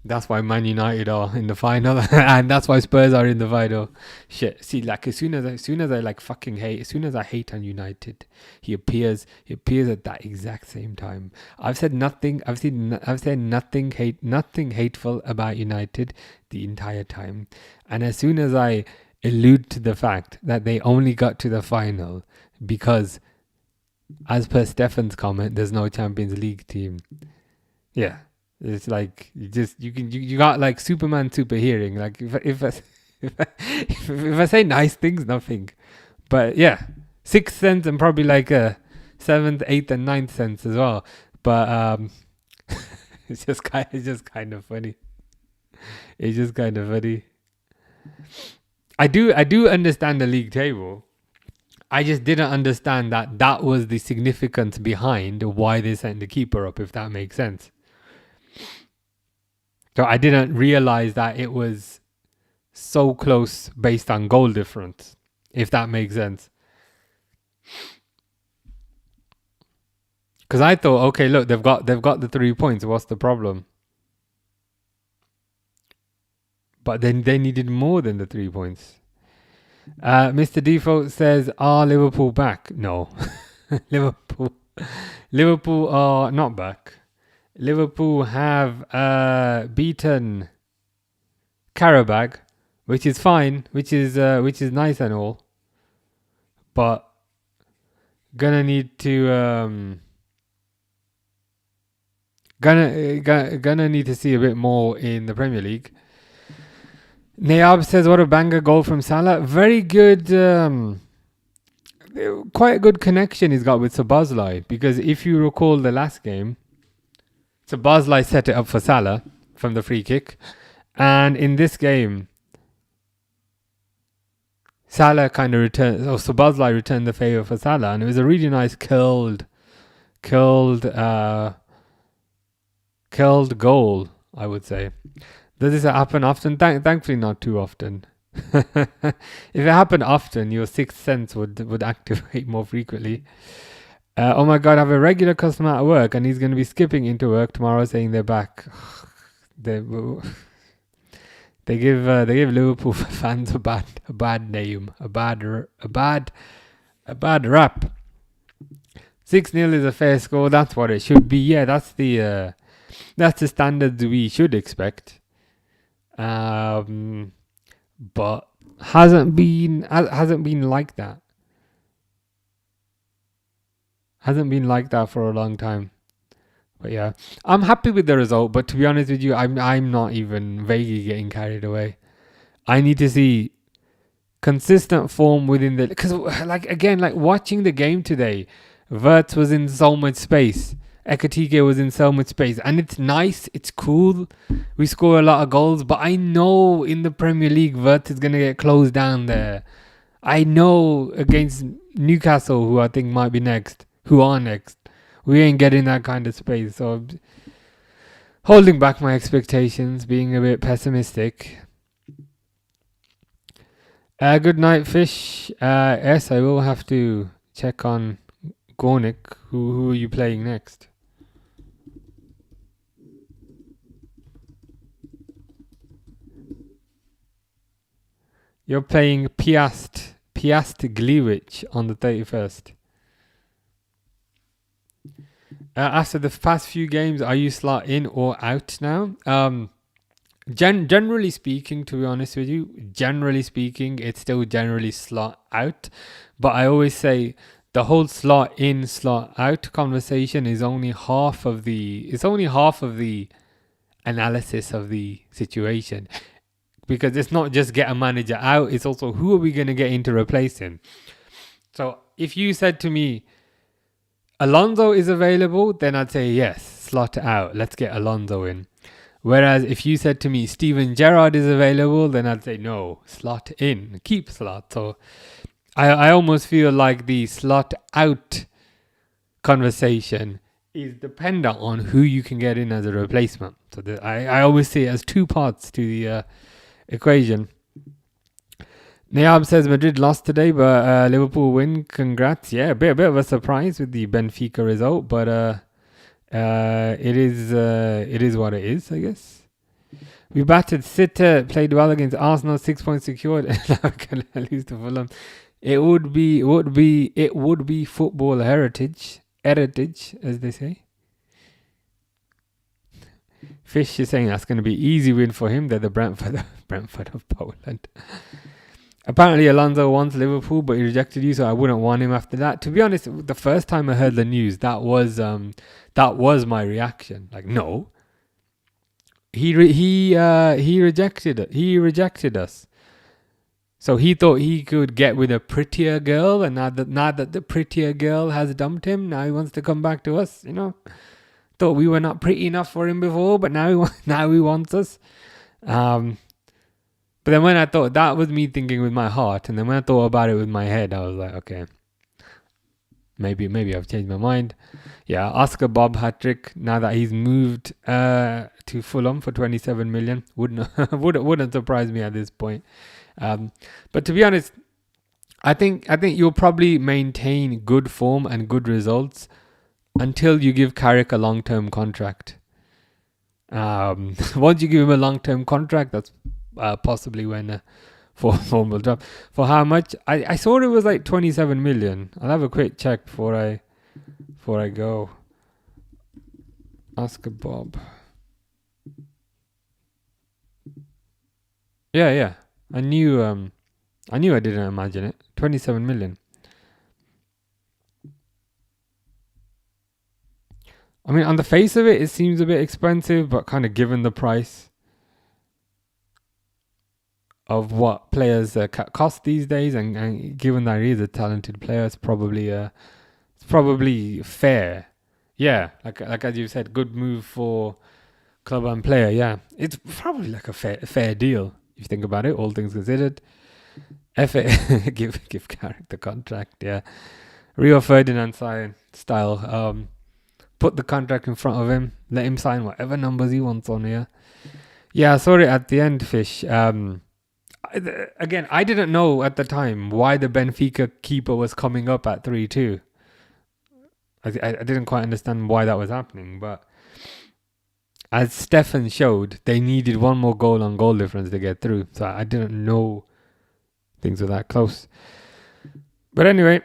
that's why Man United are in the final, and that's why Spurs are in the final. Shit. See, like as soon as I hate on United, he appears at that exact same time. I've said nothing hateful about United the entire time, and as soon as I allude to the fact that they only got to the final because, as per Stefan's comment, there's no Champions League team. Yeah. It's like you got like Superman super hearing. Like if I say nice things, nothing. But yeah, 6th sense and probably like a 7th, 8th, and 9th sense as well. But it's just kind of funny. It's just kind of funny. I do understand the league table. I just didn't understand that was the significance behind why they sent the keeper up, if that makes sense. So I didn't realize that it was so close based on goal difference, if that makes sense. Because I thought, okay, look, they've got the 3 points. What's the problem? but then they needed more than the 3 points. Mr. Default says, "Are Liverpool back?" No, Liverpool are not back. Liverpool have beaten Qarabag, which is fine, which is nice and all, but gonna need to gonna need to see a bit more in the Premier League. Nayab says, "What a banger goal from Salah! Very good, quite a good connection he's got with Szoboszlai, because if you recall the last game, Szoboszlai set it up for Salah from the free kick, and in this game, Salah kind of returned, or Szoboszlai returned the favour for Salah, and it was a really nice curled goal, I would say. Does this happen often? Thankfully not too often. If it happened often, your sixth sense would activate more frequently. Oh my god, I have a regular customer at work and he's going to be skipping into work tomorrow saying they're back. They give Liverpool fans a bad name, a bad rap. 6-0 is a fair score. That's what it should be. Yeah, that's the standards we should expect. But hasn't been like that. Hasn't been like that for a long time. But yeah, I'm happy with the result. But to be honest with you, I'm not even vaguely getting carried away. I need to see consistent form within the, because like watching the game today, Wirtz was in so much space. Ekatike was in so much space, and it's nice, it's cool. We score a lot of goals, but I know in the Premier League, Wirtz is going to get closed down there. I know against Newcastle, who I think might be next, who are next, we ain't getting that kind of space. So I'm holding back my expectations, being a bit pessimistic. Good night, Fish. Yes, I will have to check on Gornik. Who are you playing next? You're playing Piast Gliwice on the 31st. After the past few games, are you slot in or out now? Generally speaking, to be honest with you, it's still generally slot out. But I always say the whole slot in, slot out conversation is only half of the analysis of the situation. Because it's not just get a manager out, it's also who are we going to get in to replace him. So if you said to me, Alonso is available, then I'd say yes, slot out, let's get Alonso in. Whereas if you said to me, Steven Gerrard is available, then I'd say no, slot in, keep slot. So I almost feel like the slot out conversation is dependent on who you can get in as a replacement. So I always see it as two parts to the equation. Nayab says Madrid lost today, but Liverpool win. Congrats. Yeah, a bit of a surprise with the Benfica result, but it is what it is, I guess. We battered City, played well against Arsenal, 6 points secured, and now we can lose to Fulham. It would be football heritage, as they say. Fish is saying that's going to be easy win for him. They're the Brentford of Poland. Apparently Alonso wants Liverpool, but he rejected you, so I wouldn't want him after that. To be honest, the first time I heard the news, that was my reaction. Like, no, he rejected us. So he thought he could get with a prettier girl, and now that the prettier girl has dumped him, now he wants to come back to us. You know, thought we were not pretty enough for him before, but now he wants us. But then when I thought, that was me thinking with my heart, and then when I thought about it with my head, I was like, okay, maybe I've changed my mind. Yeah, Oscar Bob hat-trick now that he's moved to Fulham for 27 million. Wouldn't surprise me at this point. But to be honest, I think you'll probably maintain good form and good results until you give Carrick a long-term contract. Once you give him a long-term contract, possibly when form will drop. For how much? I saw it was like 27 million. I'll have a quick check before I go. Oscar Bob. Yeah. I knew I didn't imagine it. 27 million. I mean, on the face of it, it seems a bit expensive, but kind of given the price of what players cost these days, and given that he is a talented player, it's probably fair. Yeah, like as you said, good move for club and player. Yeah, it's probably like a fair deal if you think about it, all things considered. FA give Carrick the contract. Yeah, Rio Ferdinand style. Put the contract in front of him, let him sign whatever numbers he wants on here. Yeah, sorry at the end, Fish. Again, I didn't know at the time why the Benfica keeper was coming up at 3-2. I didn't quite understand why that was happening, but as Stefan showed, they needed one more goal on goal difference to get through. So I didn't know things were that close. But anyway,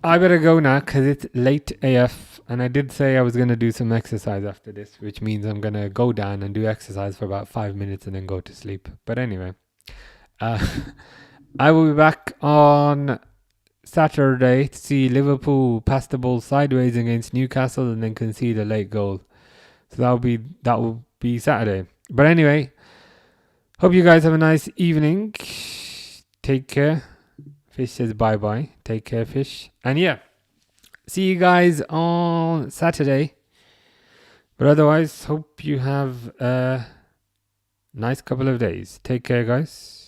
I better go now because it's late AF, and I did say I was going to do some exercise after this, which means I'm going to go down and do exercise for about 5 minutes and then go to sleep. But anyway, I will be back on Saturday to see Liverpool pass the ball sideways against Newcastle and then concede a late goal. So that will be Saturday. But anyway, hope you guys have a nice evening. Take care. Fish says bye-bye. Take care, Fish. And yeah, see you guys on Saturday. But otherwise, hope you have a nice couple of days. Take care, guys.